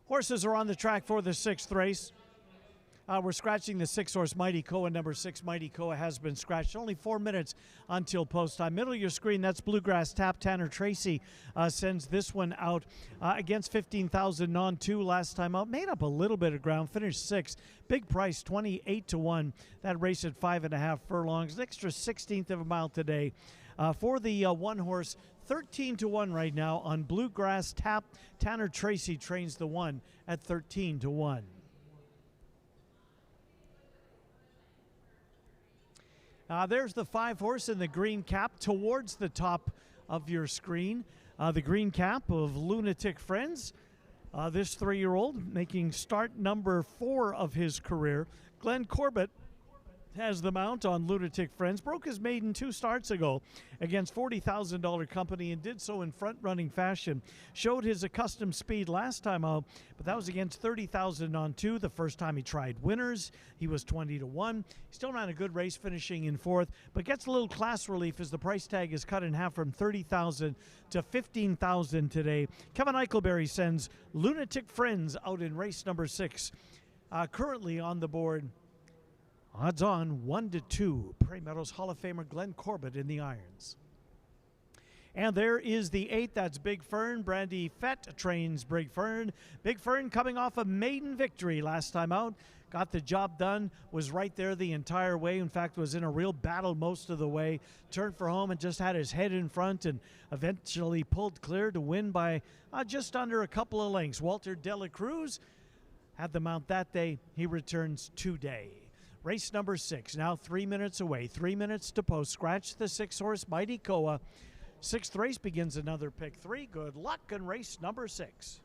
Horses are on the track for the 6th race. We're scratching the 6-horse Mighty Koa. Number 6, Mighty Koa, has been scratched. Only 4 minutes until post time. Middle of your screen, that's Bluegrass Tap. Tanner Tracy sends this one out against 15,000 on 2 last time out. Made up a little bit of ground, finished 6th. Big price, 28-1. That race at 5.5 furlongs. An extra 16th of a mile today. For the 1-horse, 13-1 right now on Bluegrass Tap. Tanner Tracy trains the 1 at 13-1. There's the 5-horse in the green cap towards the top of your screen. The green cap of Lunatic Friends. This 3-year-old making start number 4 of his career. Glenn Corbett has the mount on Lunatic Friends. Broke his maiden 2 starts ago against $40,000 company and did so in front-running fashion. Showed his accustomed speed last time out, but that was against 30,000 on 2. The first time he tried winners, he was 20-1. He still ran a good race, finishing in 4th, but gets a little class relief as the price tag is cut in half from 30,000 to 15,000 today. Kevin Eichelberry sends Lunatic Friends out in race number 6. Currently on the board, odds on 1-2. Prairie Meadows Hall of Famer Glenn Corbett in the irons. And there is the 8. That's Big Fern. Brandy Fett trains Big Fern. Big Fern coming off a maiden victory last time out. Got the job done. Was right there the entire way. In fact, was in a real battle most of the way. Turned for home and just had his head in front and eventually pulled clear to win by just under a couple of lengths. Walter Dela Cruz had the mount that day. He returns today. Race number 6, now 3 minutes away. 3 minutes to post. Scratch the 6-horse Mighty Koa. 6th race begins another pick 3. Good luck in race number 6.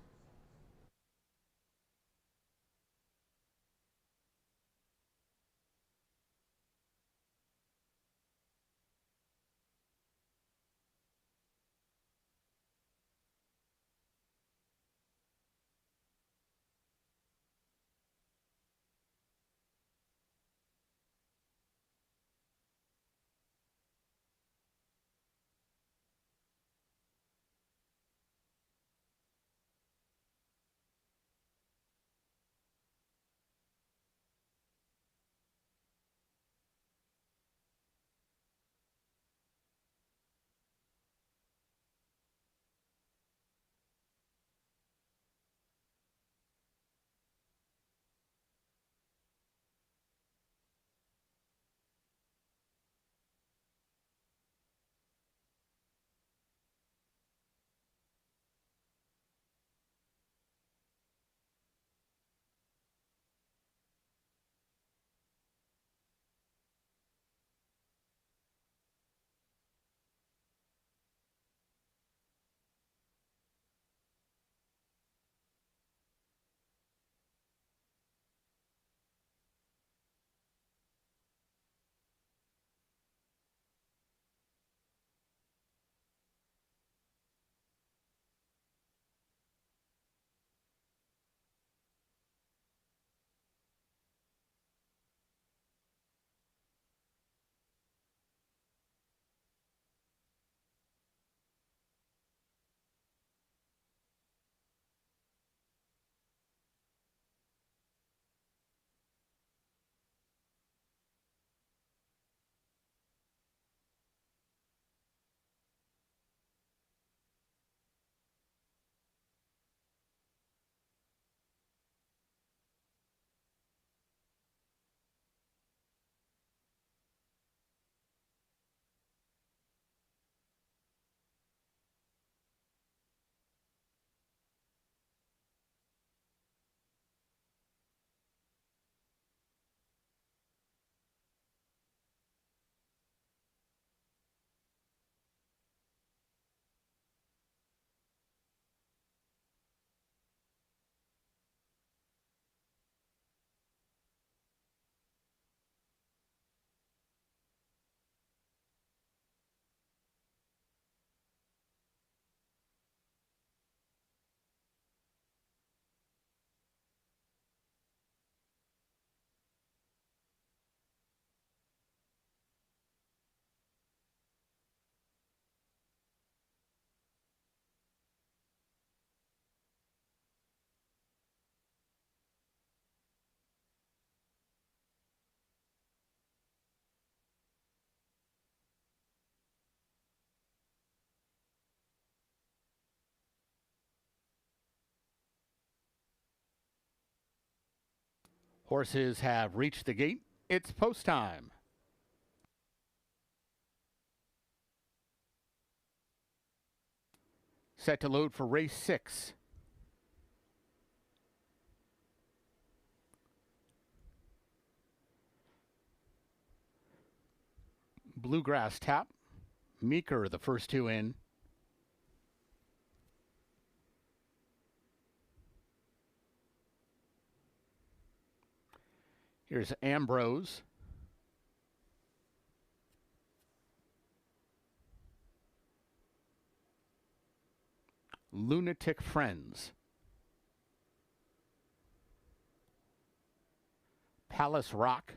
Horses have reached the gate. It's post time. Set to load for race 6. Bluegrass Tap. Meeker, the first two in. Here's Ambrose. Lunatic Friends. Palace Rock.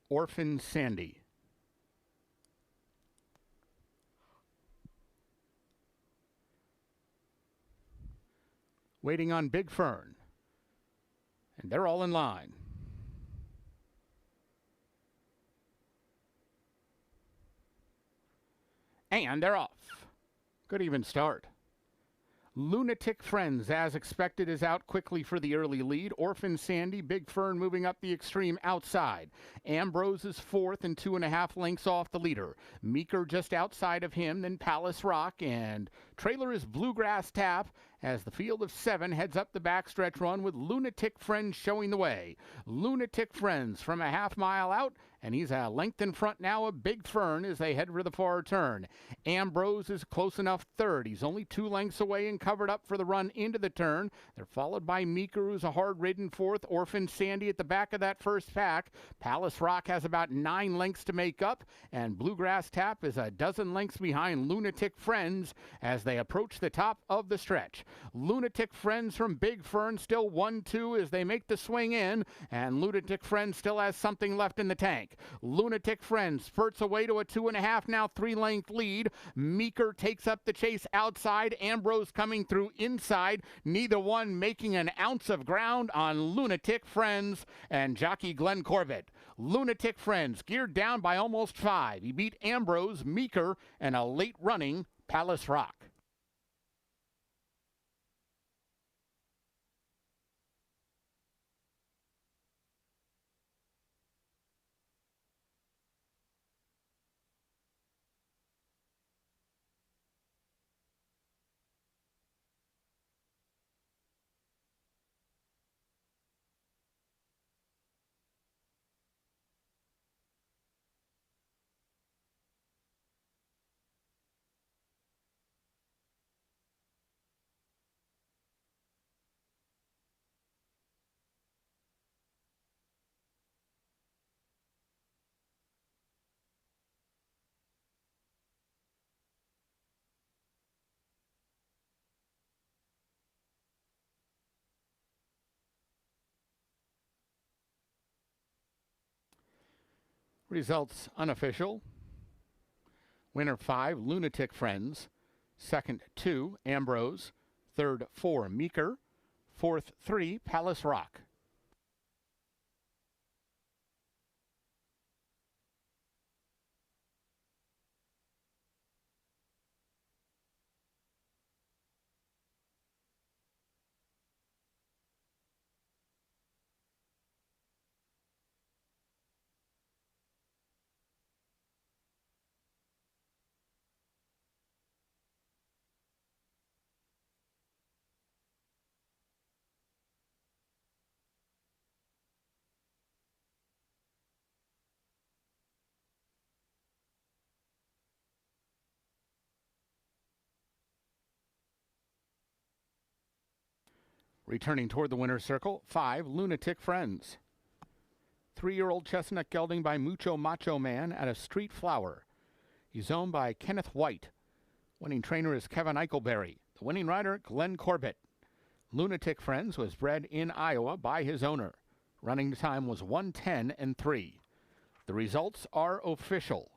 Orphan Sandy. Waiting on Big Fern. And they're all in line. And they're off. Good even start. Lunatic Friends, as expected, is out quickly for the early lead. Orphan Sandy, Big Fern moving up the extreme outside. Ambrose is fourth and 2.5 lengths off the leader. Meeker just outside of him, then Palace Rock, and trailer is Bluegrass Tap as the field of 7 heads up the backstretch run with Lunatic Friends showing the way. Lunatic Friends from a half mile out, and he's a length in front now of Big Fern as they head for the far turn. Ambrose is close enough third. He's only 2 lengths away and covered up for the run into the turn. They're followed by Meeker, who's a hard-ridden fourth. Orphan Sandy at the back of that first pack. Palace Rock has about 9 lengths to make up, and Bluegrass Tap is a dozen lengths behind Lunatic Friends as they approach the top of the stretch. Lunatic Friends from Big Fern still 1-2 as they make the swing in, and Lunatic Friends still has something left in the tank. Lunatic Friends spurts away to a 2.5, now 3-length lead. Meeker takes up the chase outside. Ambrose coming through inside. Neither one making an ounce of ground on Lunatic Friends and jockey Glenn Corbett. Lunatic Friends geared down by almost 5. He beat Ambrose, Meeker, and a late running Palace Rock. Results unofficial. Winner 5, Lunatic Friends. Second 2, Ambrose. Third 4, Meeker. Fourth 3, Palace Rock. Returning toward the winner's circle, 5, Lunatic Friends. 3-year-old chestnut gelding by Mucho Macho Man at a Street Flower. He's owned by Kenneth White. Winning trainer is Kevin Eichelberry. The winning rider, Glenn Corbett. Lunatic Friends was bred in Iowa by his owner. Running time was 1:10.3. The results are official.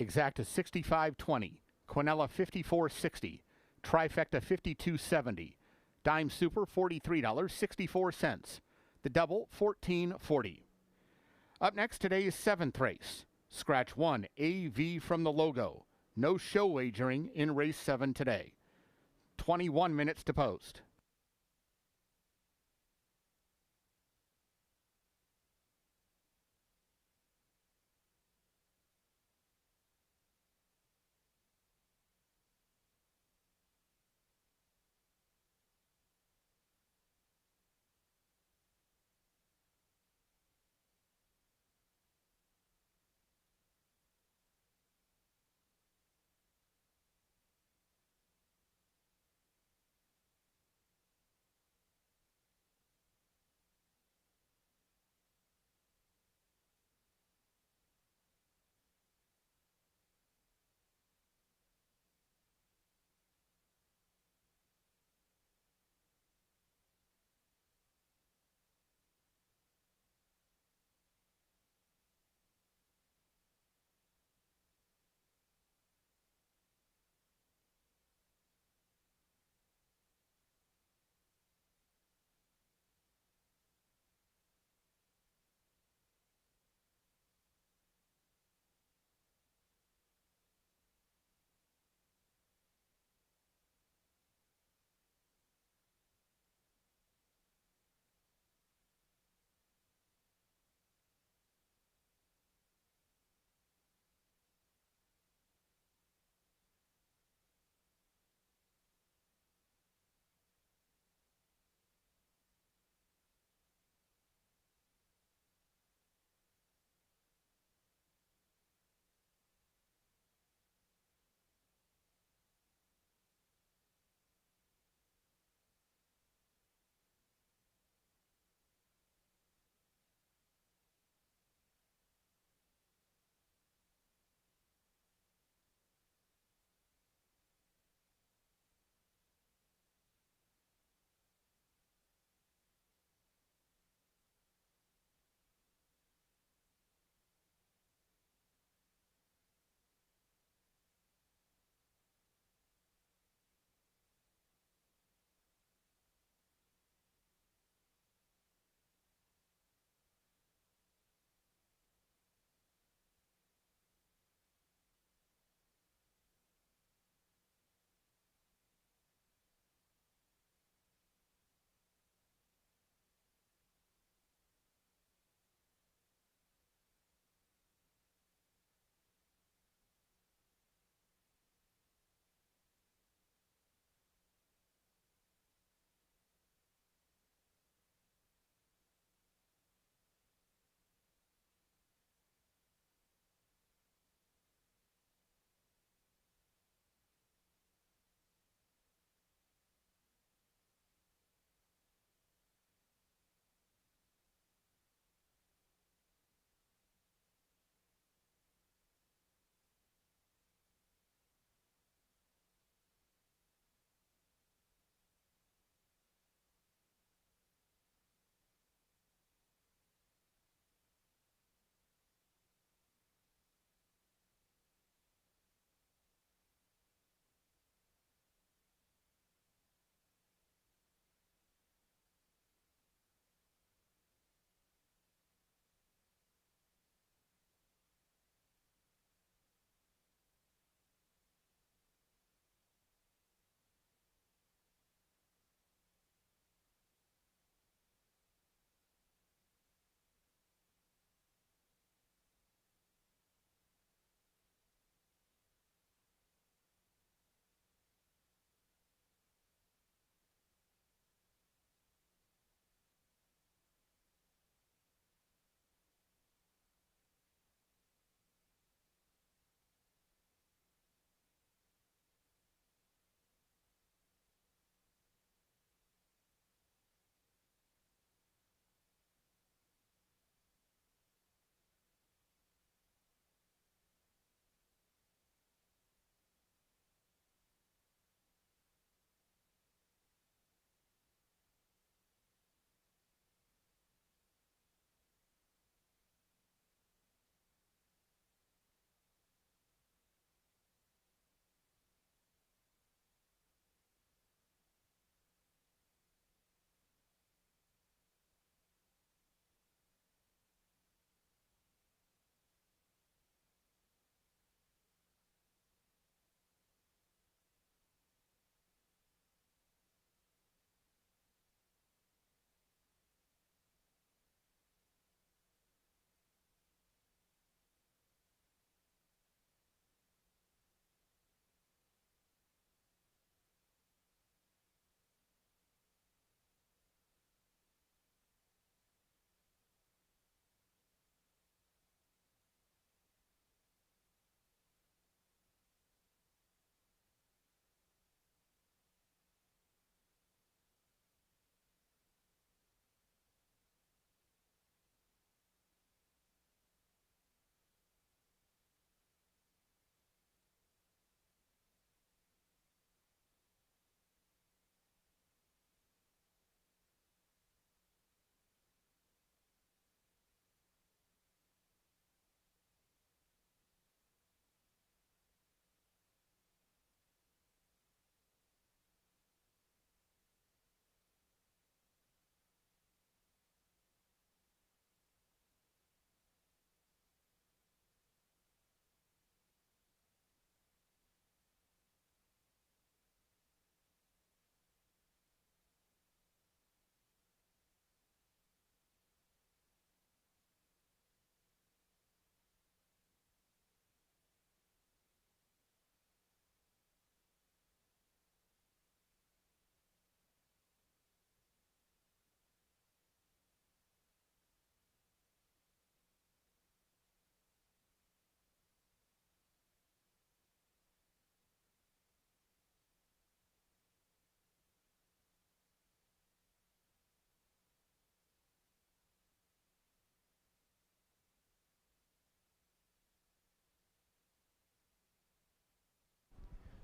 Exacta 65.20, Quinella 54.60, Trifecta 52.70, Dime Super, $43.64. The double, $14.40. Up next, today's 7th race. Scratch 1, AV from the logo. No show wagering in race 7 today. 21 minutes to post.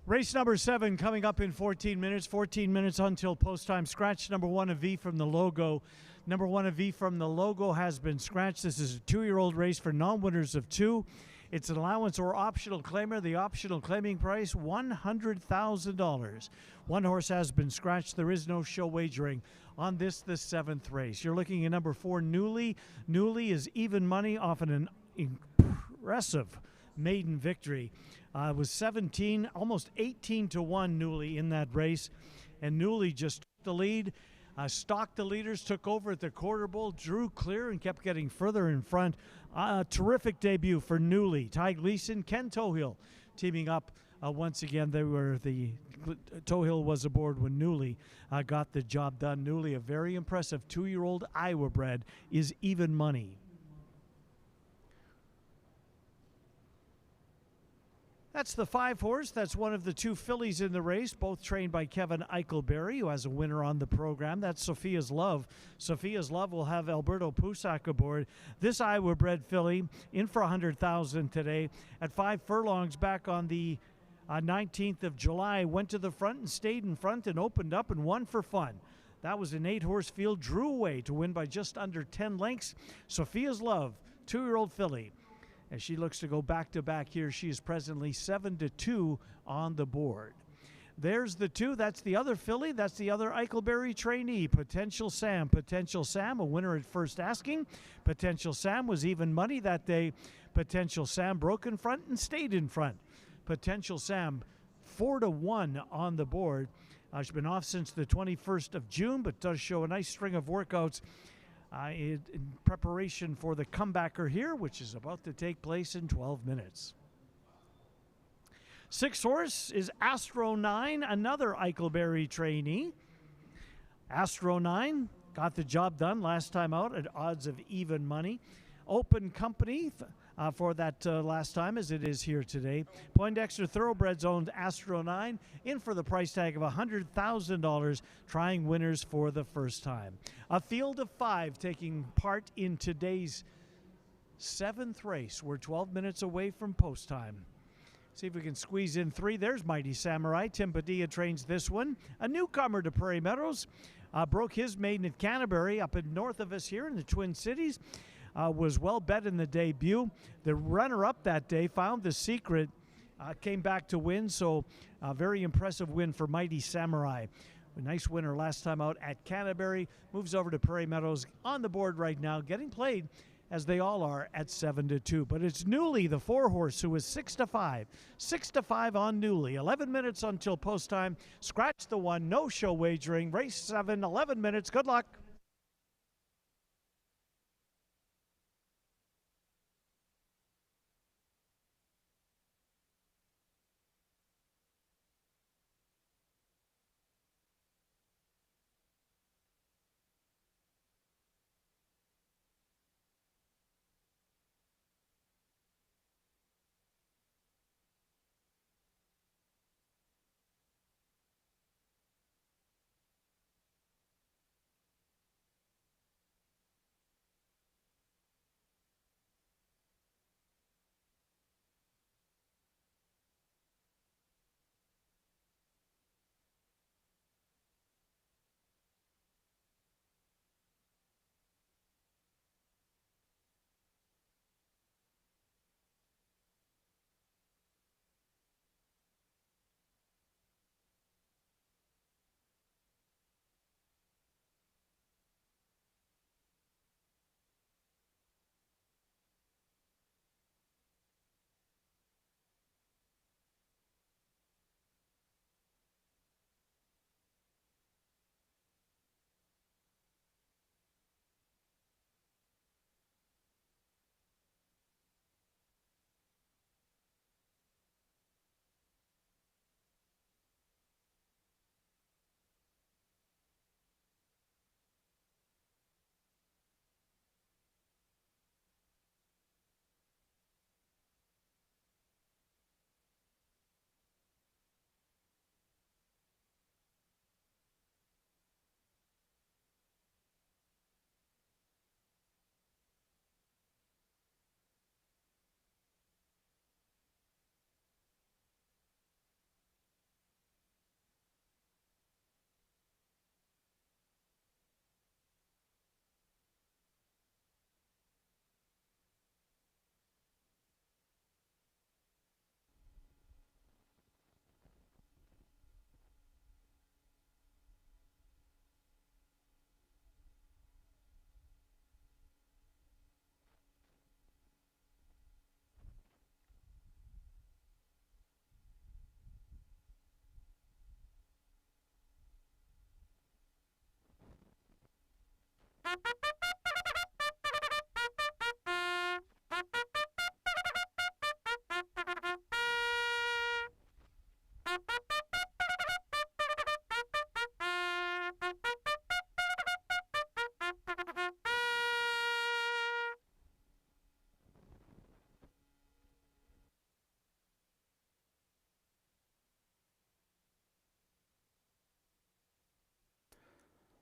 Race number 7 coming up in 14 minutes. 14 minutes until post time. Scratch number 1 of V from the logo. Number 1 of V from the logo has been scratched. This is a 2-year-old race for non-winners of 2. It's an allowance or optional claimer. The optional claiming price, $100,000. One horse has been scratched. There is no show wagering on this, the 7th race. You're looking at number 4, Newly. Newly is even money off an impressive maiden victory. It was 17, almost 18 to 1 Newly in that race. And Newly just took the lead. Stalked the leaders, took over at the quarter bowl, drew clear, and kept getting further in front. Terrific debut for Newly. Ty Gleason, Ken Tohill teaming up once again. Tohill was aboard when Newly got the job done. Newly, a very impressive 2-year-old Iowa bred, is even money. That's the 5-horse. That's one of the 2 fillies in the race, both trained by Kevin Eichelberry, who has a winner on the program. That's Sophia's Love. Sophia's Love will have Alberto Pusac aboard. This Iowa bred filly in for $100,000 today at 5 furlongs back on the 19th of July. Went to the front and stayed in front and opened up and won for fun. That was an 8-horse field, drew away to win by just under 10 lengths. Sophia's Love, 2-year-old filly. As she looks to go back-to-back here, she is presently 7-2 on the board. There's the 2. That's the other filly. That's the other Eichelberry trainee, Potential Sam. Potential Sam, a winner at first asking. Potential Sam was even money that day. Potential Sam broke in front and stayed in front. Potential Sam, 4-1 on the board. She's been off since the 21st of June, but does show a nice string of workouts in preparation for the comebacker here, which is about to take place in 12 minutes. 6th horse is Astro 9, another Eichelberry trainee. Astro 9 got the job done last time out at odds of even money. Open company for that last time, as it is here today. Poindexter Thoroughbreds owned Astro 9 in for the price tag of $100,000, trying winners for the first time. A field of 5 taking part in today's 7th race. We're 12 minutes away from post time. See if we can squeeze in 3. There's Mighty Samurai. Tim Padilla trains this one. A newcomer to Prairie Meadows. Broke his maiden at Canterbury up in north of us here in the Twin Cities. Was well bet in the debut. The runner-up that day, Found the Secret, came back to win, so a very impressive win for Mighty Samurai. A nice winner last time out at Canterbury. Moves over to Prairie Meadows on the board right now, getting played as they all are at 7-2. But it's Newly, the 4-horse, who is 6-5. 6-5 on Newly. 11 minutes until post time. Scratch the 1, no show wagering. Race 7, 11 minutes. Good luck.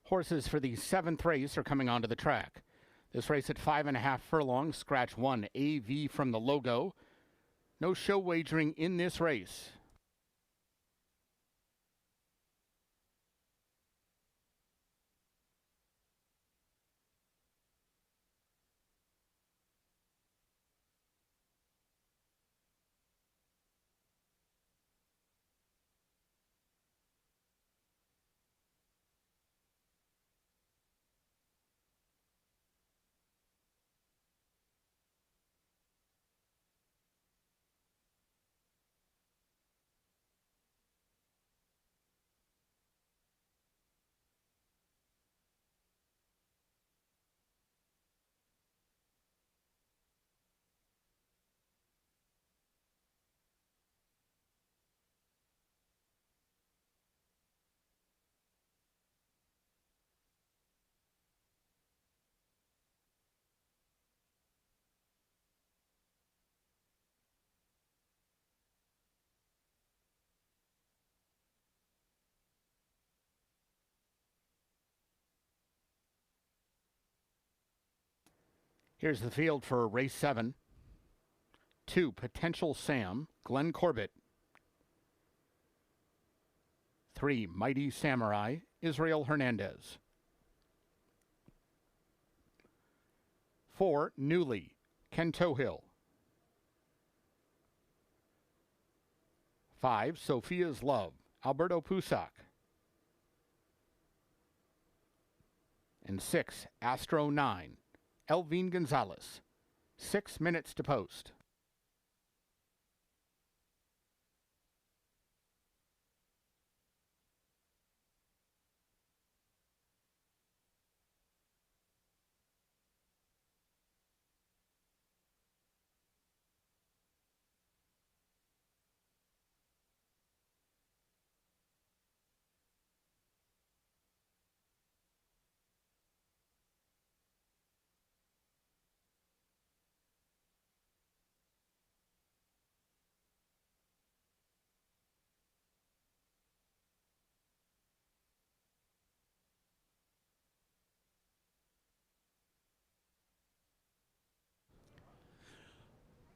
Horses for the 7th race are coming onto the track. This race at 5.5 furlongs, scratch 1, AV from the logo. No show wagering in this race. Here's the field for race 7. 2, Potential Sam, Glenn Corbett. 3, Mighty Samurai, Israel Hernandez. 4, Newly, Ken Tohill. 5, Sophia's Love, Alberto Pusac. And 6, Astro 9, Elvin Gonzalez. 6 minutes to post.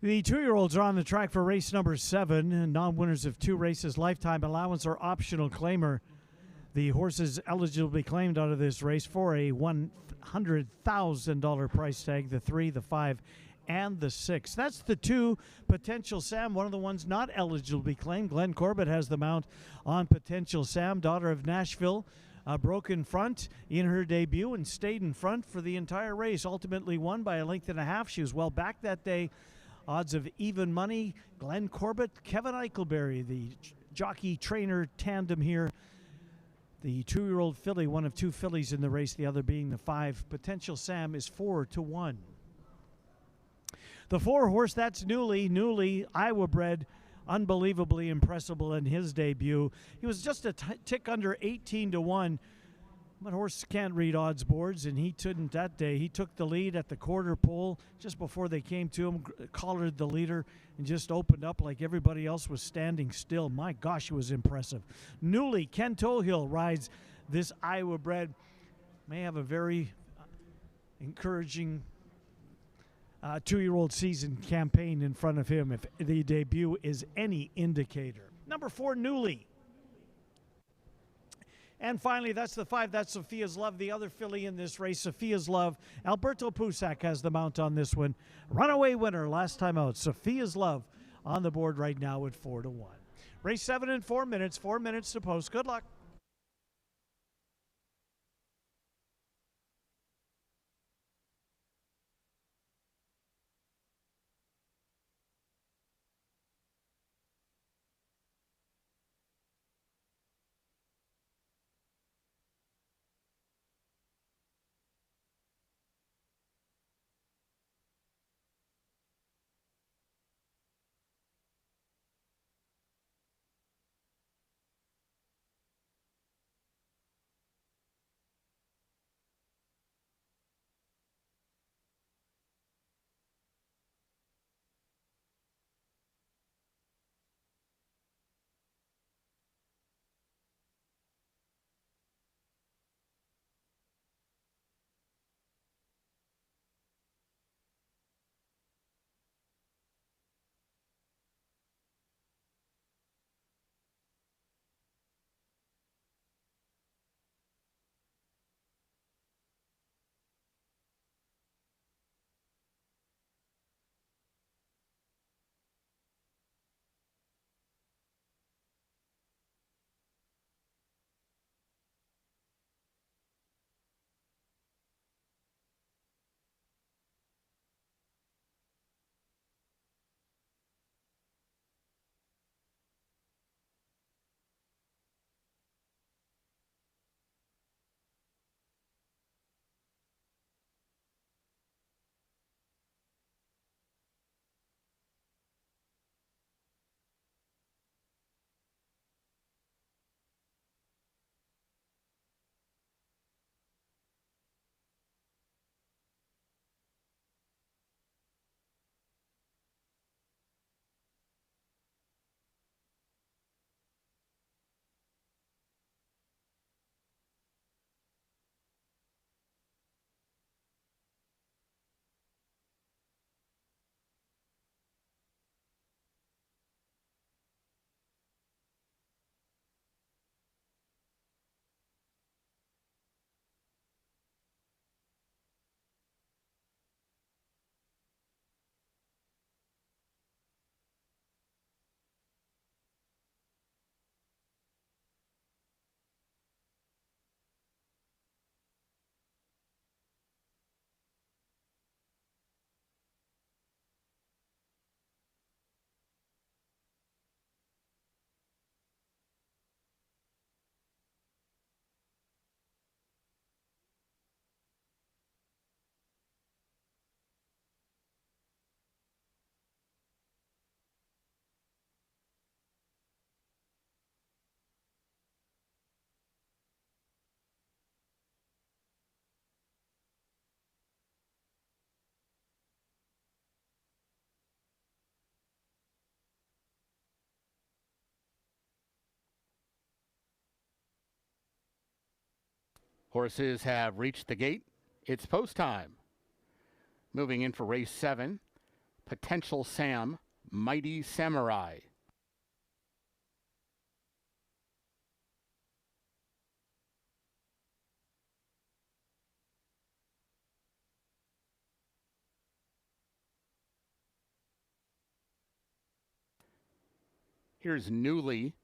The 2-year-olds are on the track for race number 7. Non-winners of 2 races, lifetime allowance or optional claimer. The horses eligibly claimed out of this race for a $100,000 price tag, the 3, the 5, and the 6. That's the 2, Potential Sam, one of the ones not eligibly claimed. Glenn Corbett has the mount on Potential Sam, daughter of Nashville. Broke in front in her debut and stayed in front for the entire race. Ultimately won by a length and a half. She was well back that day. Odds of even money. Glenn Corbett, Kevin Eichelberry, the jockey-trainer tandem here. The 2-year-old filly, one of 2 fillies in the race, the other being the 5. Potential Sam is 4-1. The 4 horse, that's Newly, Iowa bred, unbelievably impressive in his debut. He was just a tick under 18-1. But horse can't read odds boards, and he couldn't that day. He took the lead at the quarter pole just before they came to him, collared the leader, and just opened up like everybody else was standing still. My gosh, it was impressive. Newly, Ken Tohill rides this Iowa bred. May have a very encouraging 2-year-old season campaign in front of him if the debut is any indicator. Number 4, Newly. And finally, that's the 5. That's Sophia's Love, the other filly in this race. Sophia's Love. Alberto Pusac has the mount on this one. Runaway winner last time out. Sophia's Love on the board right now at 4-1. Race 7 in 4 minutes. 4 minutes to post. Good luck. Horses have reached the gate. It's post time. Moving in for race 7, Potential Sam, Mighty Samurai. Here's Newly.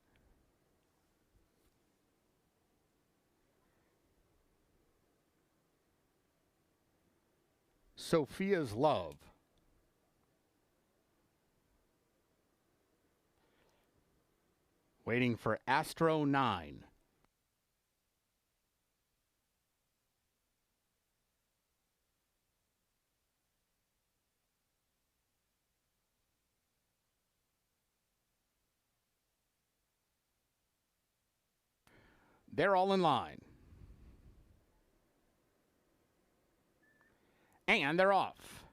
Sophia's Love. Waiting for Astro 9. They're all in line. And they're off.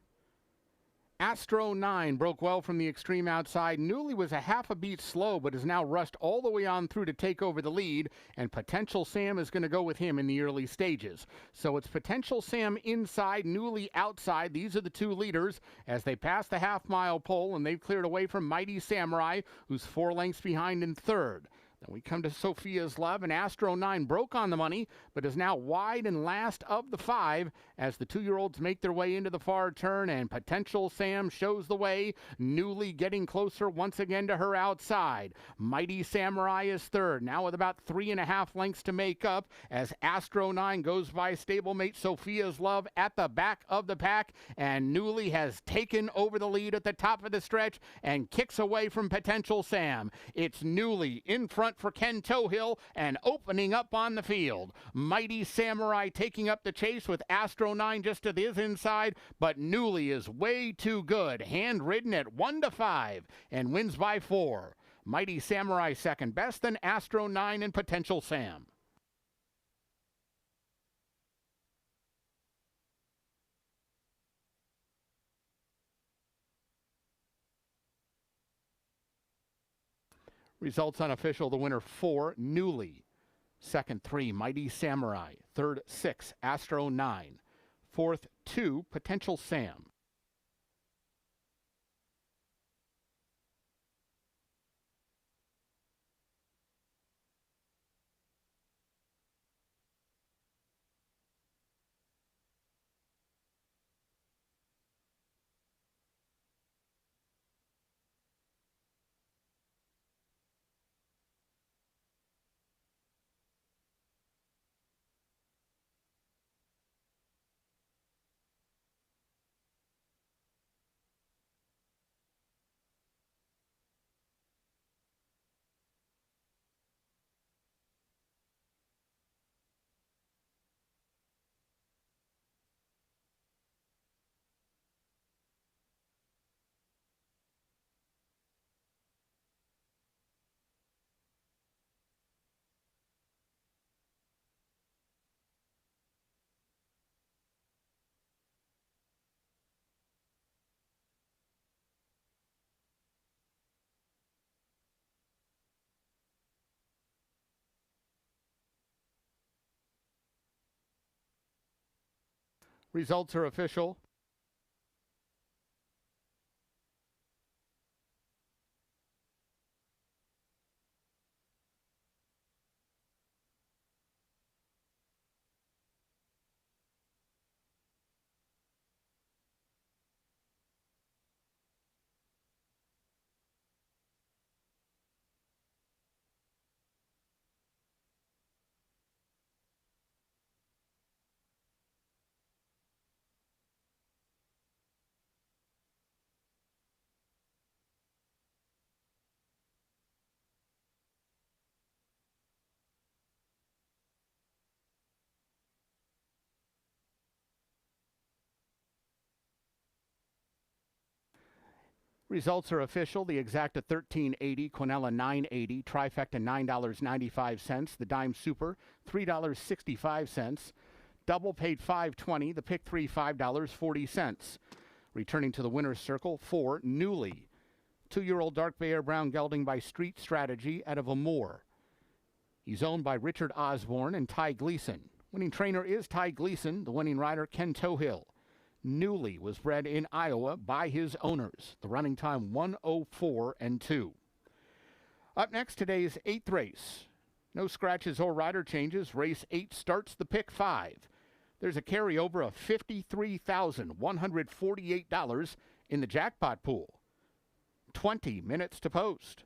Astro 9 broke well from the extreme outside. Newly was a half a beat slow, but is now rushed all the way on through to take over the lead, and Potential Sam is going to go with him in the early stages. So it's Potential Sam inside, Newly outside. These are the two leaders as they pass the half-mile pole, and they've cleared away from Mighty Samurai, who's 4 lengths behind in third. Then we come to Sophia's Love, and Astro 9 broke on the money, but is now wide and last of the 5 as the 2-year-olds make their way into the far turn, and Potential Sam shows the way, Newly getting closer once again to her outside. Mighty Samurai is third, now with about 3.5 lengths to make up as Astro 9 goes by stablemate Sophia's Love at the back of the pack, and Newly has taken over the lead at the top of the stretch and kicks away from Potential Sam. It's Newly in front for Ken Tohill and opening up on the field. Mighty Samurai taking up the chase with Astro 9 just to his inside, but Newly is way too good. Hand-ridden at 1-5 and wins by 4. Mighty Samurai second best, then Astro 9 and Potential Sam. Results unofficial. The winner 4, Newly. Second 3, Mighty Samurai. Third 6, Astro 9. Fourth 2, Potential Sam. Results are official. Results are official. The exacta $13.80, Quinella $9.80, trifecta $9.95, the dime super $3.65, double paid $5.20, the pick three $5.40. Returning to the winner's circle, 4, Newly. 2-year-old dark Bear Brown gelding by Street Strategy out of Amore. He's owned by Richard Osborne and Ty Gleason. Winning trainer is Ty Gleason. The winning rider, Ken Tohill. Newly was bred in Iowa by his owners. The running time 1:04.2. Up next, today's 8th race. No scratches or rider changes. Race 8 starts the pick 5. There's a carryover of $53,148 in the jackpot pool. 20 minutes to post.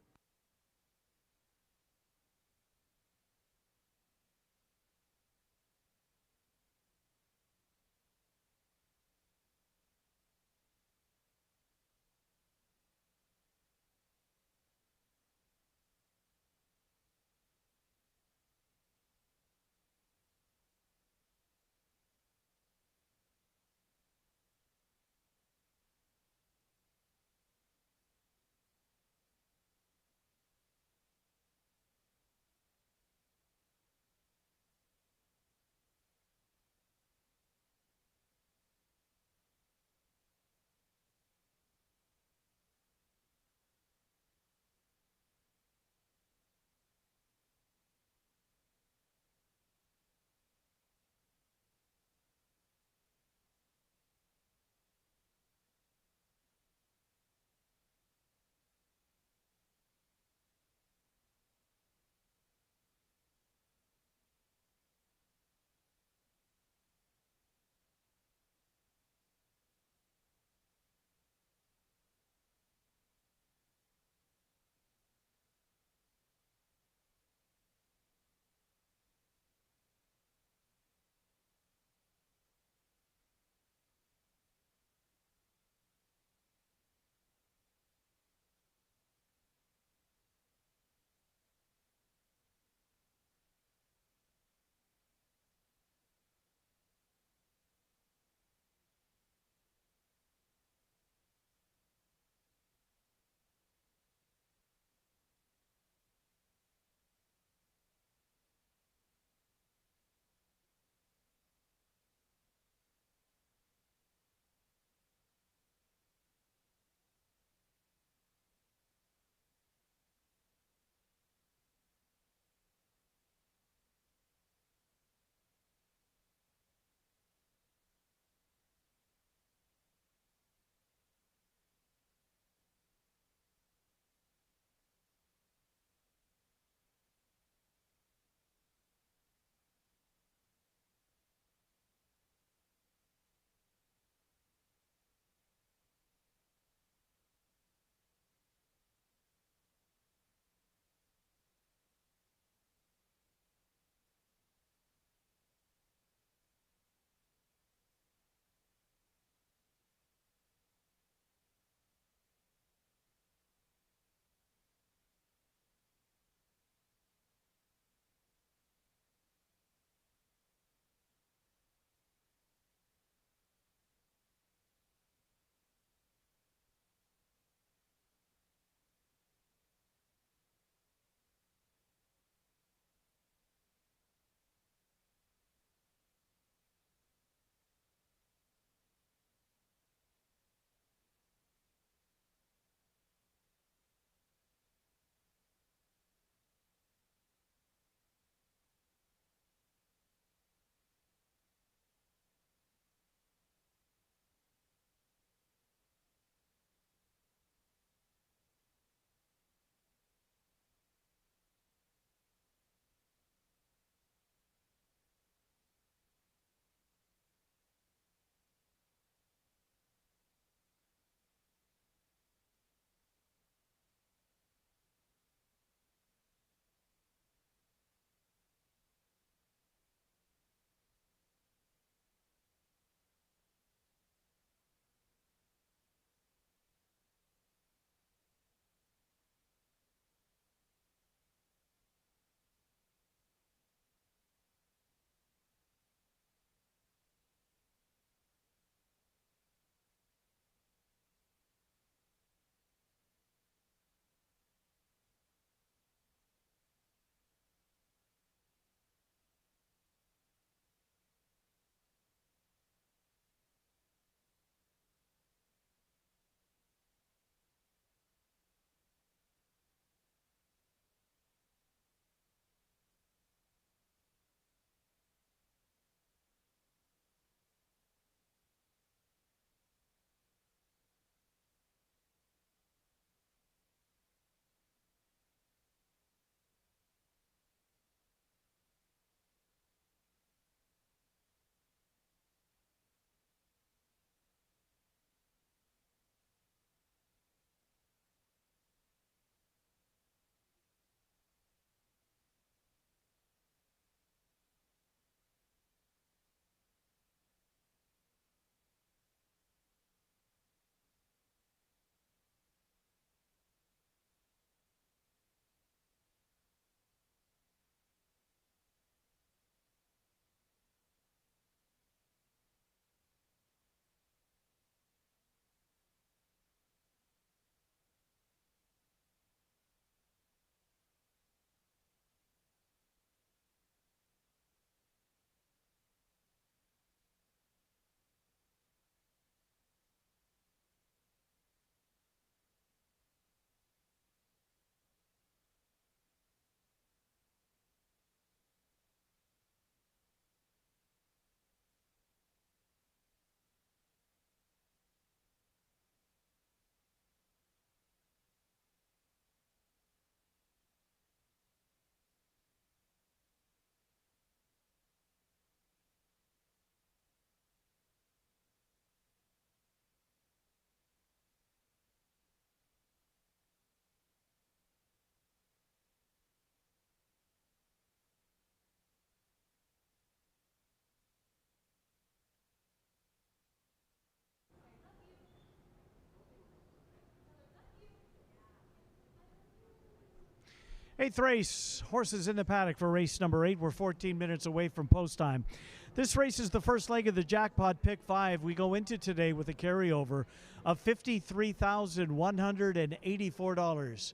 Eighth race, horses in the paddock for race number 8. We're 14 minutes away from post time. This race is the first leg of the jackpot pick 5. We go into today with a carryover of $53,184.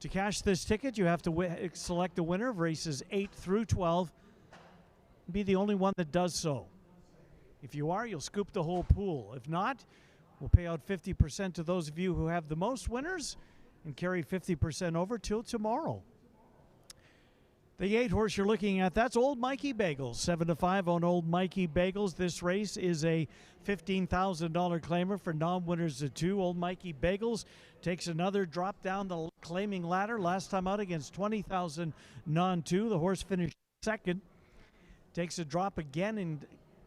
To cash this ticket, you have to select a winner of races 8 through 12. Be the only one that does so. If you are, you'll scoop the whole pool. If not, we'll pay out 50% to those of you who have the most winners and carry 50% over till tomorrow. The 8 horse you're looking at, that's Old Mikey Bagels. 7-5 on Old Mikey Bagels. This race is a $15,000 claimer for non-winners of 2. Old Mikey Bagels takes another drop down the claiming ladder. Last time out against 20,000 non-2. The horse finished second. Takes a drop again in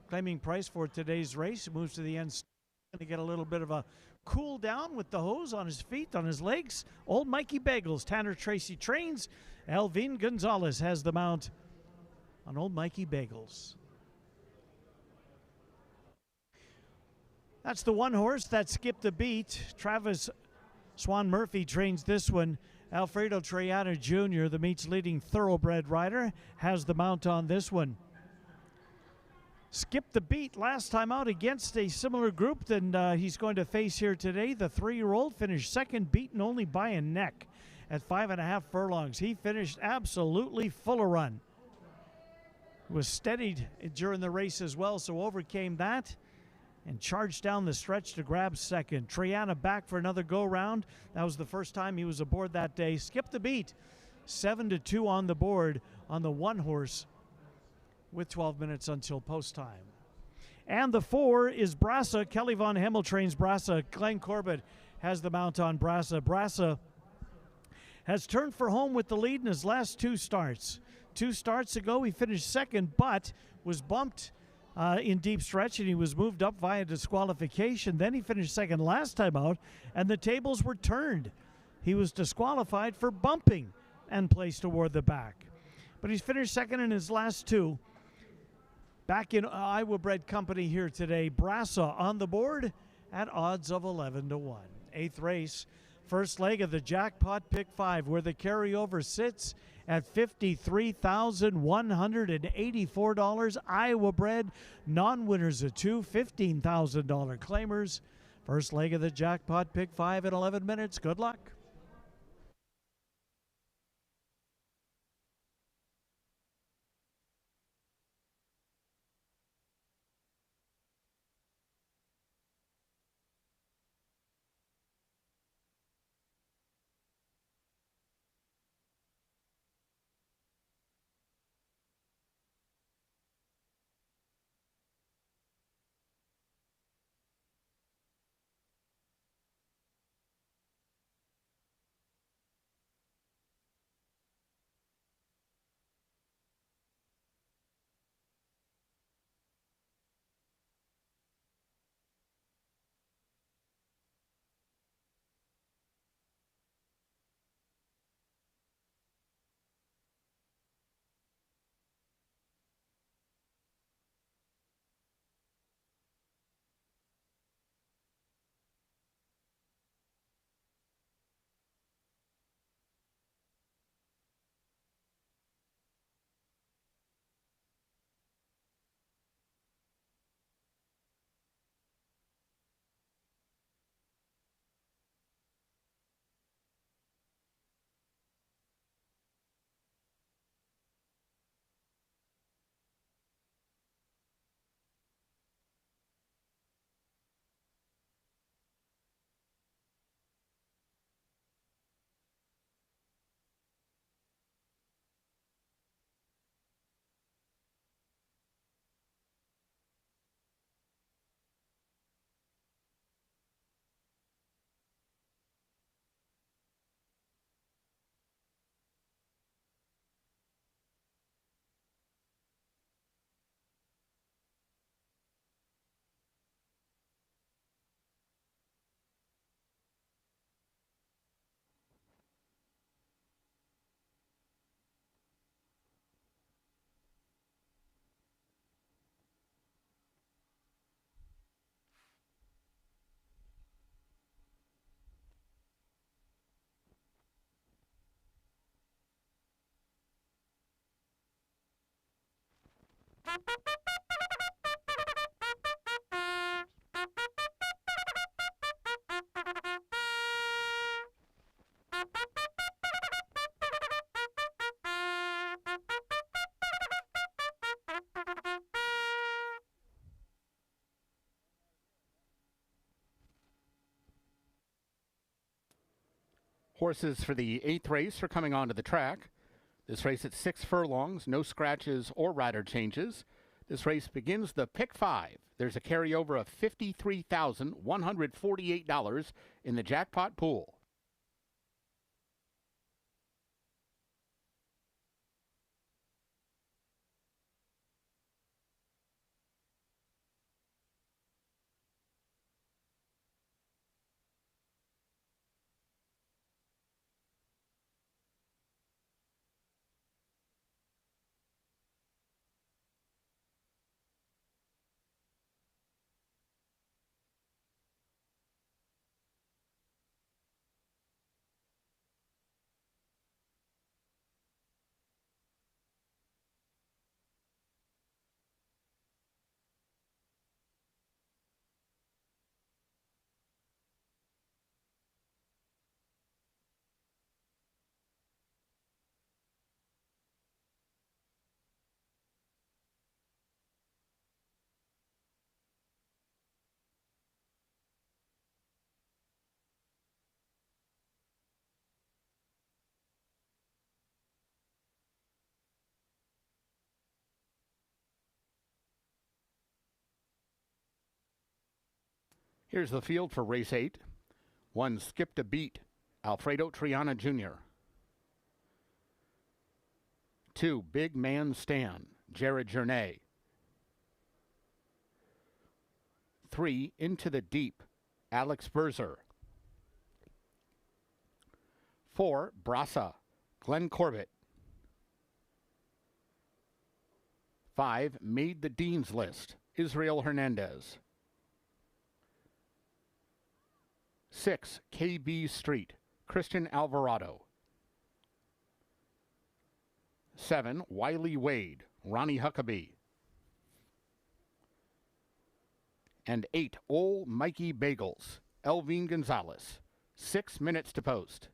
claiming price for today's race. It moves to the end. Going to get a little bit of a cool down with the hose on his feet, on his legs. Old Mikey Bagels. Tanner Tracy trains. Alvin Gonzalez has the mount on Old Mikey Bagels. That's the 1 horse that skipped the beat. Travis Swan Murphy trains this one. Alfredo Triana Jr., the meet's leading thoroughbred rider, has the mount on this one. Skipped the beat last time out against a similar group than he's going to face here today. The 3-year-old finished second, beaten only by a neck at 5.5 furlongs. He finished absolutely full of run. Was steadied during the race as well, so overcame that and charged down the stretch to grab second. Triana back for another go-round. That was the first time he was aboard that day. Skipped the beat. 7-2 on the board on the 1 horse with 12 minutes until post time. And the 4 is Brassa. Kelly Von Hemmel trains Brassa. Glenn Corbett has the mount on Brassa. Brassa has turned for home with the lead in his last 2 starts. 2 starts ago, he finished second, but was bumped in deep stretch, and he was moved up via disqualification. Then he finished second last time out, and the tables were turned. He was disqualified for bumping and placed toward the back. But he's finished second in his last 2. Back in Iowa bred company here today. Brassa on the board at odds of 11-1. 8th race, first leg of the jackpot pick 5, where the carryover sits at $53,184. Iowa bred, non-winners of 2, $15,000 claimers. First leg of the jackpot pick 5 in 11 minutes. Good luck. Horses for the 8th race are coming onto the track. This race at 6 furlongs, no scratches or rider changes. This race begins the pick 5. There's a carryover of $53,148 in the jackpot pool. Here's the field for race 8. 1, Skipped a Beat, Alfredo Triana Jr. 2, Big Man Stan, Jared Journey. 3, Into the Deep, Alex Berzer. 4, Brasa, Glenn Corbett. 5, Made the Dean's List, Israel Hernandez. 6, KB Street, Christian Alvarado. 7, Wiley Wade, Ronnie Huckabee. And 8, Old Mikey Bagels, Elvin Gonzalez. 6 minutes to post.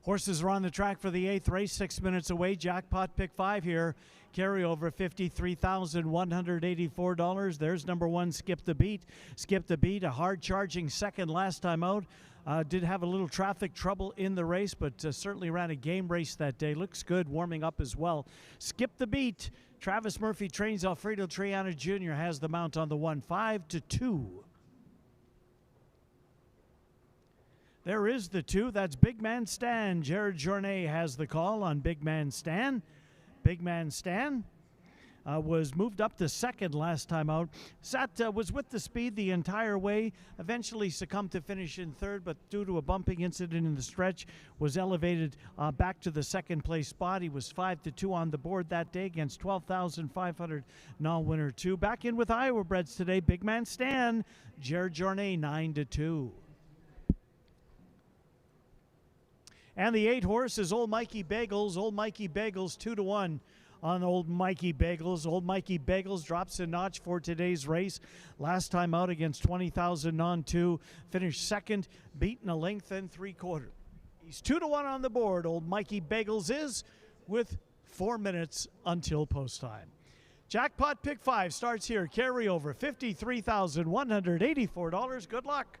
Horses are on the track for the 8th race, 6 minutes away. Jackpot pick 5 here. Carryover $53,184. There's number 1, Skip the Beat. Skip the Beat, a hard charging second last time out. Did have a little traffic trouble in the race, but certainly ran a game race that day. Looks good warming up as well. Skip the Beat. Travis Murphy trains Alfredo Triana Jr. has the mount on the 1, 5-2. There is the 2. That's Big Man Stan. Jared Journey has the call on Big Man Stan. Big Man Stan was moved up to second last time out. Was with the speed the entire way. Eventually succumbed to finish in third, but due to a bumping incident in the stretch, was elevated back to the second place spot. He was 5-2 on the board that day against 12,500 non-winner 2. Back in with Iowa Breds today. Big Man Stan. Jared Journey 9-2. And the 8 horse is Old Mikey Bagels. Old Mikey Bagels 2-1 on Old Mikey Bagels. Old Mikey Bagels drops a notch for today's race. Last time out against 20,000 non-2. Finished second, beaten a length and 3/4. He's 2-1 on the board. Old Mikey Bagels is with 4 minutes until post time. Jackpot pick 5 starts here. Carryover $53,184. Good luck.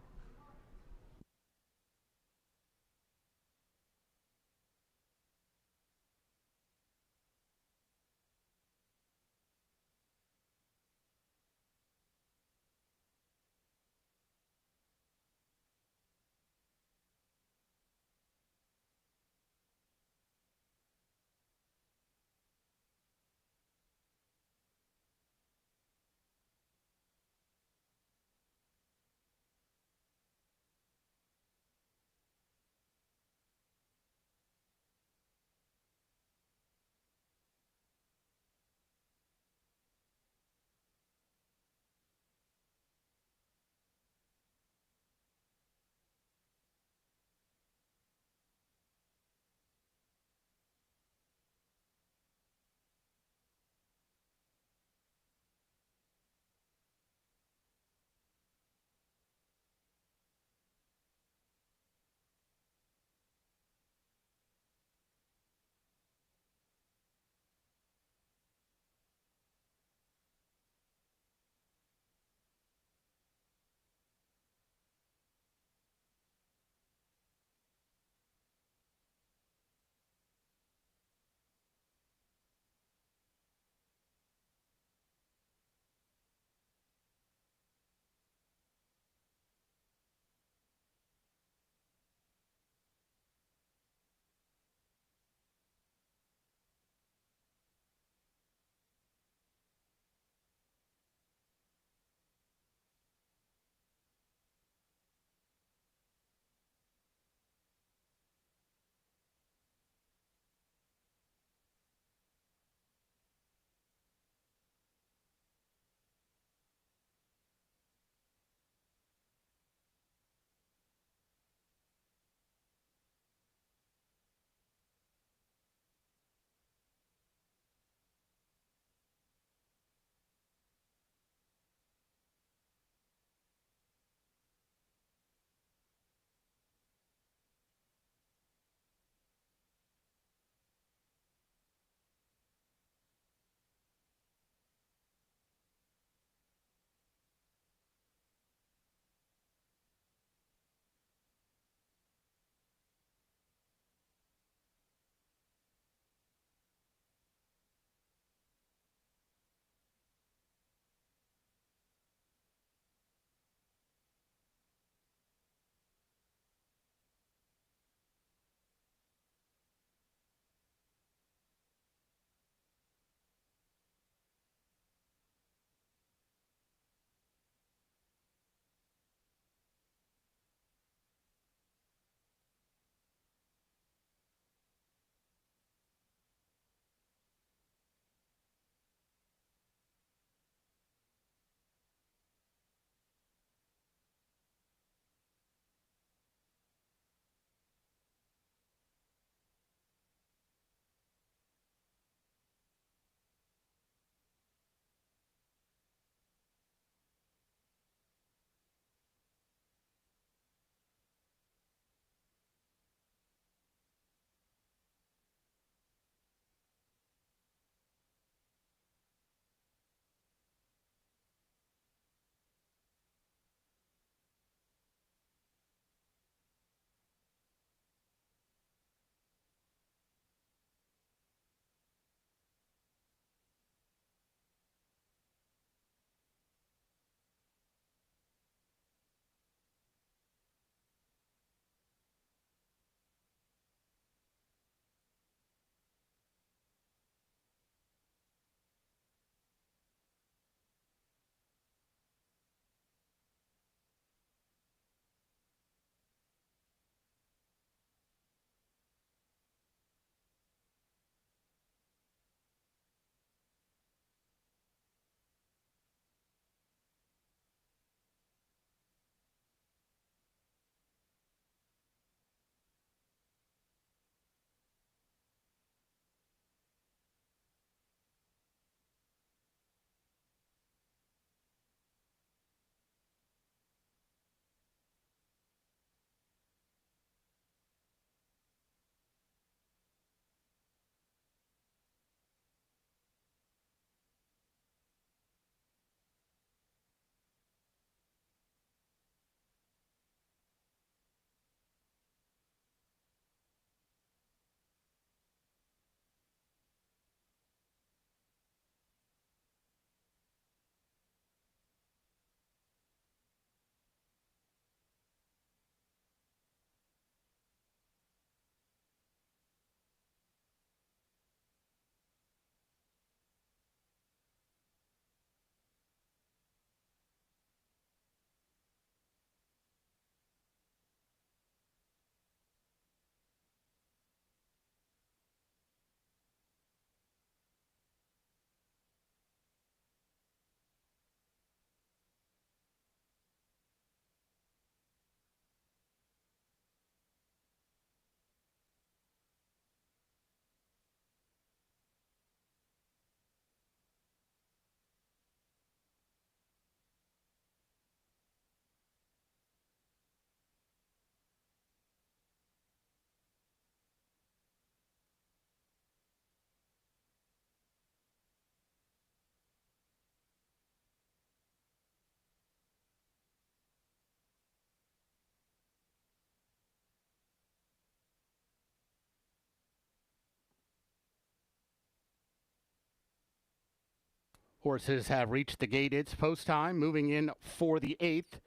Horses have reached the gate. It's post time, moving in for the 8th.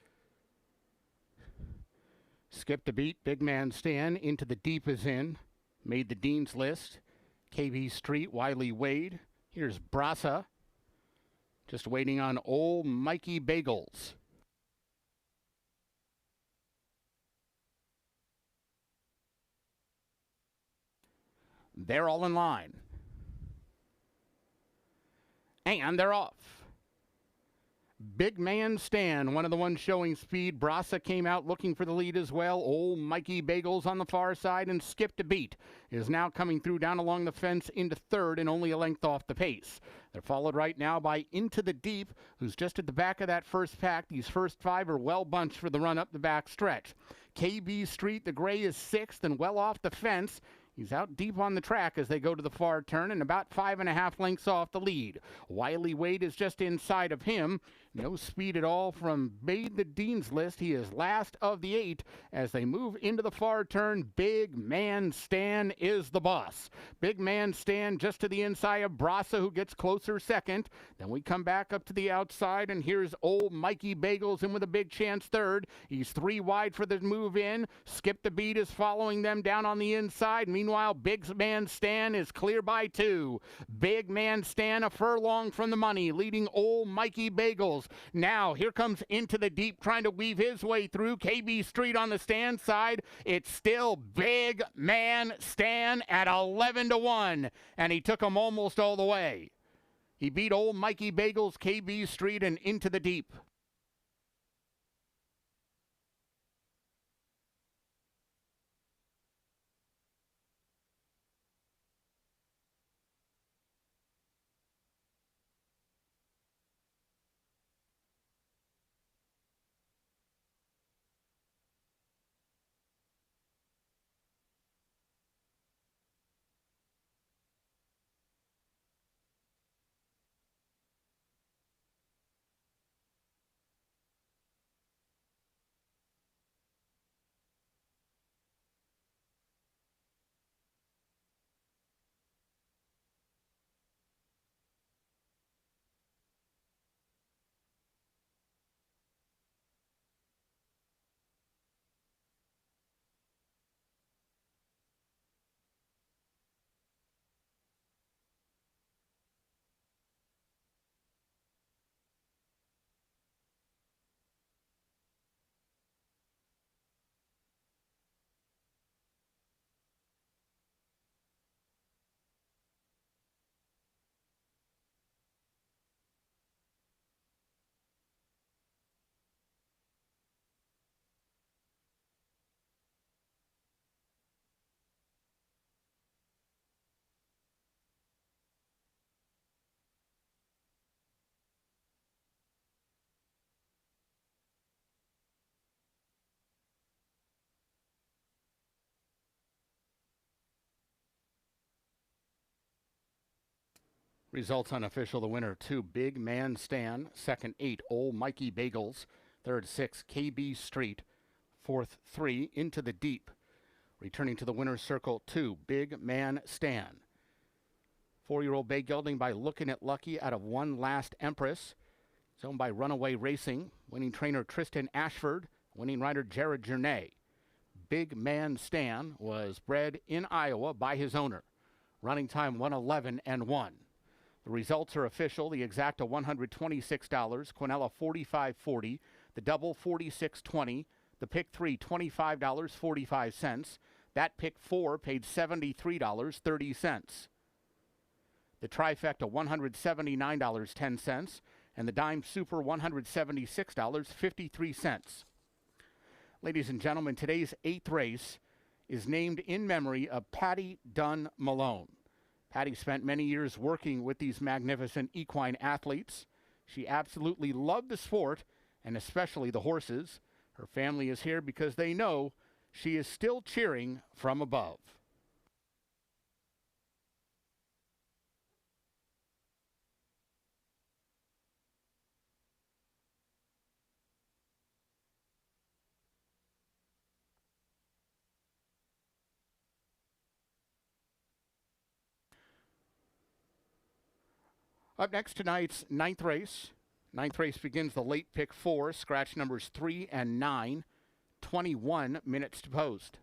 Skipped a beat. Big Man Stan into the deep is in. Made the Dean's List. KB Street, Wiley Wade. Here's Brasa. Just waiting on old Mikey Bagels. They're all in line. And they're off. Big Man Stan, one of the ones showing speed. Brasa came out looking for the lead as well. Old Mikey Bagels on the far side and skipped a beat. Is now coming through down along the fence into third and only a length off the pace. They're followed right now by Into the Deep, who's just at the back of that first pack. These first 5 are well bunched for the run up the back stretch. KB Street, the gray, is 6th and well off the fence. He's out deep on the track as they go to the far turn and about 5.5 lengths off the lead. Wiley Wade is just inside of him. No speed at all from Made the Dean's List. He is last of the 8 as they move into the far turn. Big Man Stan is the boss. Big Man Stan just to the inside of Brasa, who gets closer second. Then we come back up to the outside, and here's old Mikey Bagels in with a big chance third. He's 3 wide for the move in. Skip the Beat is following them down on the inside. Meanwhile, Big Man Stan is clear by 2. Big Man Stan a furlong from the money, leading old Mikey Bagels. Now, here comes Into the Deep, trying to weave his way through. KB Street on the stand side. It's still Big Man Stan at 11-1, and he took him almost all the way. He beat old Mikey Bagels, KB Street, and Into the Deep. Results unofficial. The winner, 2, Big Man Stan. Second, 8, Old Mikey Bagels. Third, 6, KB Street. Fourth, 3, Into the Deep. Returning to the winner's circle, 2, Big Man Stan. 4-year-old bay gelding by Looking at Lucky out of One Last Empress. It's owned by Runaway Racing. Winning trainer Tristan Ashford. Winning rider Jared Journay. Big Man Stan was bred in Iowa by his owner. Running time 1:11.1. The results are official. The exacta $126, Quinella $45.40, the double $46.20, the pick 3 $25.45. That pick 4 paid $73.30. The trifecta $179.10, and the dime super $176.53. Ladies and gentlemen, today's 8th race is named in memory of Patty Dunn Malone. Patty spent many years working with these magnificent equine athletes. She absolutely loved the sport, and especially the horses. Her family is here because they know she is still cheering from above. Up next, tonight's ninth race. Ninth race begins the late pick 4, scratch numbers 3 and 9, 21 minutes to post.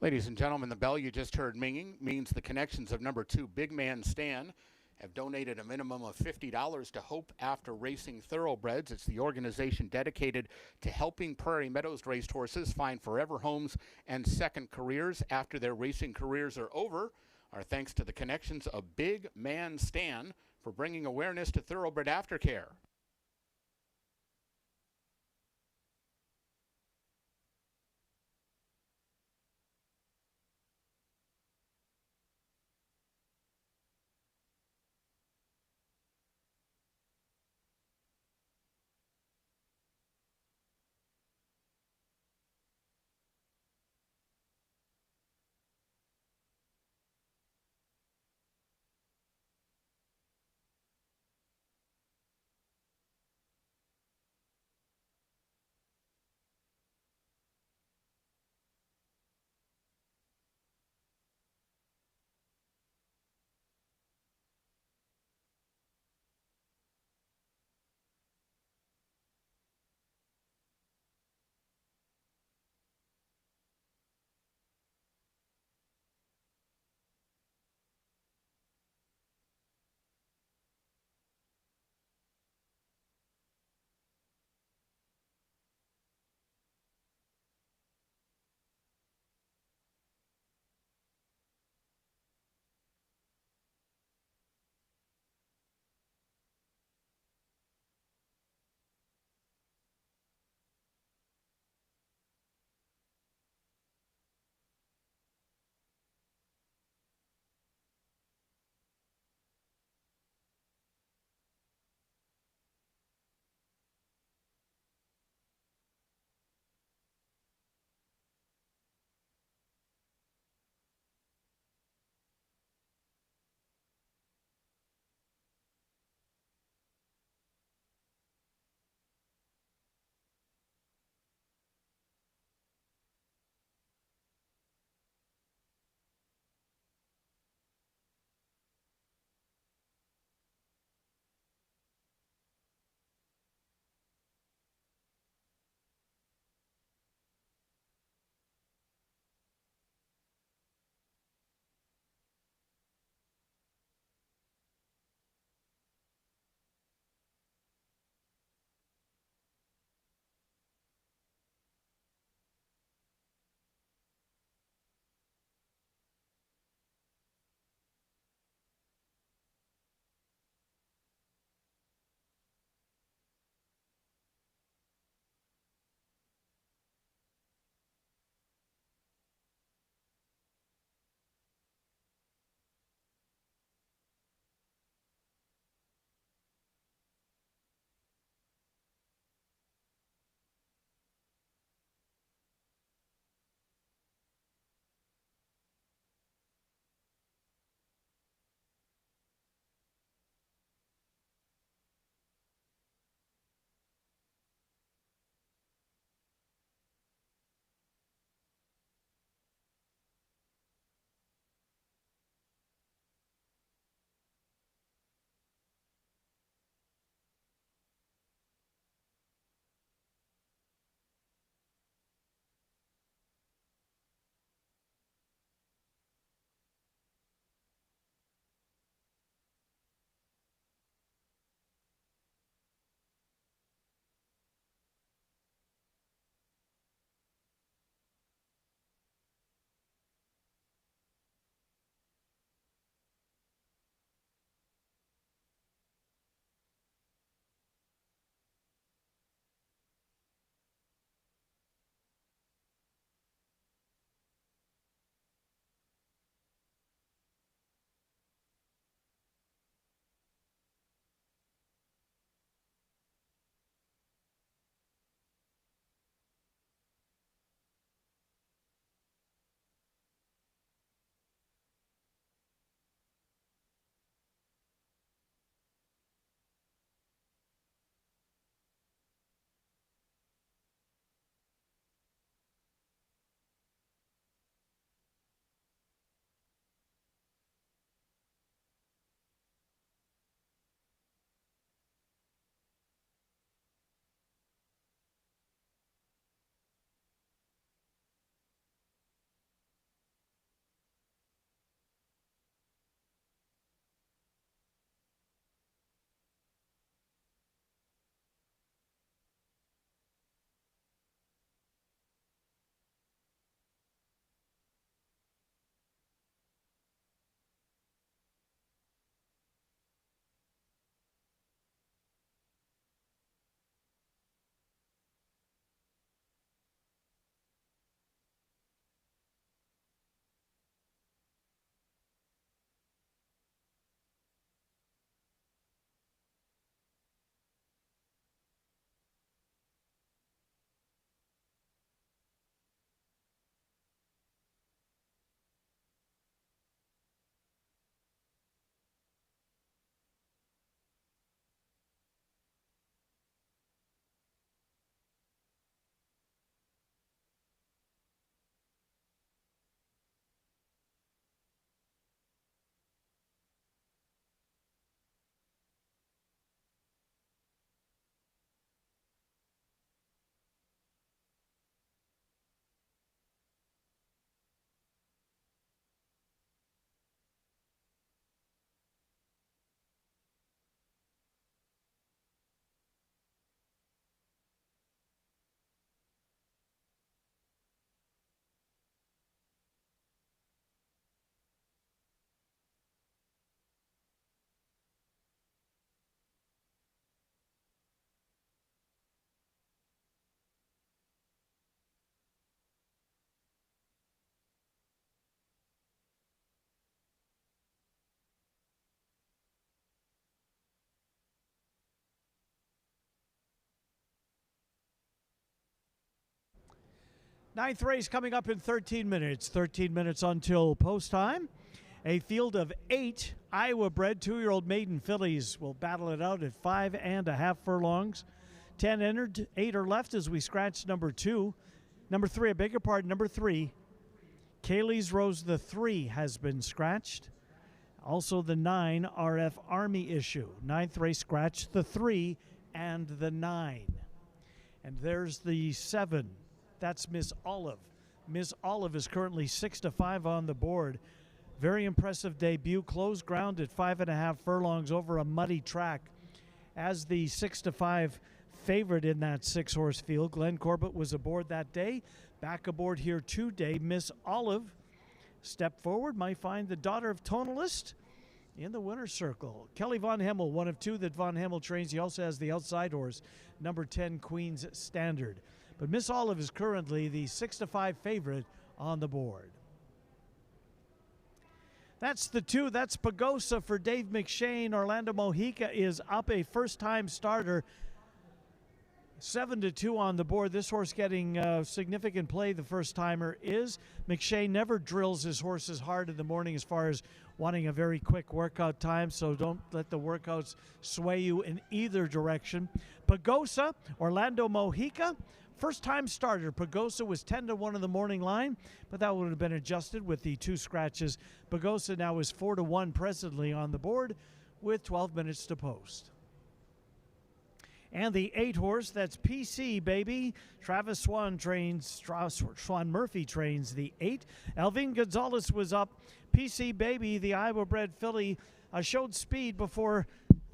Ladies and gentlemen, the bell you just heard minging means the connections of number 2, Big Man Stan, have donated a minimum of $50 to Hope After Racing Thoroughbreds. It's the organization dedicated to helping Prairie Meadows racehorses find forever homes and second careers after their racing careers are over. Our thanks to the connections of Big Man Stan for bringing awareness to thoroughbred aftercare. Ninth race coming up in 13 minutes. 13 minutes until post time. A field of 8 Iowa-bred 2-year-old maiden fillies will battle it out at 5.5 furlongs. 10 entered, 8 are left as we scratch number 3, I beg your pardon, number 3. Kaylee's Rose the 3 has been scratched. Also the 9 RF Army issue. Ninth race scratch the 3 and the 9. And there's the 7. That's Miss Olive. Miss Olive is currently 6-5 on the board. Very impressive debut. Closed ground at 5.5 furlongs over a muddy track. As the 6-5 favorite in that 6-horse field, Glenn Corbett was aboard that day. Back aboard here today. Miss Olive step forward, might find the daughter of Tonalist in the winner's circle. Kelly Von Hemmel, one of 2 that Von Hemmel trains. He also has the outside horse, number 10 Queen's Standard. But Miss Olive is currently the 6-5 favorite on the board. That's the 2. That's Pagosa for Dave McShane. Orlando Mojica is up, a first-time starter. 7-2 on the board. This horse getting significant play. The first-timer is. McShane never drills his horses hard in the morning as far as wanting a very quick workout time, so don't let the workouts sway you in either direction. Pagosa, Orlando Mojica, first-time starter. Pagosa was 10-1 in the morning line, but that would have been adjusted with the 2 scratches. Pagosa now is 4-1 presently on the board with 12 minutes to post. And the 8-horse, that's PC, baby. Travis Swan Murphy trains the 8. Alvin Gonzalez was up. PC, baby, the Iowa-bred filly, showed speed before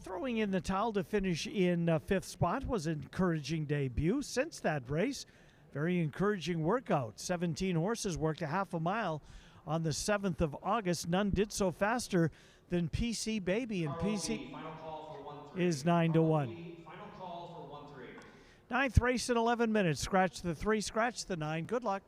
throwing in the towel to finish in 5th spot. Was an encouraging debut. Since that race, very encouraging workout. 17 horses worked a half a mile on the 7th of August. None did so faster than PC, baby, and PC is 9-1. Ninth race in 11 minutes. Scratch the 3, scratch the 9. Good luck.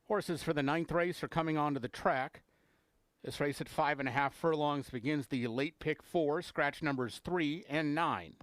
Horses for the 9th race are coming onto the track. This race at 5.5 furlongs begins the late pick 4, scratch numbers 3 and 9.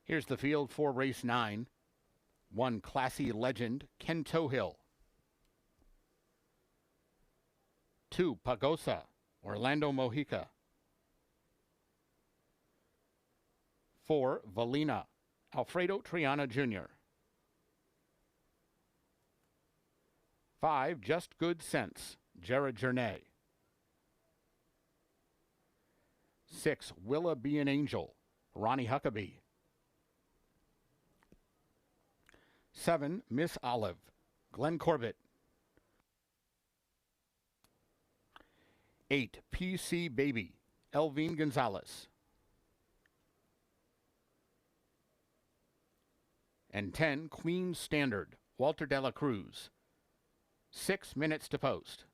Here's the field for race 9. 1, Classy Legend, Ken Tohill. 2, Pagosa, Orlando Mojica. 4, Valina, Alfredo Triana Jr. 5, Just Good Sense, Jared Journey. 6, Willa Be an Angel, Ronnie Huckabee. 7, Miss Olive, Glenn Corbett. 8, PC Baby, Elvine Gonzalez. And 10, Queen Standard, Walter de la Cruz. 6 minutes to post.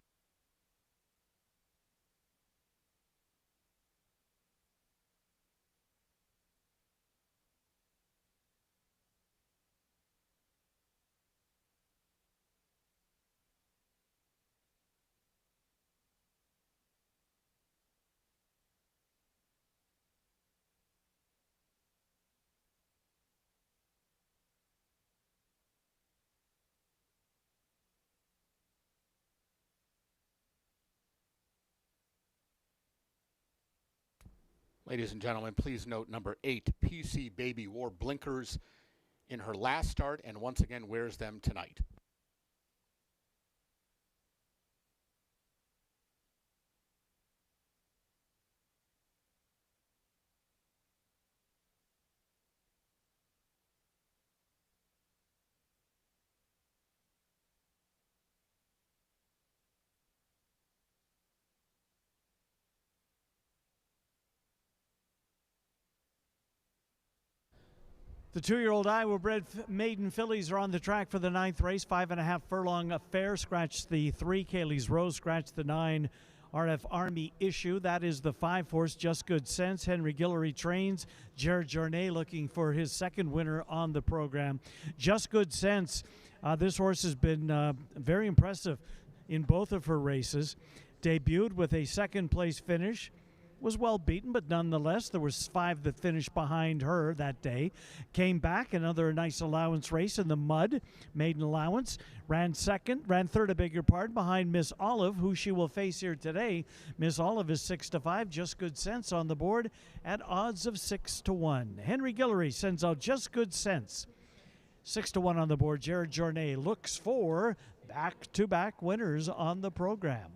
Ladies and gentlemen, please note number 8, PC Baby, wore blinkers in her last start and once again wears them tonight. The 2-year-old Iowa bred maiden fillies are on the track for the 9th race. 5.5 furlong affair. Scratch the 3. Kaylee's Rose. Scratch the 9. RF Army Issue. That is the 5 horse. Just Good Sense. Henry Guillory trains. Jared Journey looking for his second winner on the program. Just Good Sense. This horse has been very impressive in both of her races. Debuted with a second place finish. Was well beaten, but nonetheless, there was 5 that finished behind her that day. Came back, another nice allowance race in the mud, maiden allowance. Ran third, behind Miss Olive, who she will face here today. Miss Olive is 6-5, Just Good Sense on the board at odds of 6-1. Henry Guillory sends out Just Good Sense. 6-1 on the board. Jared Journey looks for back-to-back winners on the program.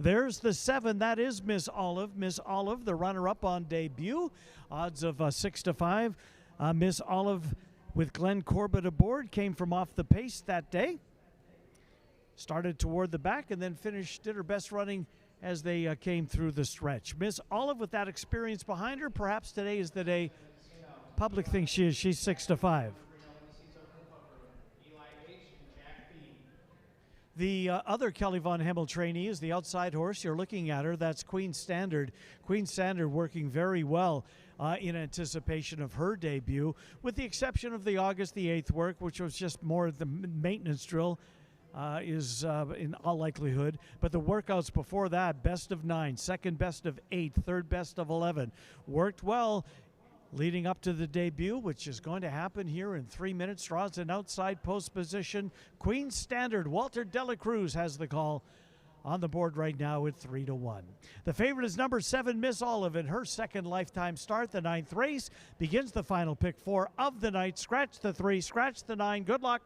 There's the 7. That is Miss Olive. Miss Olive, the runner-up on debut. Odds of 6-5. Miss Olive with Glenn Corbett aboard. Came from off the pace that day. Started toward the back and then did her best running as they came through the stretch. Miss Olive with that experience behind her. Perhaps today is the day public thinks she is. She's 6-5. The other Kelly Von Hemmel trainee is the outside horse. You're looking at her. That's Queen Standard. Queen Standard working very well in anticipation of her debut, with the exception of the August the 8th work, which was just more the maintenance drill. is in all likelihood. But the workouts before that, best of 9, second best of 8, third best of 11, worked well leading up to the debut, which is going to happen here in 3 minutes. Draws an outside post position. Queen's Standard, Walter Dela Cruz has the call on the board right now at 3-1. The favorite is number 7, Miss Olive, in her second lifetime start. The 9th race begins the final pick 4 of the night. Scratch the 3, scratch the 9. Good luck.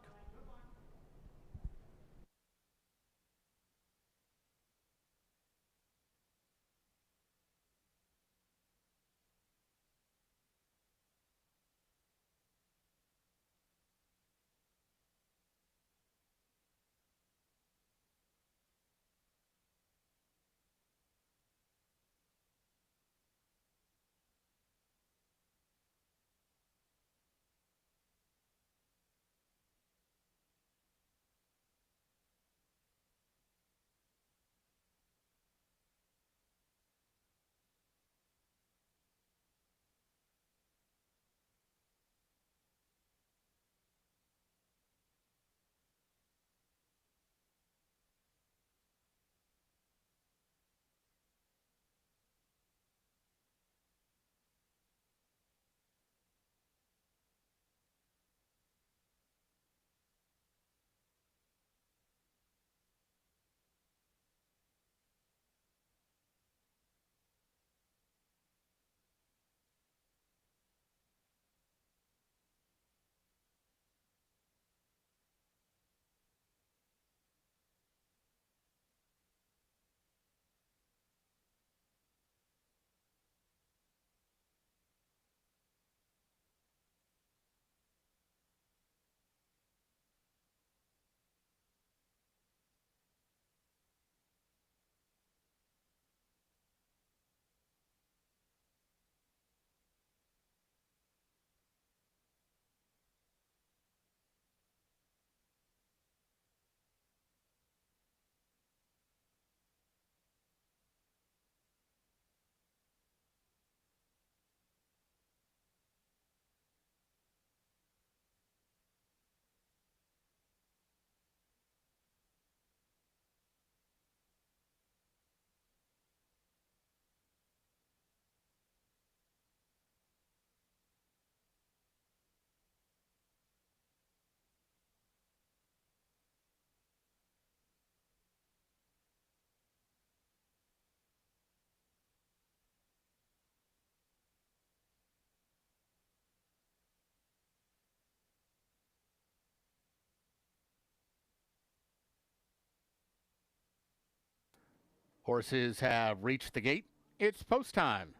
Horses have reached the gate. It's post time.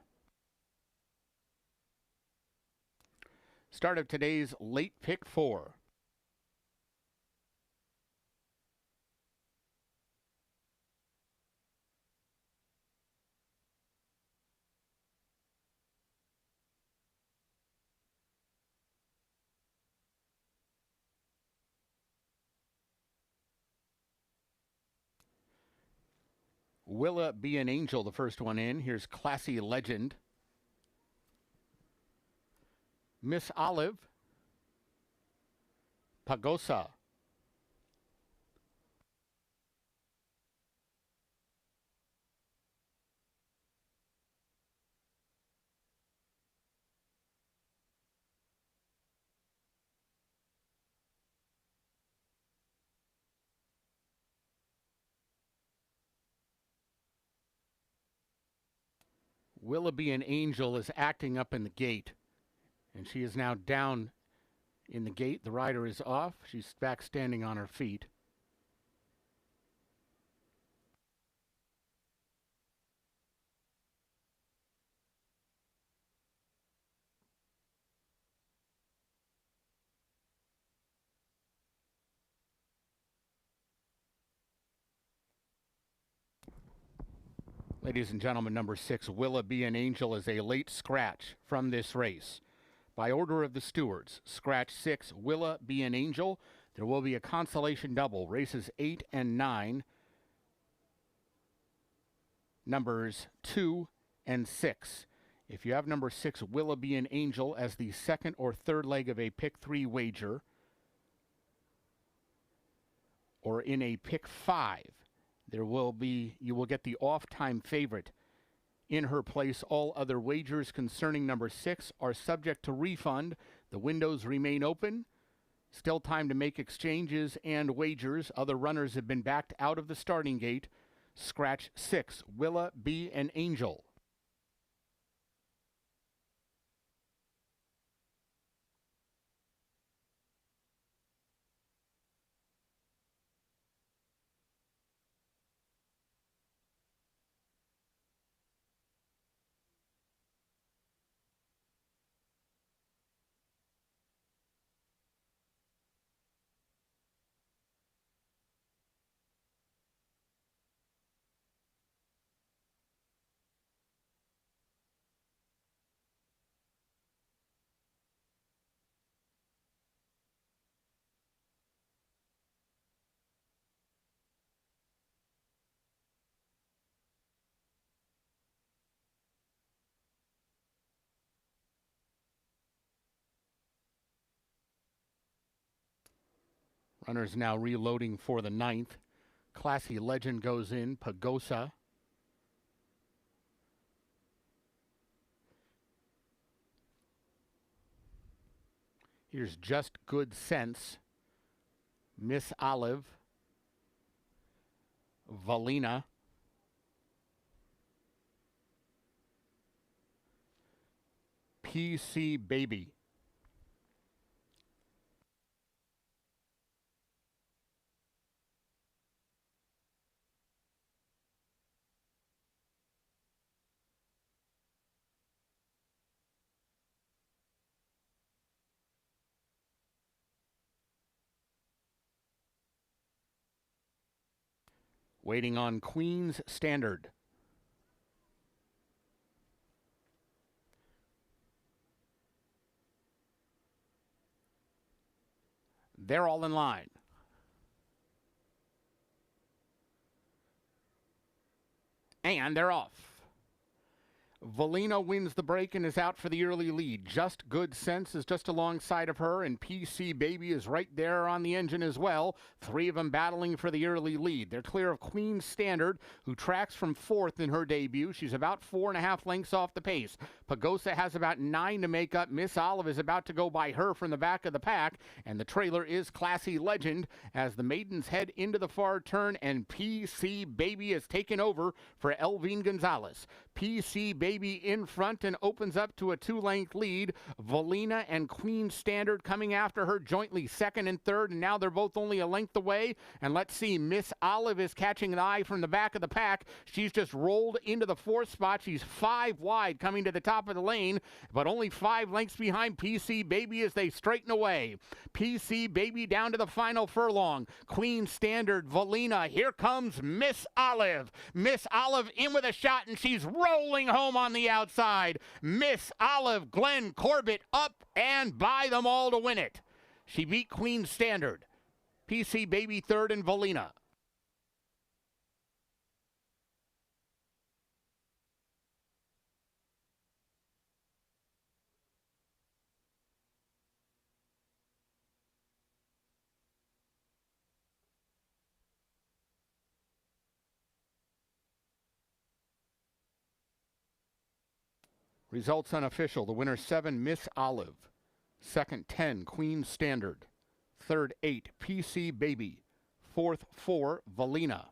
Start of today's late pick 4. Willa Be an Angel, the first one in. Here's Classy Legend. Miss Olive. Pagosa. Willa Be an Angel is acting up in the gate, and she is now down in the gate. The rider is off. She's back standing on her feet. Ladies and gentlemen, number 6, Willa Be an Angel, is a late scratch from this race. By order of the stewards, scratch 6, Willa Be an Angel. There will be a consolation double, races 8 and 9, numbers 2 and 6. If you have number 6, Willa Be an Angel, as the second or third leg of a pick 3 wager, or in a pick 5, you will get the off-time favorite in her place. All other wagers concerning number 6 are subject to refund. The windows remain open. Still time to make exchanges and wagers. Other runners have been backed out of the starting gate. Scratch 6, Willa, B, and Angel. Runners now reloading for the 9th. Classy Legend goes in. Pagosa. Here's Just Good Sense. Miss Olive. Valina. PC Baby. Waiting on Queen's Standard. They're all in line. And they're off. Valina wins the break and is out for the early lead. Just Good Sense is just alongside of her, and PC Baby is right there on the engine as well. 3 of them battling for the early lead. They're clear of Queen Standard, who tracks from 4th in her debut. She's about 4.5 lengths off the pace. Pagosa has about 9 to make up. Miss Olive is about to go by her from the back of the pack, and the trailer is Classy Legend as the maidens head into the far turn, and PC Baby is taken over for Elvine Gonzalez. PC Baby in front and opens up to a 2-length lead. Valina and Queen Standard coming after her jointly 2nd and 3rd, and now they're both only a length away. And let's see, Miss Olive is catching an eye from the back of the pack. She's just rolled into the 4th spot. She's 5 wide coming to the top of the lane, but only 5 lengths behind PC Baby as they straighten away. PC Baby down to the final furlong. Queen Standard, Valina. Here comes Miss Olive. Miss Olive in with a shot, and she's rolling home on the outside. Miss Olive, Glenn Corbett up and by them all to win it. She beat Queen Standard. PC Baby 3rd and Valina. Results unofficial. The winner 7, Miss Olive. 2nd 10, Queen Standard. 3rd 8, PC Baby. 4th 4, Valina.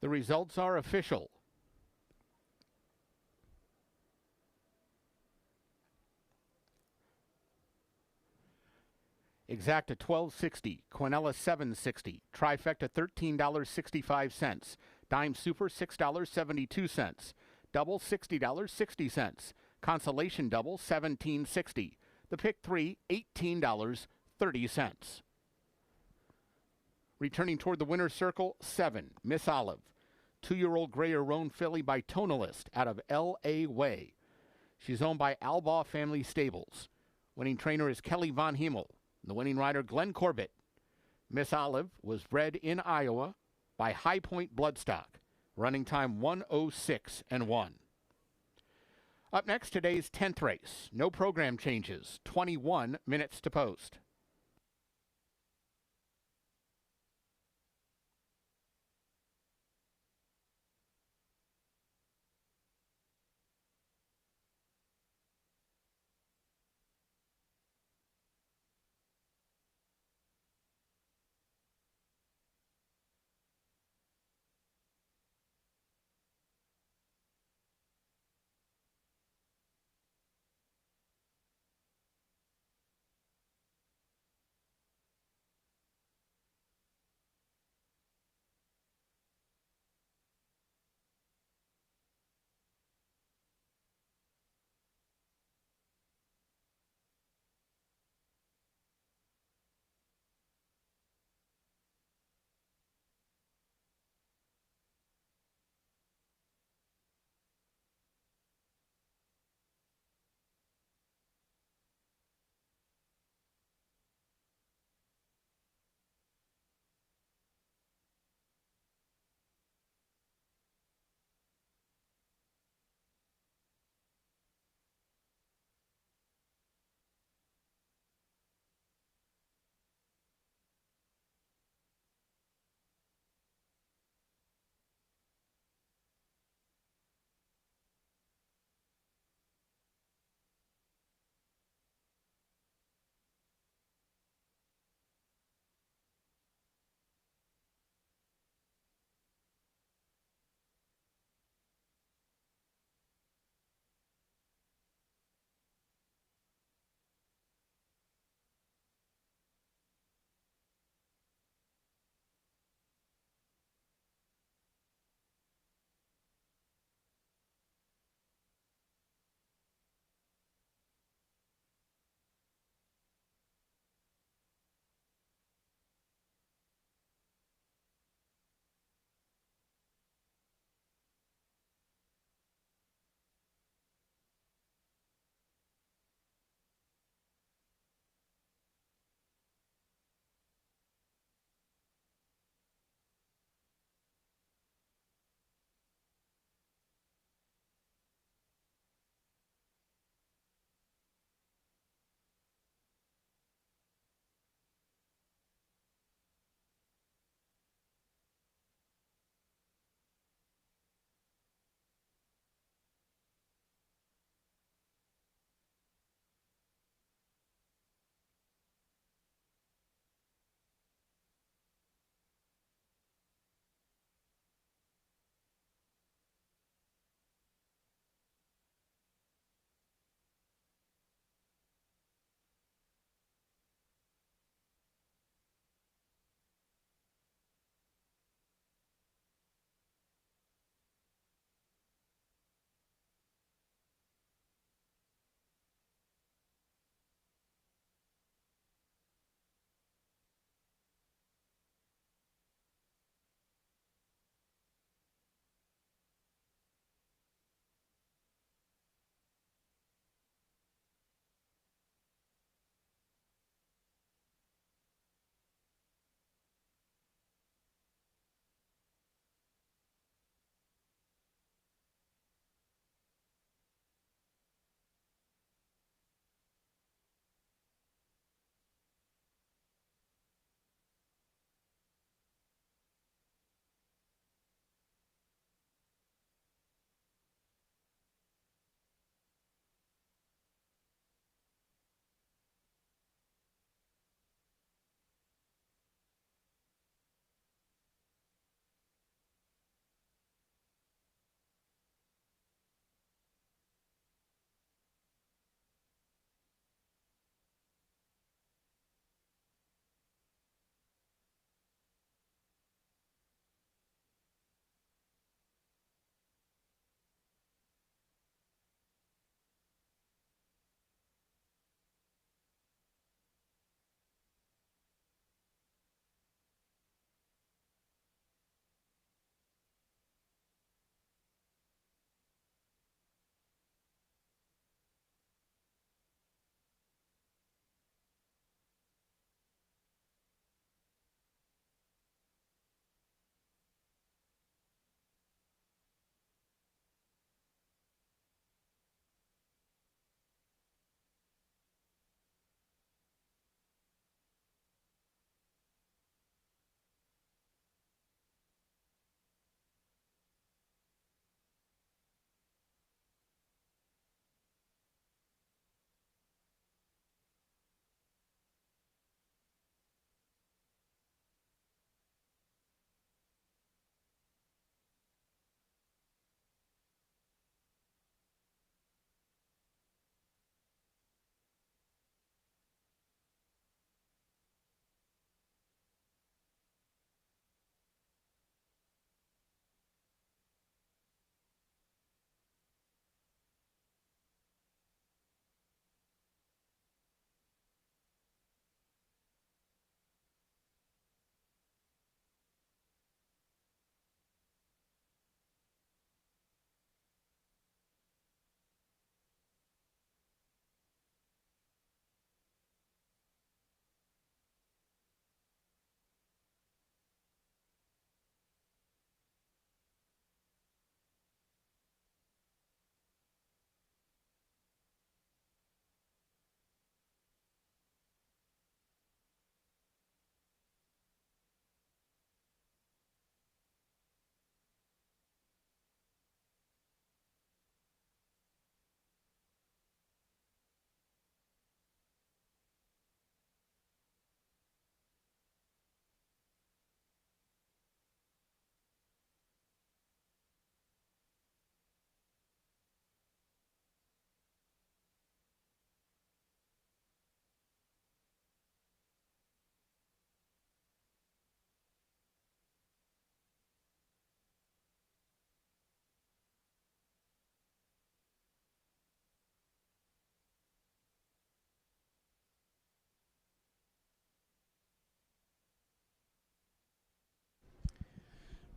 The results are official. Exacta $12.60, Quinella $7.60, Trifecta $13.65, Dime Super $6.72, Double $60.60, Consolation Double $17.60, the Pick 3 $18.30. Returning toward the winner's circle, 7, Miss Olive, 2-year-old Grayer Roan filly by Tonalist out of L.A. Way. She's owned by Albaugh Family Stables. Winning trainer is Kelly Von Himmel. The winning rider, Glenn Corbett. Miss Olive was bred in Iowa by High Point Bloodstock. Running time 1:06.1. Up next, today's 10th race. No program changes. 21 minutes to post.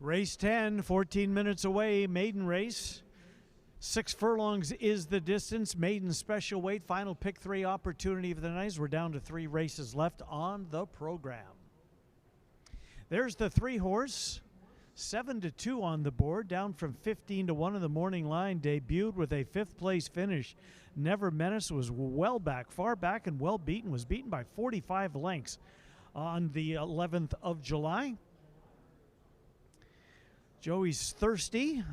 Race 10, 14 minutes away, maiden race. 6 furlongs is the distance. Maiden special weight, final pick 3 opportunity of the night. We're down to 3 races left on the program. There's the 3-horse, 7-2 on the board, down from 15-1 in the morning line. Debuted with a 5th place finish. Never Menace was well back, far back and well beaten. Was beaten by 45 lengths on the 11th of July. Joey's Thirsty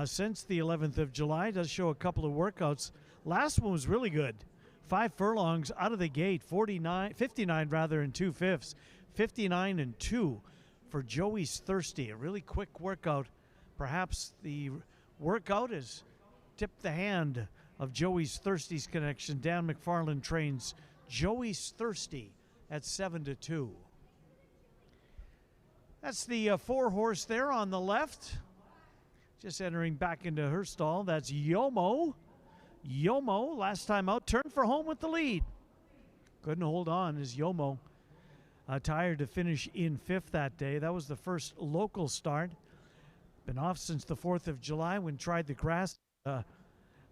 since the 11th of July. Does show a couple of workouts. Last one was really good. 5 furlongs out of the gate, 59 rather in 2/5. 59 and 2 for Joey's Thirsty. A really quick workout. Perhaps the workout has tipped the hand of Joey's Thirsty's connection. Dan McFarland trains Joey's Thirsty at 7-2. That's the 4-horse there on the left. Just entering back into her stall. That's Yomo. Yomo, last time out, turned for home with the lead. Couldn't hold on as Yomo tired to finish in 5th that day. That was the first local start. Been off since the 4th of July when tried the grass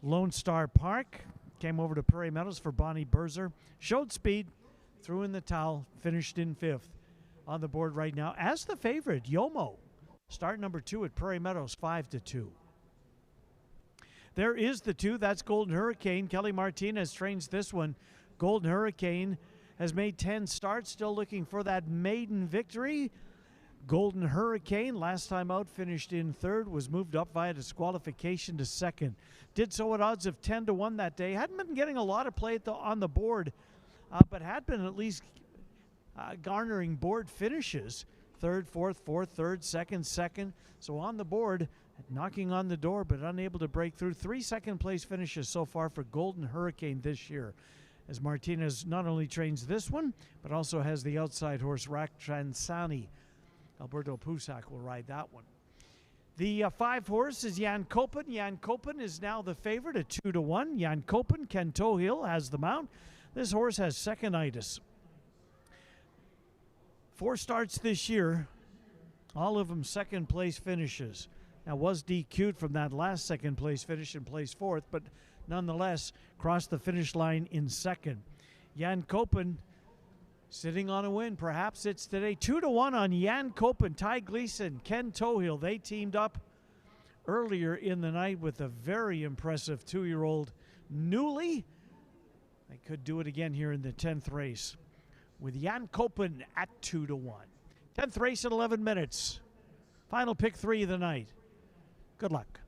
Lone Star Park. Came over to Prairie Meadows for Bonnie Berzer. Showed speed, threw in the towel, finished in 5th. On the board right now as the favorite, Yomo. Start number 2 at Prairie Meadows, 5-2. There is the 2. That's Golden Hurricane. Kelly Martinez trains this one. Golden Hurricane has made 10 starts, still looking for that maiden victory. Golden Hurricane, last time out, finished in 3rd, was moved up via disqualification to 2nd. Did so at odds of 10-1 that day. Hadn't been getting a lot of play on the board, but had been at least garnering board finishes. 3rd, 4th, 4th, 3rd, 2nd, 2nd. So on the board, knocking on the door, but unable to break through. 3 second-place finishes so far for Golden Hurricane this year, as Martinez not only trains this one, but also has the outside horse, Rack Transani. Alberto Pusac will ride that one. The 5-horse is Jan Kopen. Jan Kopen is now the favorite at 2-1. Jan Kopen, Ken Tohill has the mount. This horse has second-itis. 4 starts this year, all of them second-place finishes. Now, was DQ'd from that last second-place finish and placed 4th, but nonetheless crossed the finish line in 2nd. Jan Kopen sitting on a win. Perhaps it's today. 2-1 on Jan Kopen. Ty Gleason, Ken Tohill, they teamed up earlier in the night with a very impressive 2-year-old Newly. They could do it again here in the 10th race with Jan Kopen at 2-1. 10th race at 11 minutes. Final pick 3 of the night. Good luck.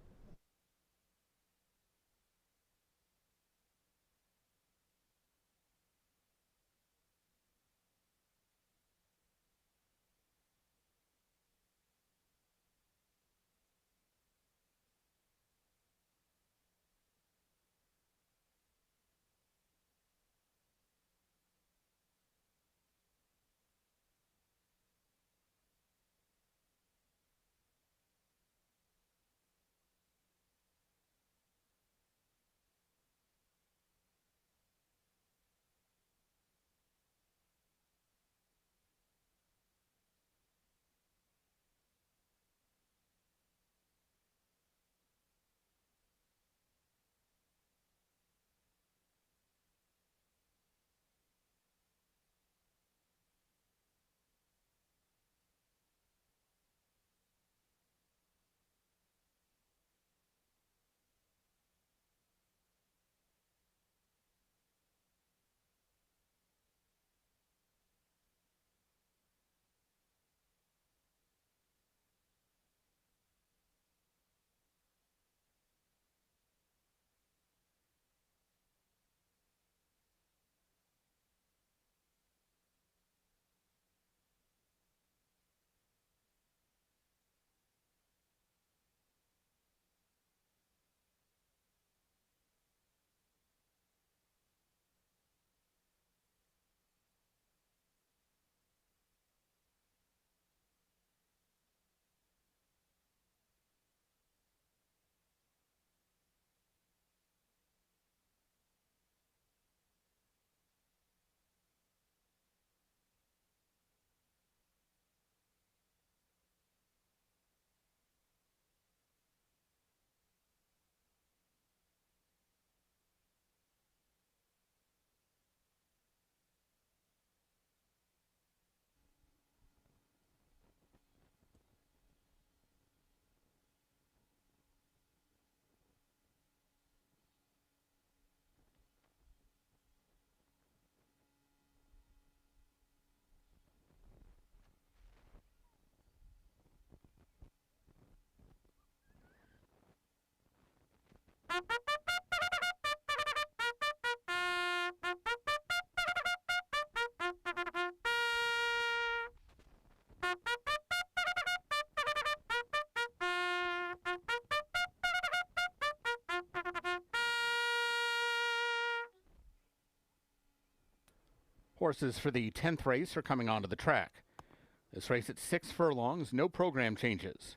Horses for the 10th race are coming onto the track. This race at 6 furlongs, no program changes.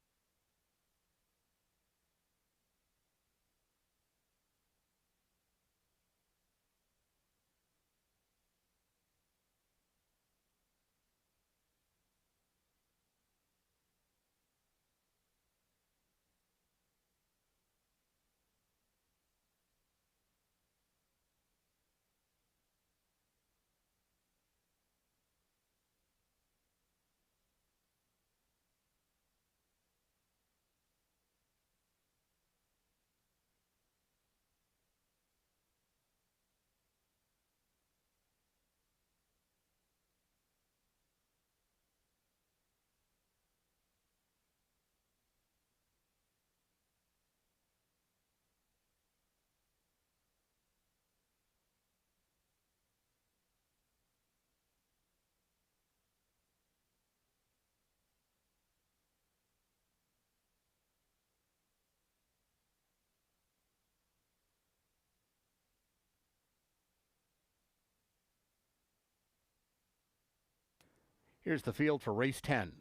Here's the field for race 10.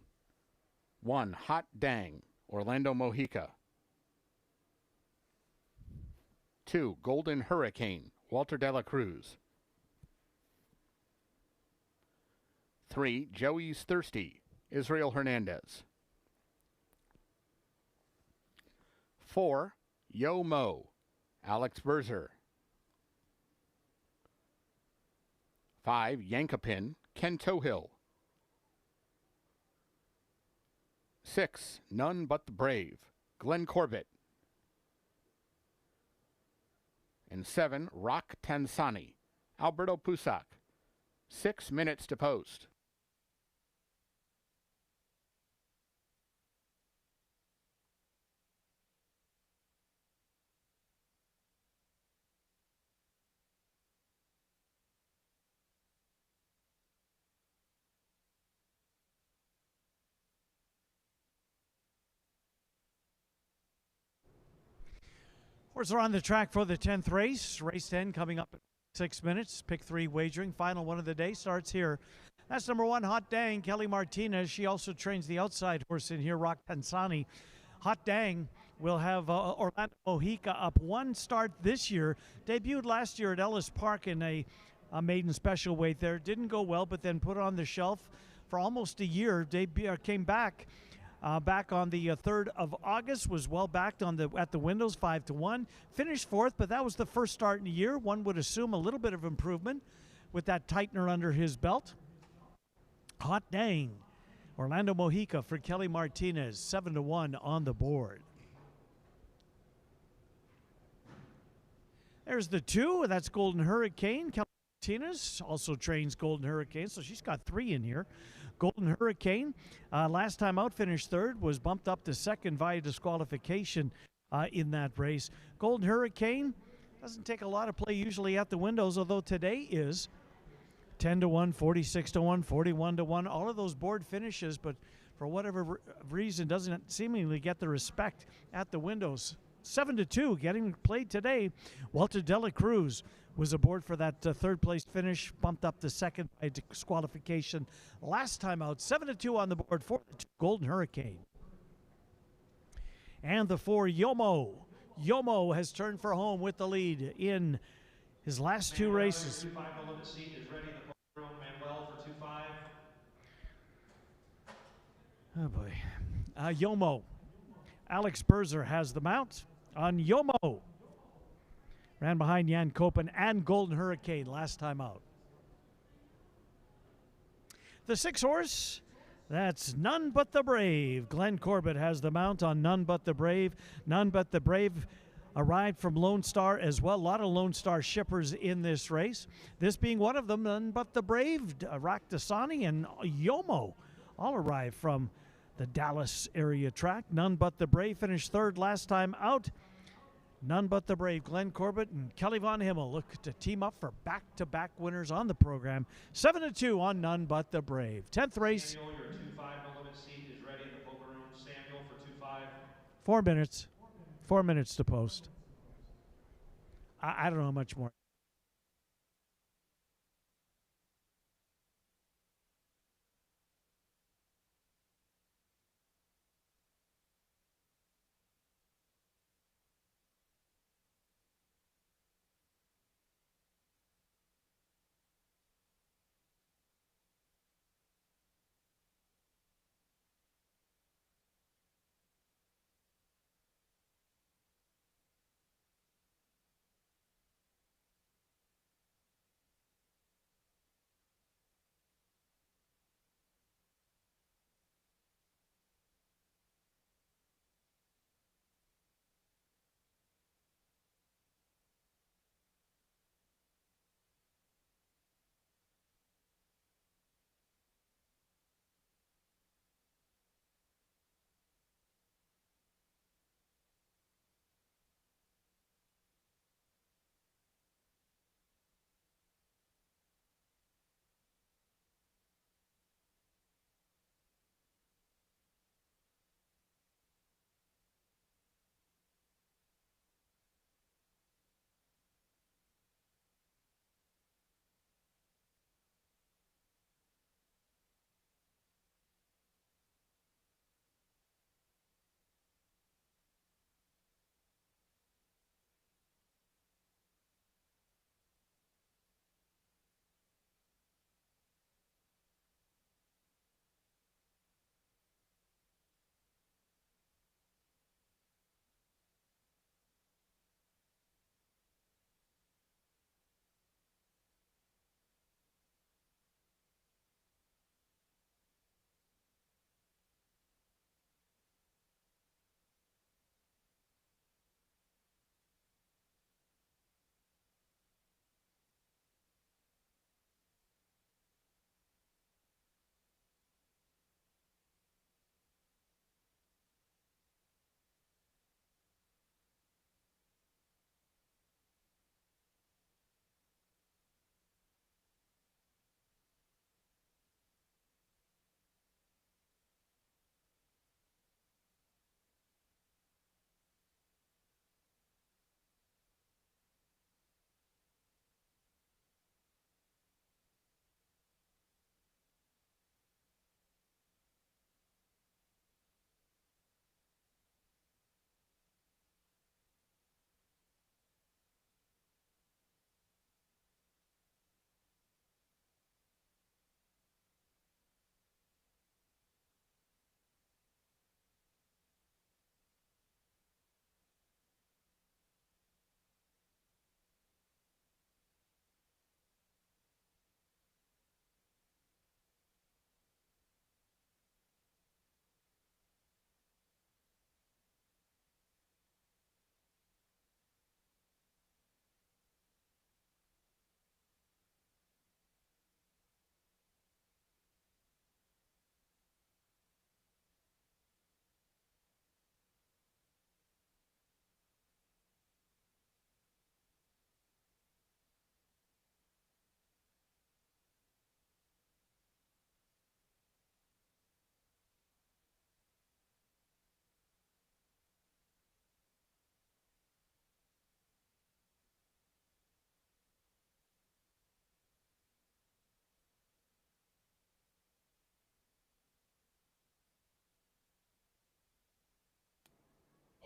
1, Hot Dang, Orlando Mojica. 2, Golden Hurricane, Walter de la Cruz. 3, Joey's Thirsty, Israel Hernandez. 4, Yo Mo, Alex Berzer. 5, Yankapin, Ken Tohill. 6, None But the Brave, Glenn Corbett. And 7, Rock Tansani, Alberto Pusac. 6 minutes to post. Horses are on the track for the 10th race. Race 10 coming up in 6 minutes. Pick 3 wagering. Final one of the day starts here. That's number 1, Hot Dang, Kelly Martinez. She also trains the outside horse in here, Rock Tansani. Hot Dang will have Orlando Mojica up 1 start this year. Debuted last year at Ellis Park in a maiden special weight there. Didn't go well, but then put it on the shelf for almost a year. Came back. Back on the 3rd of August, was well backed at the windows, 5-1. Finished 4th, but that was the first start in a year. One would assume a little bit of improvement with that tightener under his belt. Hot Dang, Orlando Mojica for Kelly Martinez, 7-1 on the board. There's the 2, that's Golden Hurricane. Kelly Martinez also trains Golden Hurricane, so she's got 3 in here. Golden Hurricane, last time out, finished 3rd, was bumped up to 2nd via disqualification in that race. Golden Hurricane doesn't take a lot of play usually at the windows, although today is 10-1, 46-1, 41-1, all of those board finishes, but for whatever reason doesn't seemingly get the respect at the windows. 7-2, getting played today. Walter de la Cruz was aboard for that 3rd place finish, bumped up to 2nd by disqualification last time out. 7-2 on the board for the 2, Golden Hurricane. And the 4, Yomo. Yomo has turned for home with the lead in his last 2 races. 2-5 below the seat is ready. The Manuel for 2-5. Oh boy. Yomo. Alex Berzer has the mount on Yomo. Ran behind Jan Kopen and Golden Hurricane last time out. The 6 horse, that's None But the Brave. Glenn Corbett has the mount on None But the Brave. None But the Brave arrived from Lone Star as well. A lot of Lone Star shippers in this race. This being one of them, None But the Brave, Rock Tansani and Yomo all arrived from the Dallas area track. None But the Brave finished 3rd last time out. None but the brave Glenn Corbett and Kelly Von Himmel look to team up for back-to-back winners on the program. 7-2 on None But the Brave. 10th race. Samuel, your 2-5 no limit seat is ready in the poker room. Samuel for 2-5. 4 minutes. 4 minutes to post. I don't know how much more.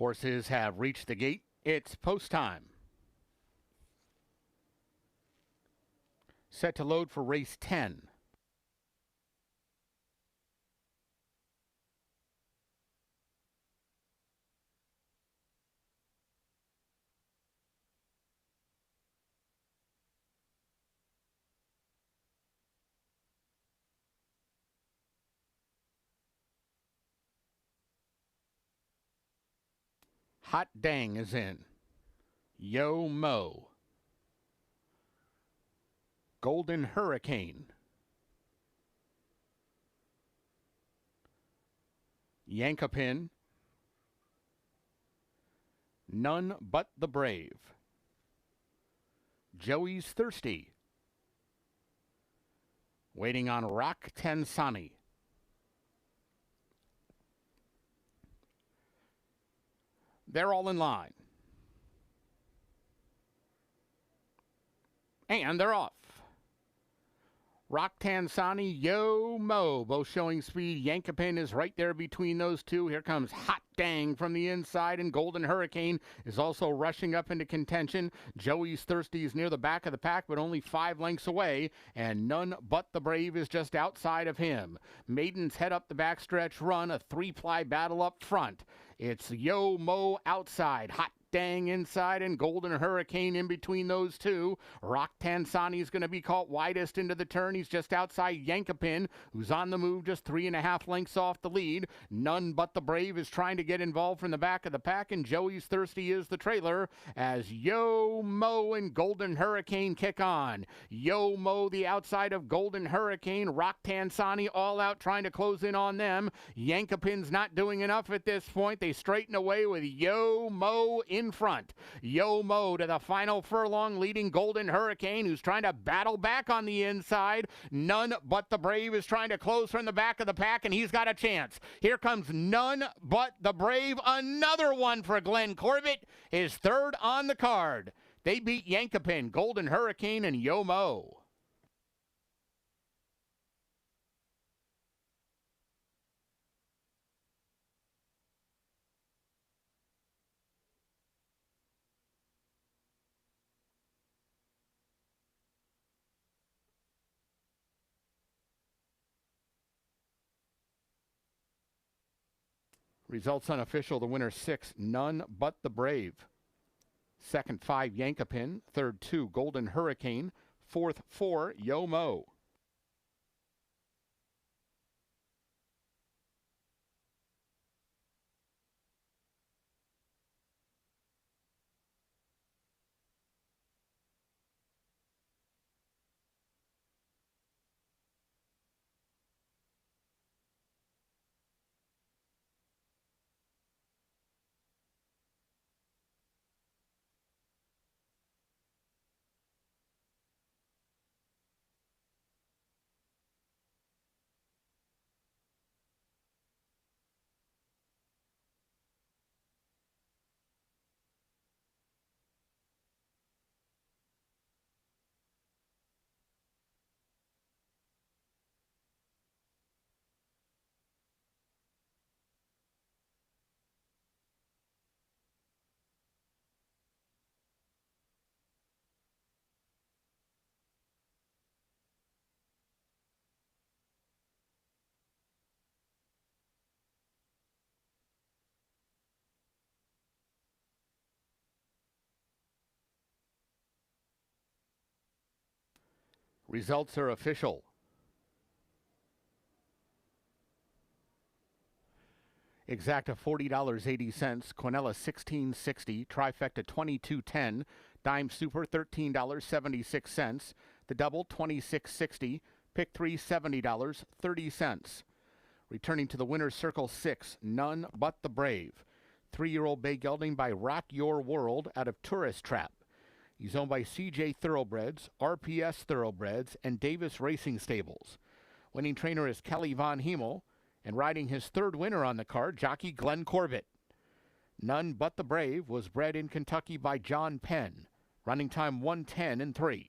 Horses have reached the gate. It's post time. Set to load for race 10. Hot Dang is in. Yo Mo. Golden Hurricane. Yankapin. None But the Brave. Joey's Thirsty. Waiting on Rock Tansani. They're all in line. And they're off. Rock Tansani, Yo Mo, both showing speed. Yankapin is right there between those two. Here comes Hot Dang from the inside, and Golden Hurricane is also rushing up into contention. Joey's Thirsty is near the back of the pack, but only 5 lengths away, and None But the Brave is just outside of him. Maidens head up the backstretch run, a 3-ply battle up front. It's Yo Mo outside, Hot Dang inside, and Golden Hurricane in between those two. Rock Tansani is going to be caught widest into the turn. He's just outside Yankapin, who's on the move, just 3.5 lengths off the lead. None But the Brave is trying to get involved from the back of the pack, and Joey's Thirsty is the trailer as Yo Mo and Golden Hurricane kick on. Yo Mo the outside of Golden Hurricane. Rock Tansani all out trying to close in on them. Yankapin's not doing enough at this point. They straighten away with Yo Mo in front. Yo Mo to the final furlong, leading Golden Hurricane, who's trying to battle back on the inside. None But the Brave is trying to close from the back of the pack, and he's got a chance. Here comes None But the Brave. Another one for Glenn Corbett, his third on the card. They beat Yankapin, Golden Hurricane, and Yo Mo. Results unofficial. The winner 6, None But the Brave. Second 5, Yankapin. Third 2, Golden Hurricane. Fourth 4, Yo Mo. Results are official. Exacta $40.80, Quinella $16.60, Trifecta $22.10, Dime Super $13.76, the Double $26.60, Pick 3 $70.30. Returning to the winner's circle 6, None But the Brave. 3-year-old bay gelding by Rock Your World out of Tourist Trap. He's owned by CJ Thoroughbreds, RPS Thoroughbreds, and Davis Racing Stables. Winning trainer is Kelly Von Hemel, and riding his third winner on the card, jockey Glenn Corbett. None But the Brave was bred in Kentucky by John Penn. Running time 1:10-3.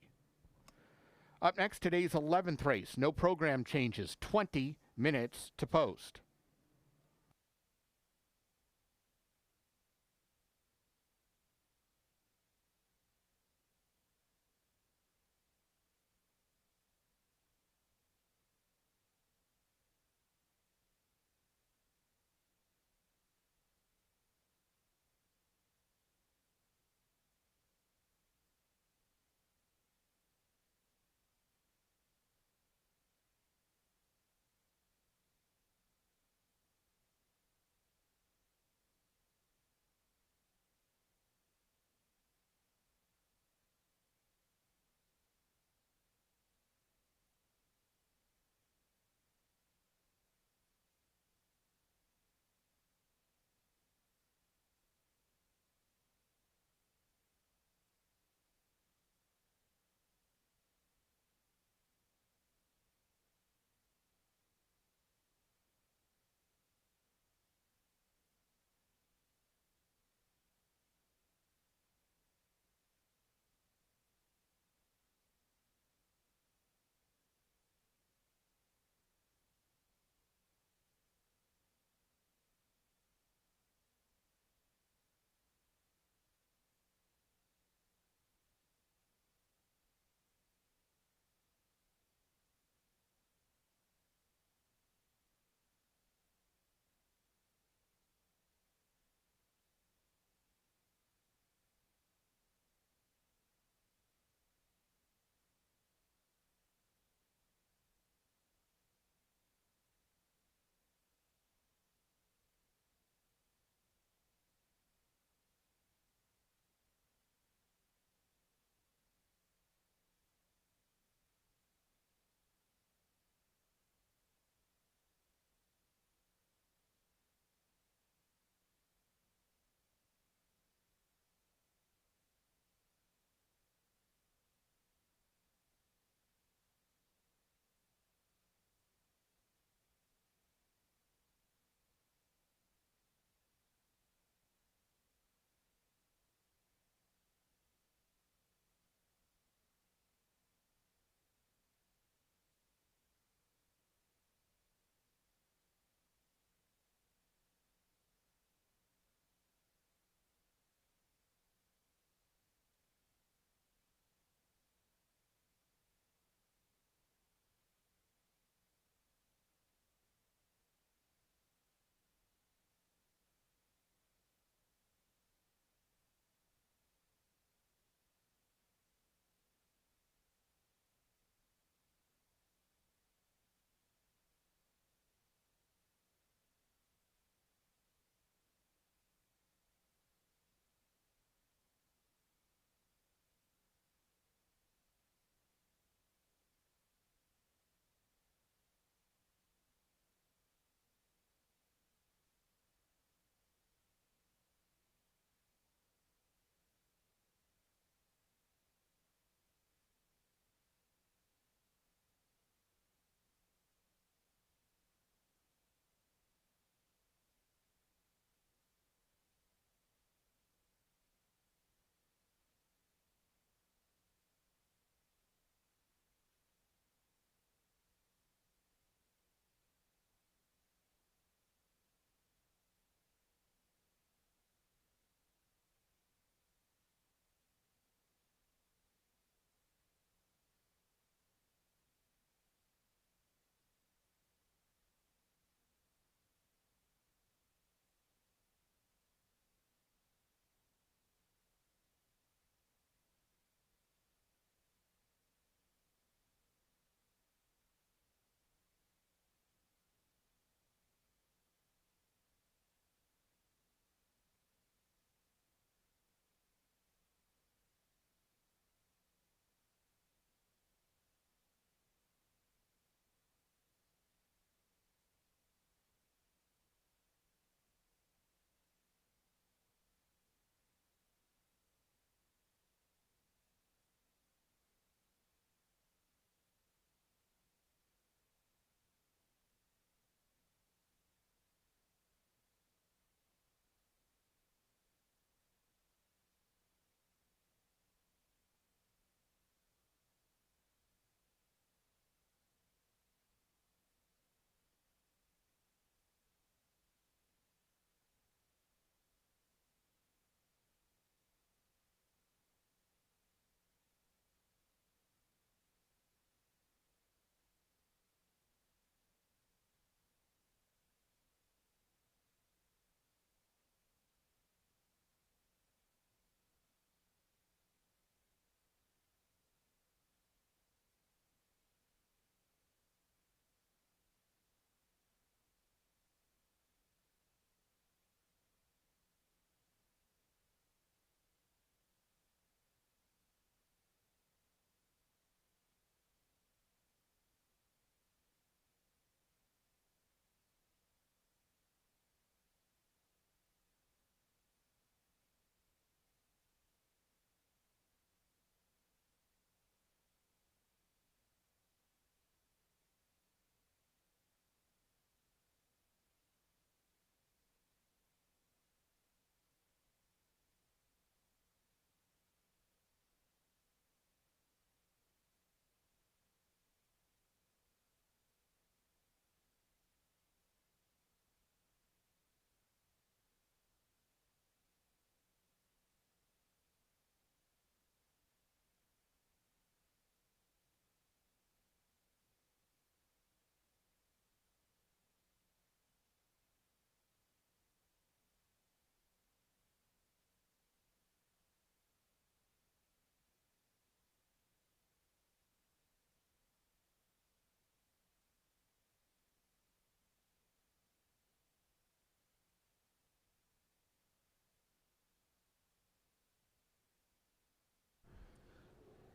Up next, today's 11th race. No program changes. 20 minutes to post.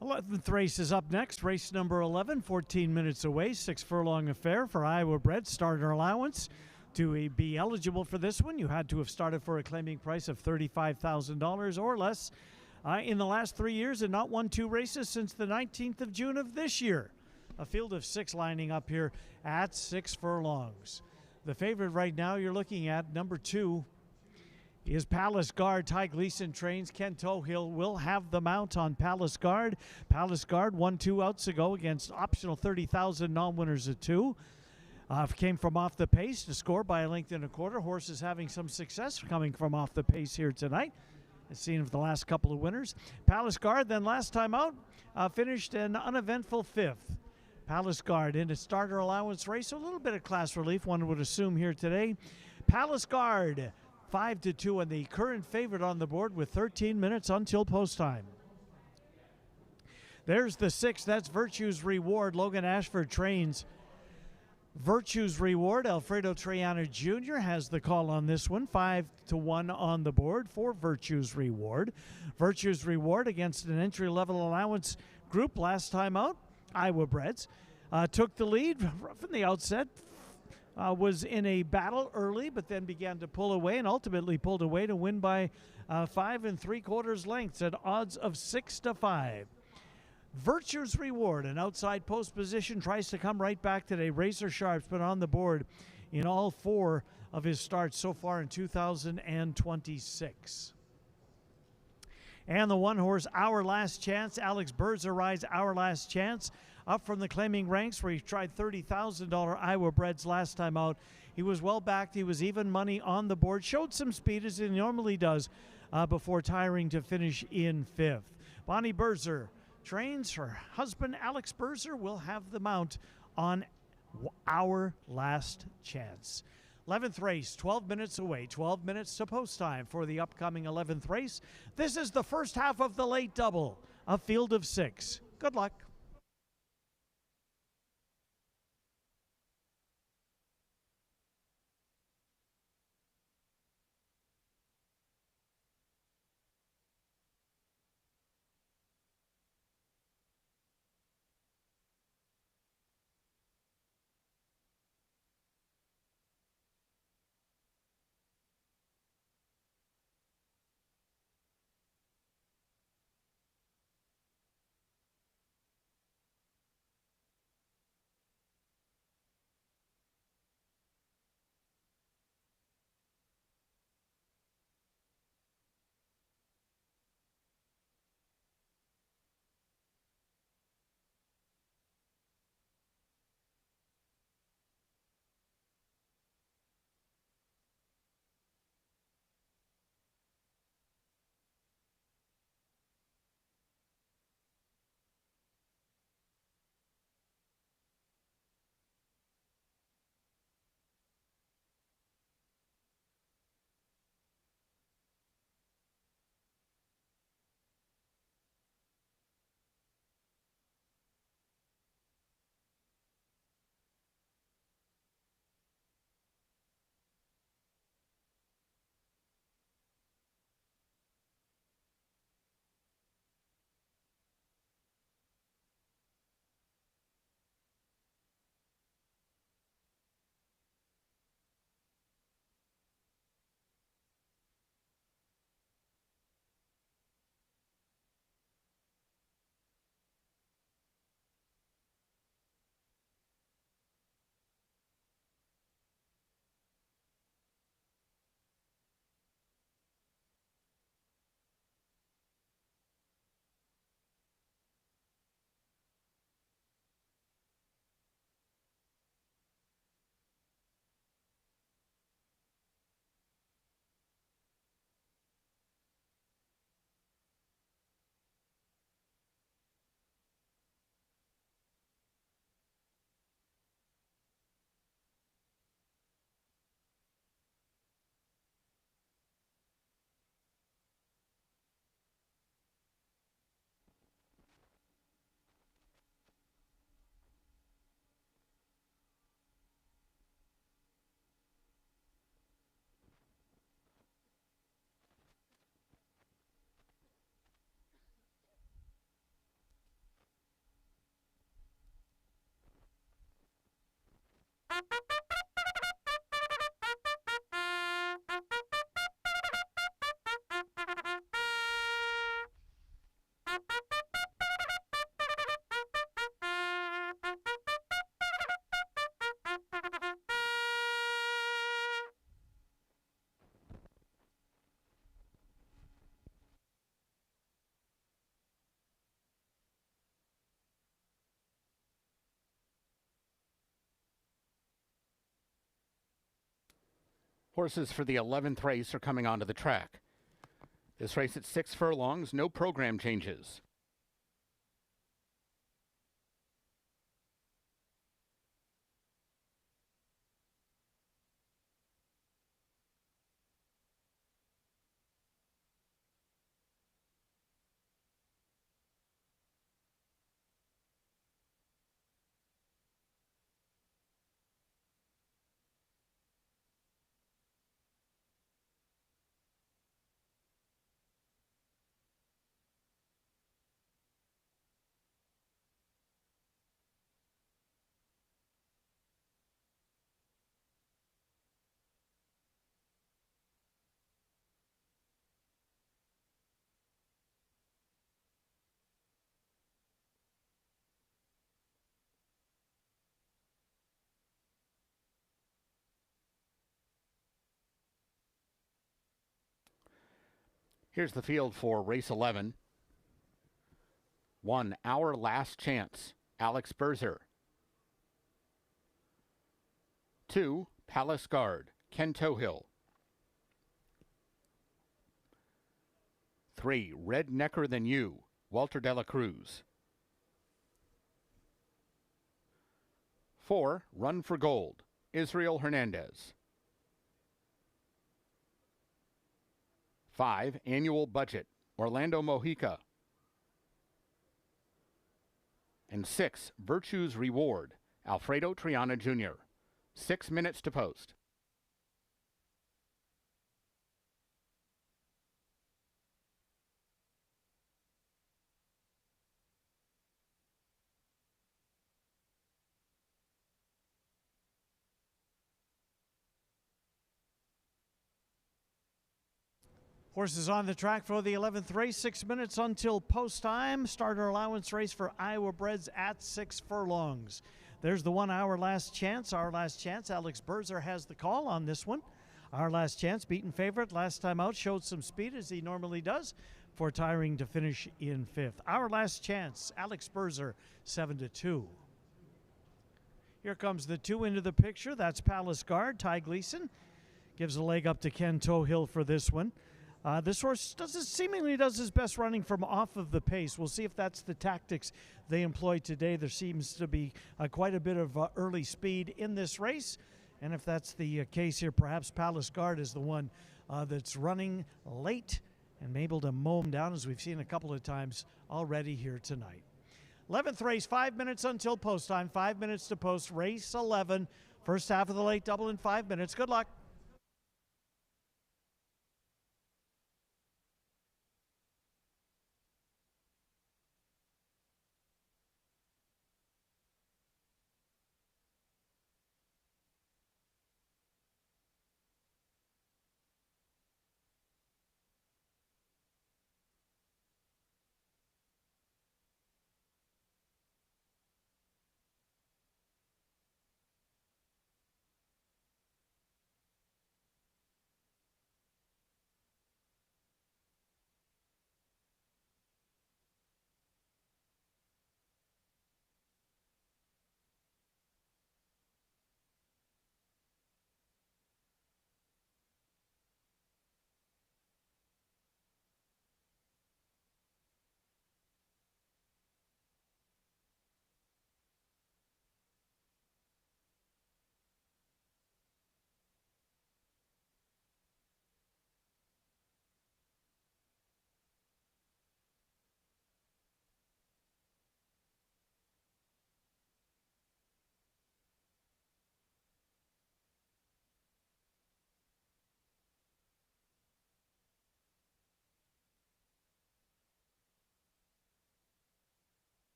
11th race is up next. Race number 11, 14 minutes away. 6-furlong affair for Iowa bred. Starter allowance. To be eligible for this one, you had to have started for a claiming price of $35,000 or less in the last 3 years and not won 2 races since the 19th of June of this year. A field of 6 lining up here at 6 furlongs. The favorite right now you're looking at, number 2, is Palace Guard. Ty Gleason trains. Ken Tohill will have the mount on Palace Guard. Palace Guard won 2 outs ago against optional 30,000 non-winners of 2. Came from off the pace to score by a length and a quarter. Horse is having some success coming from off the pace here tonight. I've seen of the last couple of winners. Palace Guard, then last time out, finished an uneventful 5th. Palace Guard in a starter allowance race. A little bit of class relief, one would assume here today. Palace Guard, 5-2, and the current favorite on the board with 13 minutes until post time. There's the 6th. That's Virtue's Reward. Logan Ashford trains. Virtue's Reward, Alfredo Triana Jr. has the call on this one. 5-1 on the board for Virtue's Reward. Virtue's Reward against an entry-level allowance group last time out. Iowa Breds took the lead from the outset. Was in a battle early, but then began to pull away and ultimately pulled away to win by 5 3/4 lengths at odds of 6-5. Virtue's Reward, an outside post position, tries to come right back today. Razor Sharp's been on the board in all 4 of his starts so far in 2026. And the 1-horse, Our Last Chance. Alex Berza rides Our Last Chance up from the claiming ranks where he tried $30,000 Iowa Breds last time out. He was well backed. He was even money on the board. Showed some speed as he normally does before tiring to finish in 5th. Bonnie Berzer trains. Her husband, Alex Berzer, will have the mount on Our Last Chance. 11th race, 12 minutes away. 12 minutes to post time for the upcoming 11th race. This is the first half of the late double, a field of 6. Good luck. Horses for the 11th race are coming onto the track. This race at 6 furlongs, no program changes. Here's the field for race 11. 1, Our Last Chance, Alex Berzer. 2, Palace Guard, Ken Tohill. 3, Red Necker Than You, Walter Dela Cruz. 4, Run for Gold, Israel Hernandez. 5, Annual Budget, Orlando Mojica. And 6, Virtue's Reward, Alfredo Triana Jr. 6 minutes to post. Horses on the track for the 11th race, 6 minutes until post time. Starter allowance race for Iowa breds at 6 furlongs. There's the 1 Our Last Chance. Our Last Chance, Alex Berzer has the call on this one. Our Last Chance, beaten favorite last time out, showed some speed as he normally does for tiring to finish in 5th. Our Last Chance, Alex Berzer, 7-2. Here comes the 2 into the picture. That's Palace Guard. Ty Gleason gives a leg up to Ken Tohill for this one. This horse seemingly does his best running from off of the pace. We'll see if that's the tactics they employ today. There seems to be quite a bit of early speed in this race. And if that's the case here, perhaps Palace Guard is the one that's running late and able to mow him down, as we've seen a couple of times already here tonight. 11th race, 5 minutes until post time, 5 minutes to post. Race 11, first half of the late double in 5 minutes. Good luck.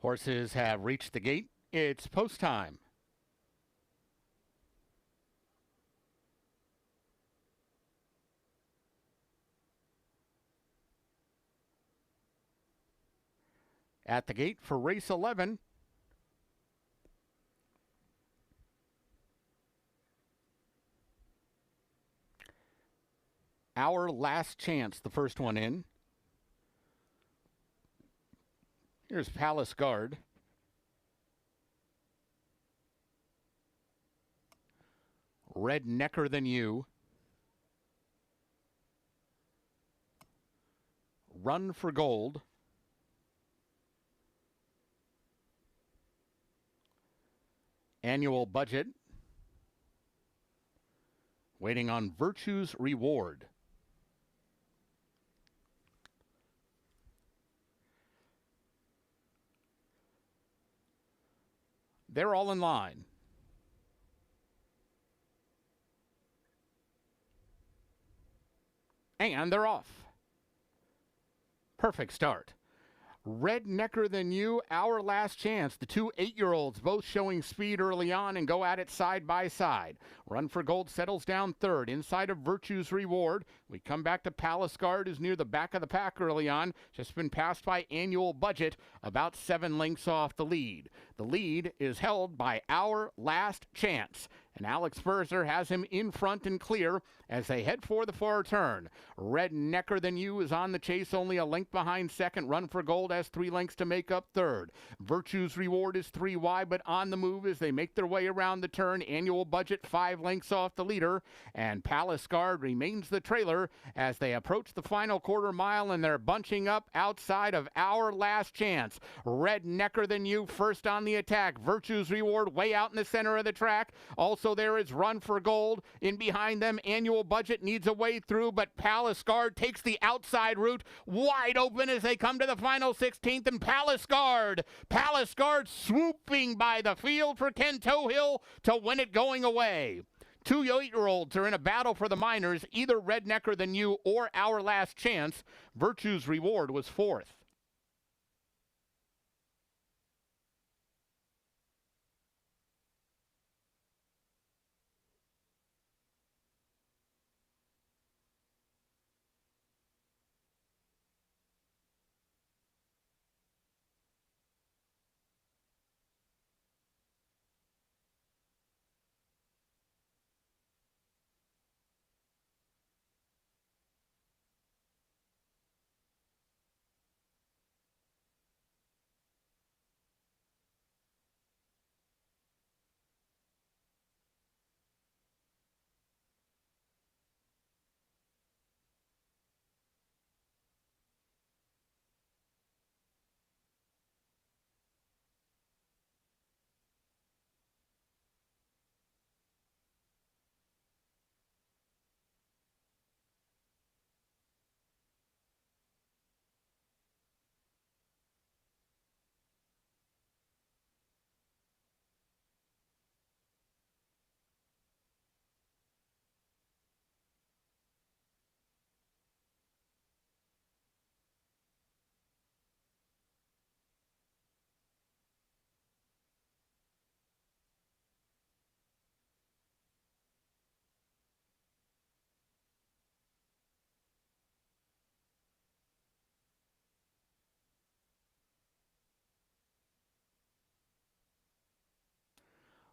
Horses have reached the gate. It's post time. At the gate for race 11. Our Last Chance, the first one in. Here's Palace Guard. Red Necker Than You. Run for Gold. Annual Budget. Waiting on Virtue's Reward. They're all in line. And they're off. Perfect start. Red Necker Than You, Our Last Chance. The two 8-year-olds both showing speed early on and go at it side by side. Run for Gold settles down third. Inside of Virtue's Reward, we come back to Palace Guard, who's near the back of the pack early on. Just been passed by Annual Budget, about 7 lengths off the lead. The lead is held by Our Last Chance. And Alex Berzer has him in front and clear as they head for the far turn. Red Necker Than You is on the chase, only a length behind second. Run for Gold has 3 lengths to make up third. Virtue's Reward is 3 wide, but on the move as they make their way around the turn. Annual Budget 5 lengths off the leader. And Palace Guard remains the trailer as they approach the final quarter mile, and they're bunching up outside of Our Last Chance. Red Necker Than You first on the attack. Virtue's Reward way out in the center of the track. Also there is Run for Gold. In behind them, Annual Budget needs a way through, but Palace Guard takes the outside route wide open as they come to the final 16th, and Palace Guard swooping by the field for Ken Tohill to win it going away. 2 8-year-olds are in a battle for the minors, either Red Necker Than You or Our Last Chance. Virtue's Reward was 4th.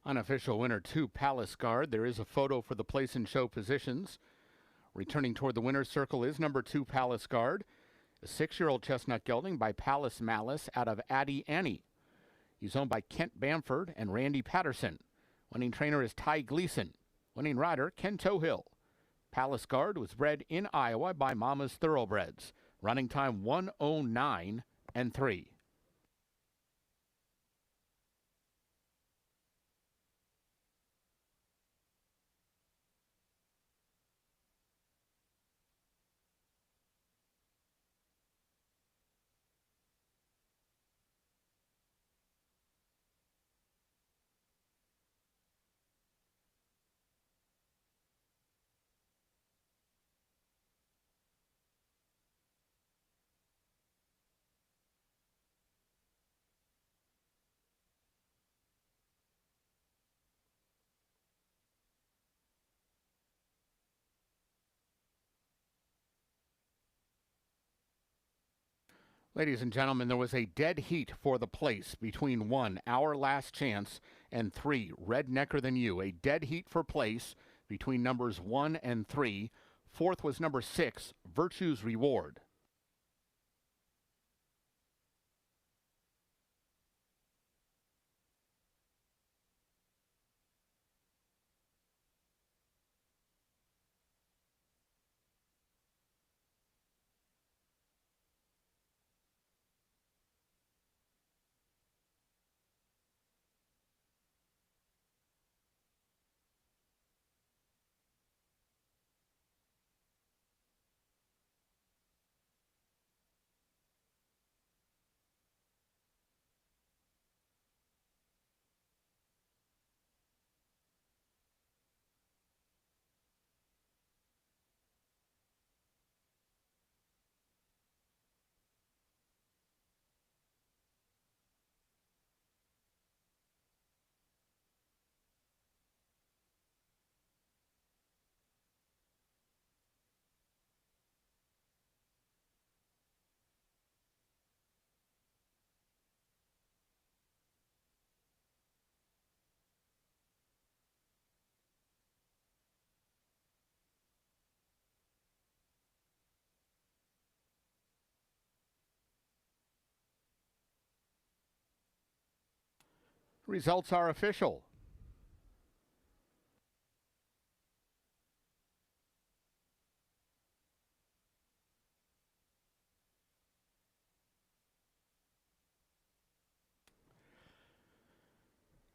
Unofficial winner 2, Palace Guard. There is a photo for the place and show positions. Returning toward the winner's circle is number 2, Palace Guard. A 6-year-old chestnut gelding by Palace Malice out of Addie Annie. He's owned by Kent Bamford and Randy Patterson. Winning trainer is Ty Gleason. Winning rider, Ken Tohill. Palace Guard was bred in Iowa by Mama's Thoroughbreds. Running time 1:09 and 3. Ladies and gentlemen, there was a dead heat for the place between 1, Our Last Chance, and 3, Rednecker Than You. A dead heat for place between numbers 1 and 3. Fourth was number 6, Virtue's Reward. Results are official.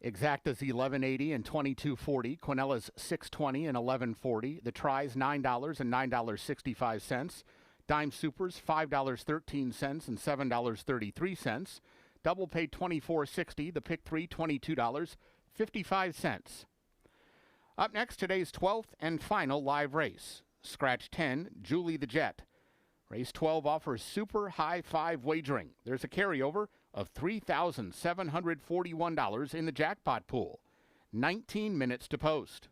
Exacta's $11.80 and $22.40. Quinella 6.20 and $11.40. The Tries $9 and $9.65. Dime Supers $5.13 and $7.33. Double Pay $24.60. The Pick 3 $22.55. Up next, today's 12th and final live race. Scratch 10, Julie the Jet. Race 12 offers super high five wagering. There's a carryover of $3,741 in the jackpot pool. 19 minutes to post.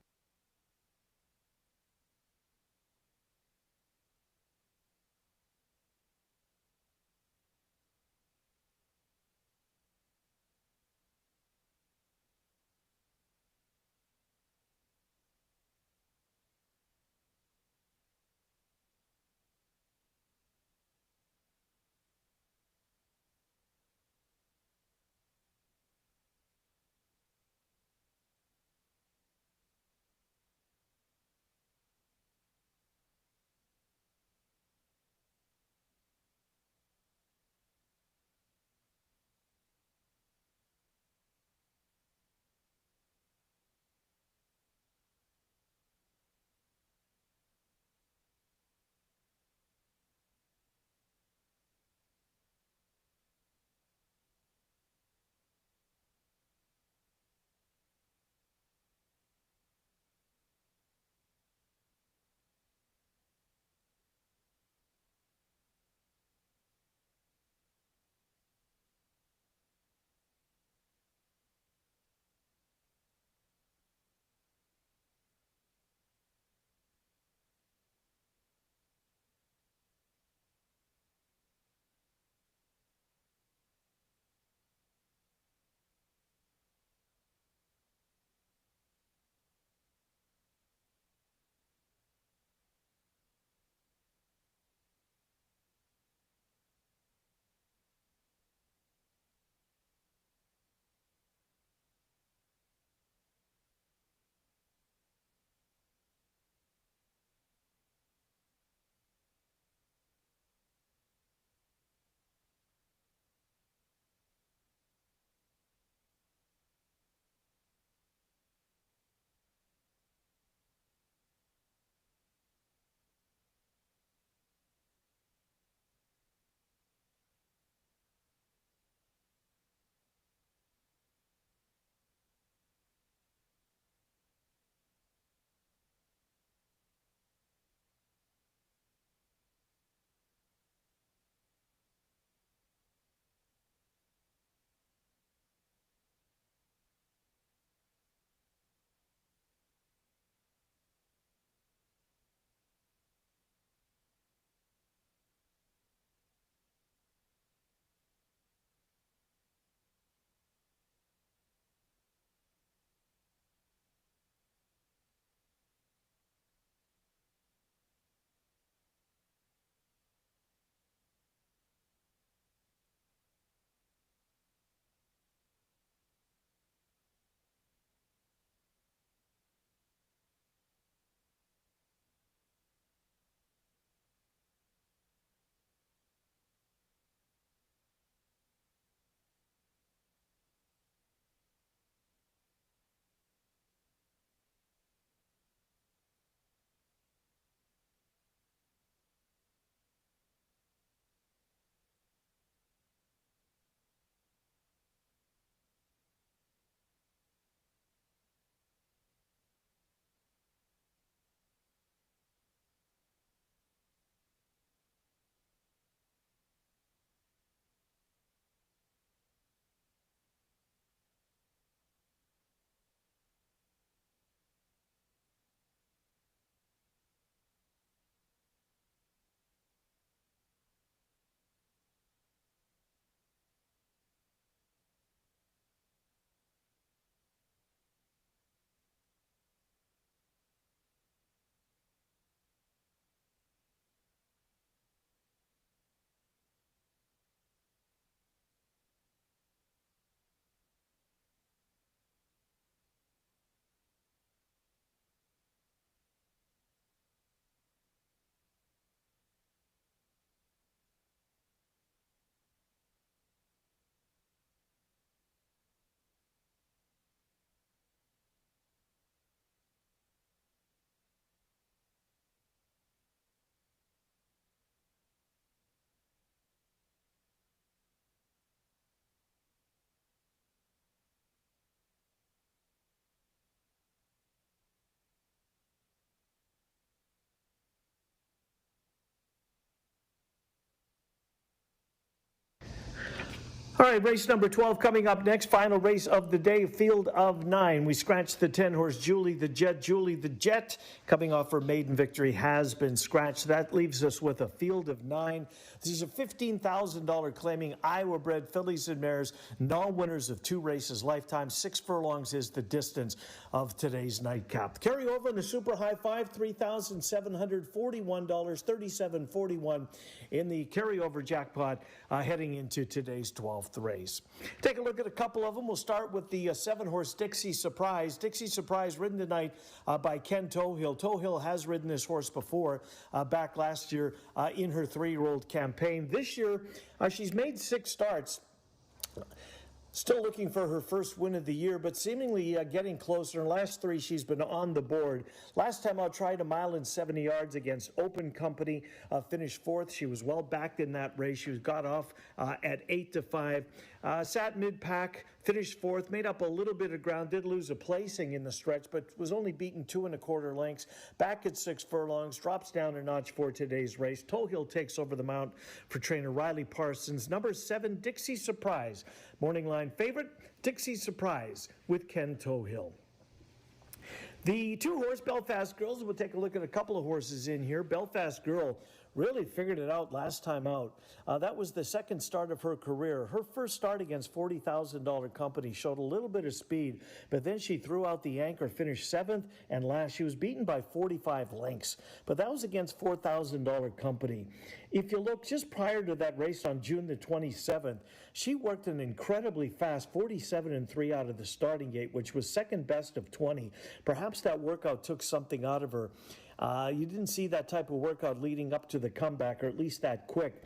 All right, race number 12 coming up next. Final race of the day, field of 9. We scratched the 10-horse Julie the Jet. Julie the Jet, coming off her maiden victory, has been scratched. That leaves us with a field of 9. These are $15,000 claiming Iowa-bred fillies and mares, non-winners of 2 races, lifetime. 6 furlongs is the distance of today's nightcap. Carry over in the Super High Five, $3,741, $37.41 in the carryover jackpot heading into today's 12th race. Take a look at a couple of them. We'll start with the 7-horse Dixie Surprise. Dixie Surprise ridden tonight by Ken Tohill. Tohill has ridden this horse before, back last year in her 3-year-old campaign. This year, she's made 6 starts. Still looking for her first win of the year, but seemingly getting closer. In the last 3, she's been on the board. Last time out, tried 1 mile and 70 yards against Open Company, finished 4th. She was well backed in that race. She got off at 8-5. Sat mid-pack, finished 4th, made up a little bit of ground, did lose a placing in the stretch, but was only beaten 2 1/4 lengths. Back at 6 furlongs, drops down a notch for today's race. Tohill takes over the mount for trainer Riley Parsons. Number 7, Dixie Surprise. Morning line favorite, Dixie Surprise with Ken Tohill. The 2-horse Belfast Girls, we'll take a look at a couple of horses in here. Belfast Girl really figured it out last time out. That was the second start of her career. Her first start against $40,000 Company showed a little bit of speed, but then she threw out the anchor, finished 7th, and last she was beaten by 45 lengths. But that was against $4,000 Company. If you look just prior to that race on June the 27th, she worked an incredibly fast 47-3 out of the starting gate, which was second best of 20. Perhaps that workout took something out of her. You didn't see that type of workout leading up to the comeback, or at least that quick.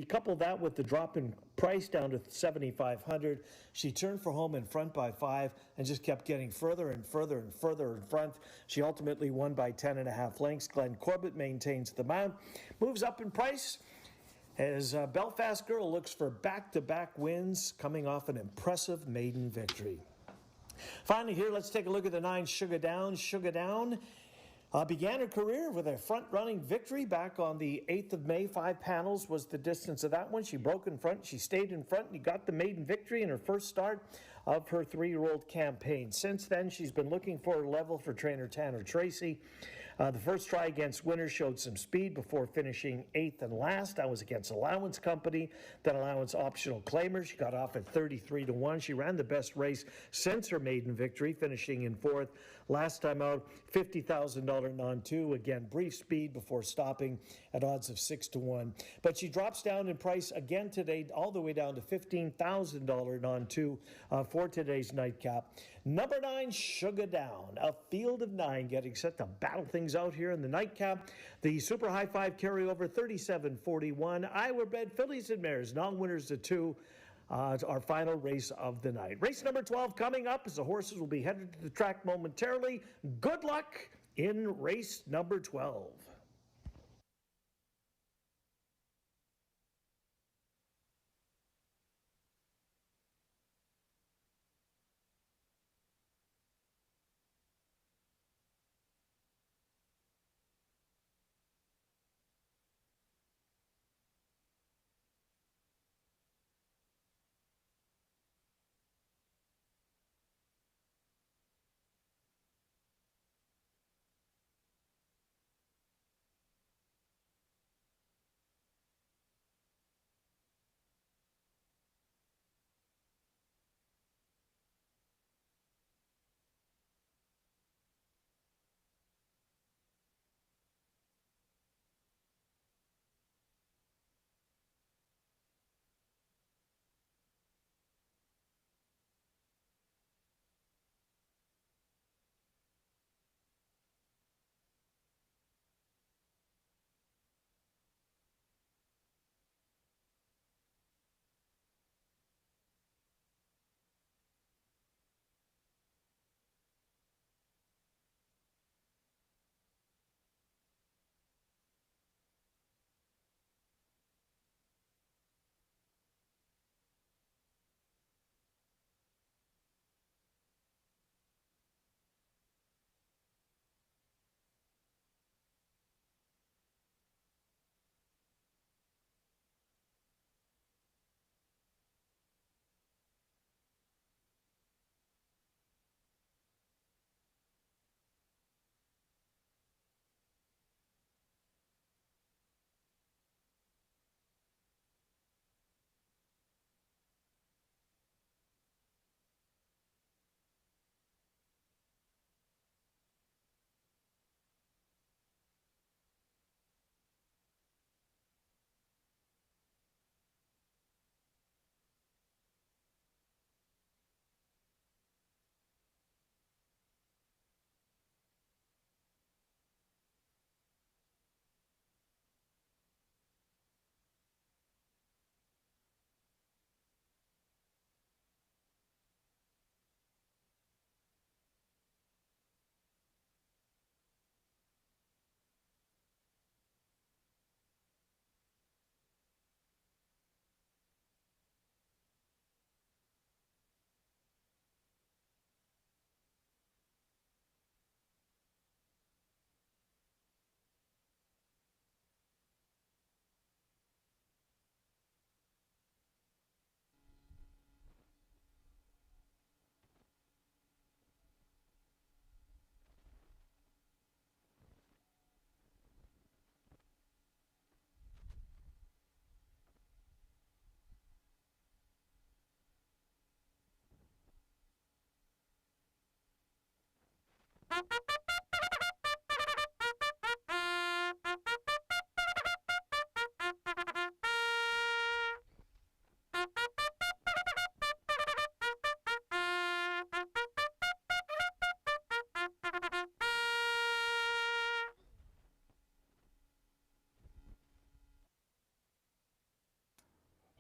Couple that with the drop in price down to $7,500, she turned for home in front by 5 and just kept getting further and further and further in front. She ultimately won by 10.5 lengths. Glenn Corbett maintains the mount, moves up in price as Belfast Girl looks for back-to-back wins, coming off an impressive maiden victory. Finally here, let's take a look at the 9 Sugar Down. Sugar Down began her career with a front-running victory back on the 8th of May. 5 panels was the distance of that one. She broke in front. She stayed in front and got the maiden victory in her first start of her 3-year-old campaign. Since then, she's been looking for a level for trainer Tanner Tracy. The first try against Winner showed some speed before finishing 8th and last. That was against Allowance Company, then Allowance Optional Claimer. She got off at 33-1. She ran the best race since her maiden victory, finishing in 4th. Last time out, $50,000 non-2. Again, brief speed before stopping at odds of 6-1. But she drops down in price again today, all the way down to $15,000 non-2 for today's nightcap. Number 9, Sugar Down. A field of 9 getting set to battle things out here in the nightcap. The Super High Five carryover, $37.41. Iowa-bred fillies and mares, non-winners of 2. Our final race of the night. Race number 12 coming up as the horses will be headed to the track momentarily. Good luck in race number 12.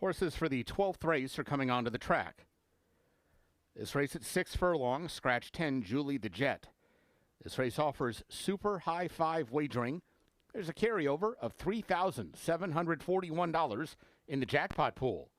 Horses for the 12th race are coming onto the track. This race at 6 furlongs, scratch 10, Julie the Jet. This race offers super high five wagering. There's a carryover of $3,741 in the jackpot pool.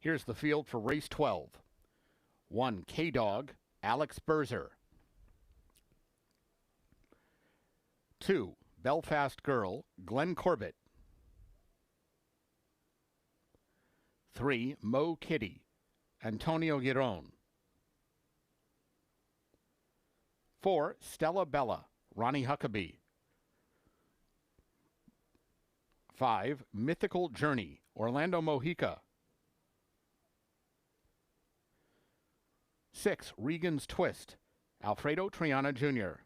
Here's the field for race 12. 1, K-Dog, Alex Berzer. 2, Belfast Girl, Glenn Corbett. 3, Mo Kitty, Antonio Giron. 4, Stella Bella, Ronnie Huckabee. 5, Mythical Journey, Orlando Mojica. 6, Regan's Twist, Alfredo Triana Jr.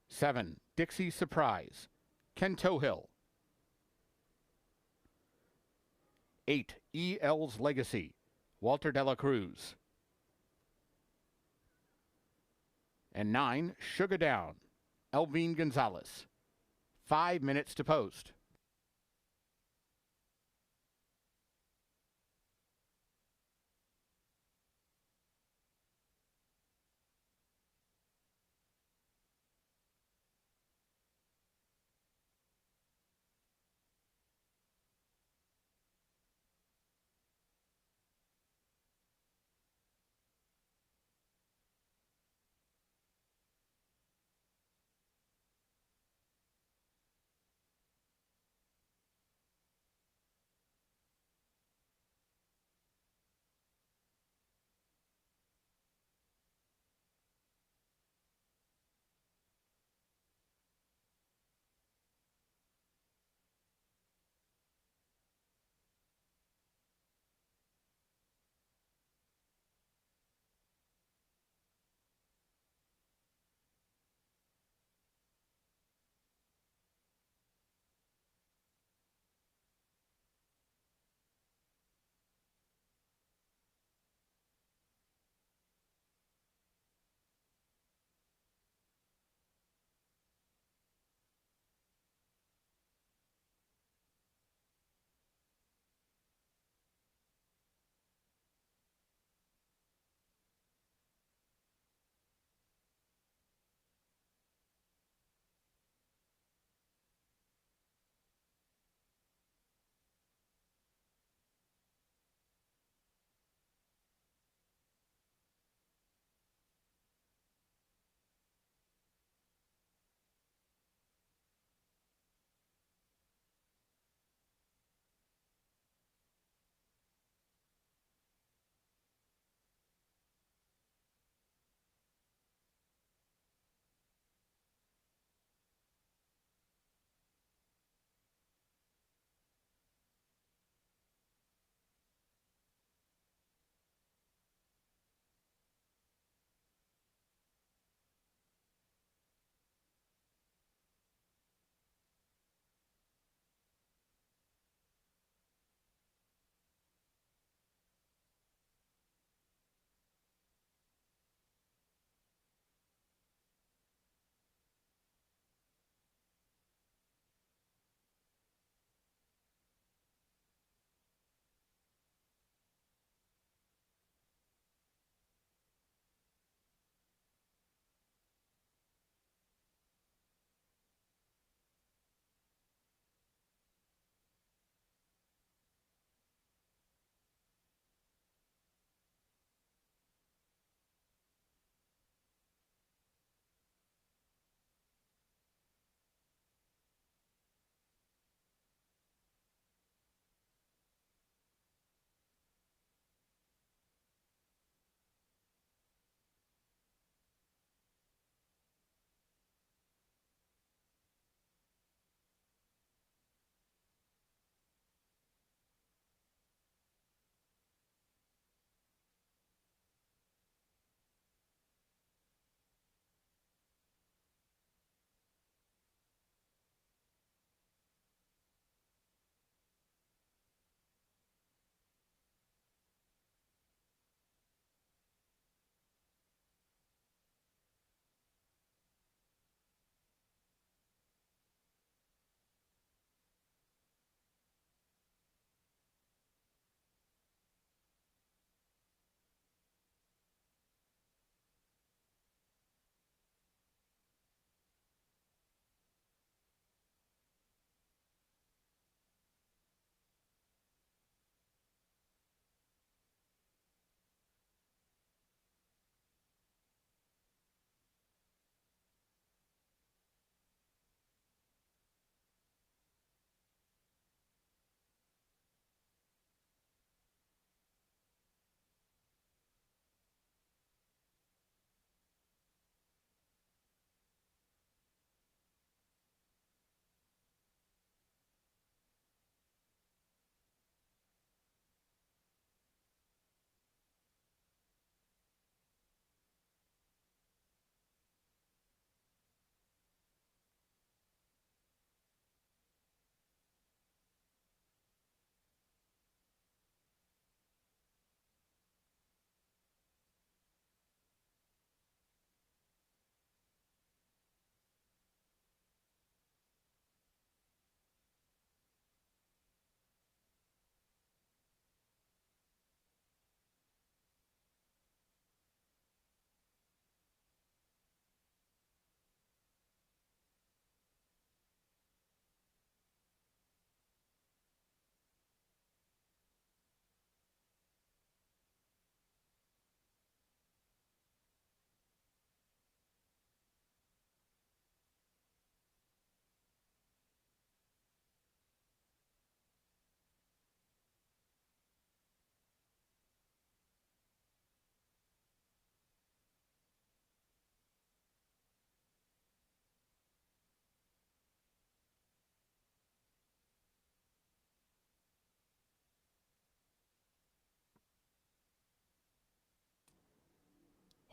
7, Dixie Surprise, Ken Tohill. 8, E.L.'s Legacy, Walter de la Cruz. And 9, Sugar Down, Elvine Gonzalez. 5 minutes to post.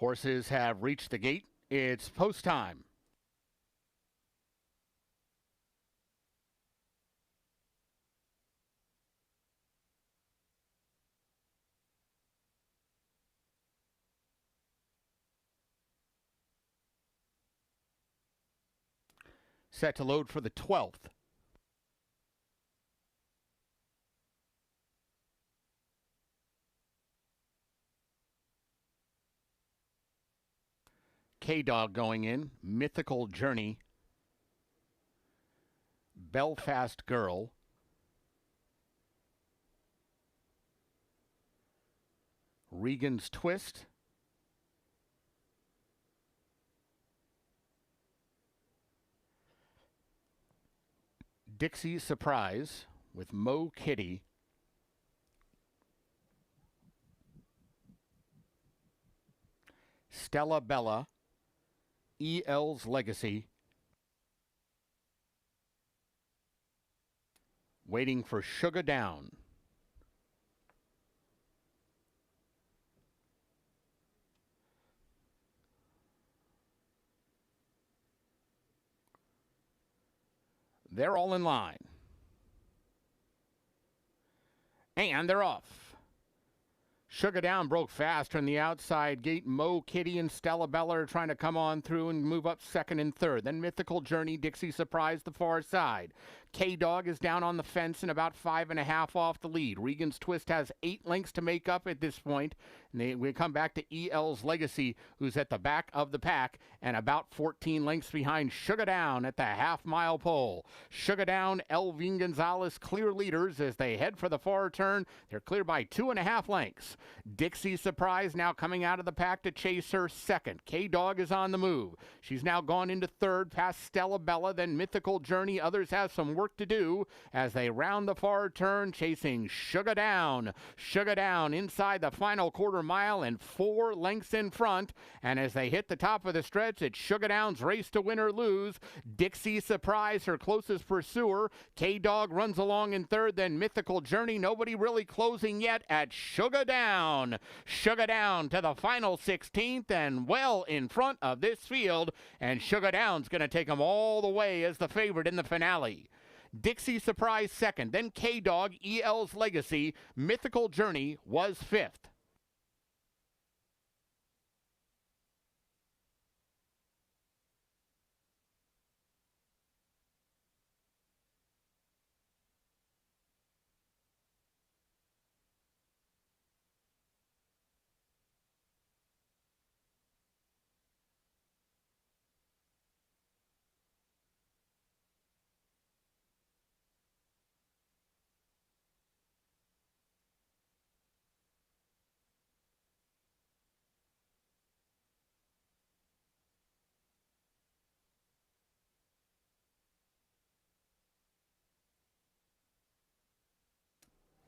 Horses have reached the gate. It's post time. Set to load for the 12th. K-Dog going in. Mythical Journey. Belfast Girl. Regan's Twist. Dixie Surprise with Mo Kitty. Stella Bella. E.L.'s Legacy. Waiting for Sugar Down. They're all in line. And they're off. Sugar Down broke fast from the outside gate. Mo Kitty and Stella Bella are trying to come on through and move up second and third. Then Mythical Journey, Dixie Surprise, the far side. K-Dog is down on the fence and about 5.5 off the lead. Regan's Twist has 8 lengths to make up at this point. And we come back to E.L.'s Legacy, who's at the back of the pack and about 14 lengths behind Sugar Down at the half-mile pole. Sugar Down, Elvin Gonzalez clear leaders as they head for the far turn. They're clear by 2.5 lengths. Dixie Surprise now coming out of the pack to chase her second. K-Dog is on the move. She's now gone into third past Stella Bella, then Mythical Journey. Others have some work to do as they round the far turn, chasing Sugar Down. Sugar Down inside the final quarter mile and 4 lengths in front. And as they hit the top of the stretch, it's Sugar Down's race to win or lose. Dixie Surprise, her closest pursuer. K-Dog runs along in third, then Mythical Journey. Nobody really closing yet at Sugar Down. Sugar Down to the final 16th and well in front of this field. And Sugar Down's going to take them all the way as the favorite in the finale. Dixie Surprise second, then K-Dog, E.L.'s Legacy. Mythical Journey was fifth.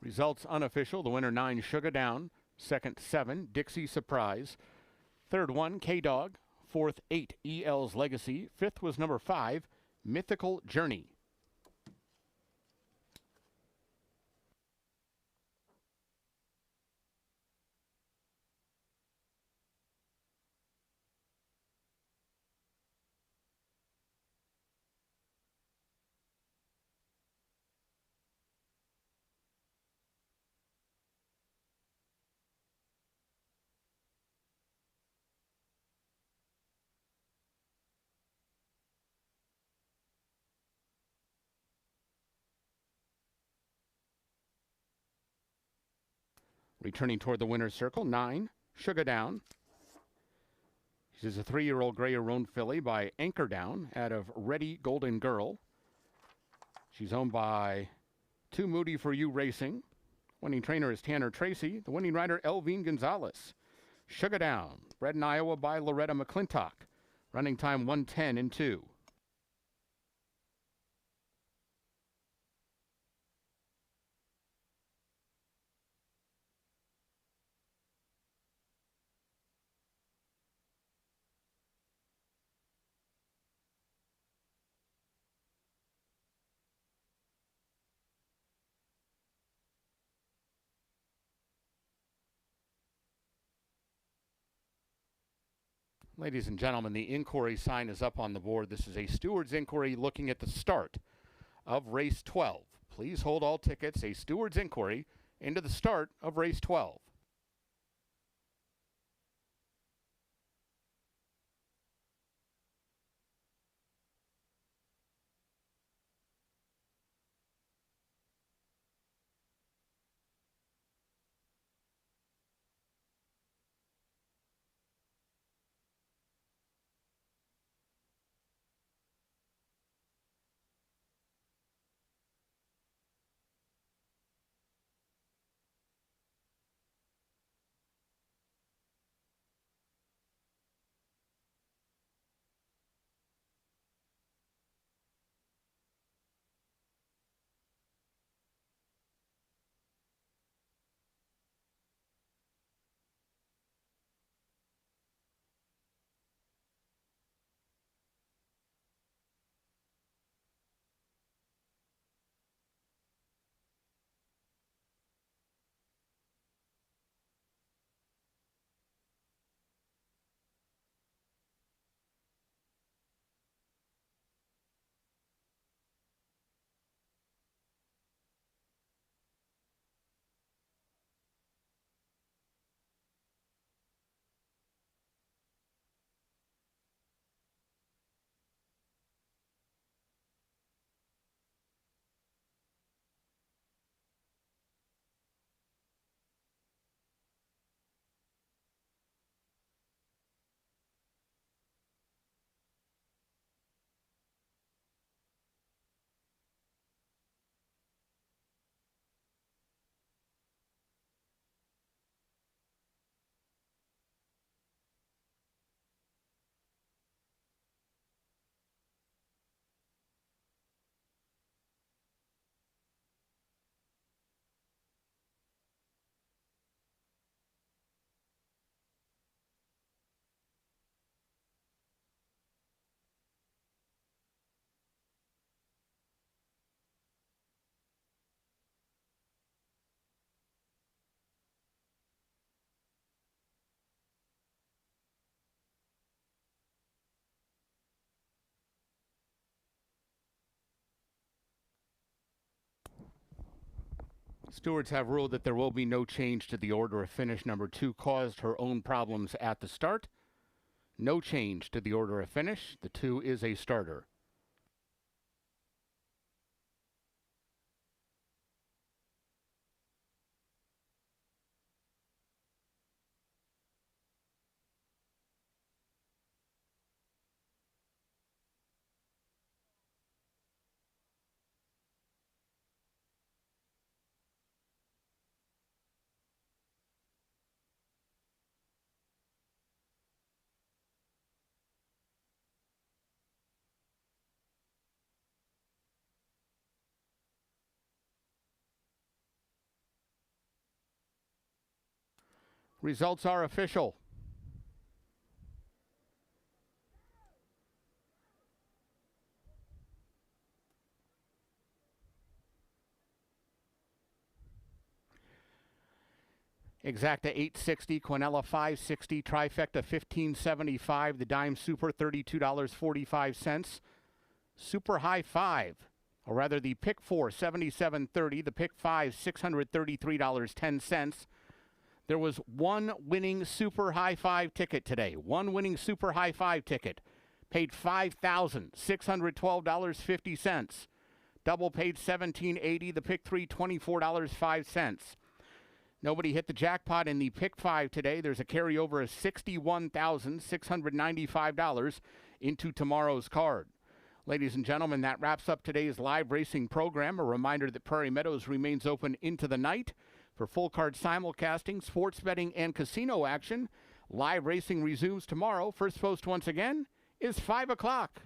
Results unofficial. The winner 9, Sugar Down. Second 7, Dixie Surprise. Third 1, K-Dog. Fourth 8, E.L.'s Legacy. Fifth was number 5, Mythical Journey. Returning toward the winner's circle, 9, Sugar Down. She's a 3-year-old gray roan filly by Anchor Down out of Ready Golden Girl. She's owned by Too Moody For You Racing. Winning trainer is Tanner Tracy. The winning rider, Elvin Gonzalez. Sugar Down, bred in Iowa by Loretta McClintock. Running time 1:10 and 2. Ladies and gentlemen, the inquiry sign is up on the board. This is a steward's inquiry looking at the start of race 12. Please hold all tickets. A steward's inquiry into the start of race 12. Stewards have ruled that there will be no change to the order of finish. Number 2 caused her own problems at the start. No change to the order of finish. The 2 is a starter. Results are official. Exacta 860, Quinella 560, Trifecta 1575, the Dime Super $32.45, Super High 5, or rather the Pick 4 77.30, the Pick 5 $633.10. There was one winning Super High 5 ticket today. One winning Super High 5 ticket. Paid $5,612.50. Double paid $17.80. The Pick 3 $24.05. Nobody hit the jackpot in the Pick 5 today. There's a carryover of $61,695 into tomorrow's card. Ladies and gentlemen, that wraps up today's live racing program. A reminder that Prairie Meadows remains open into the night for full card simulcasting, sports betting, and casino action. Live racing resumes tomorrow. First post once again is 5 o'clock.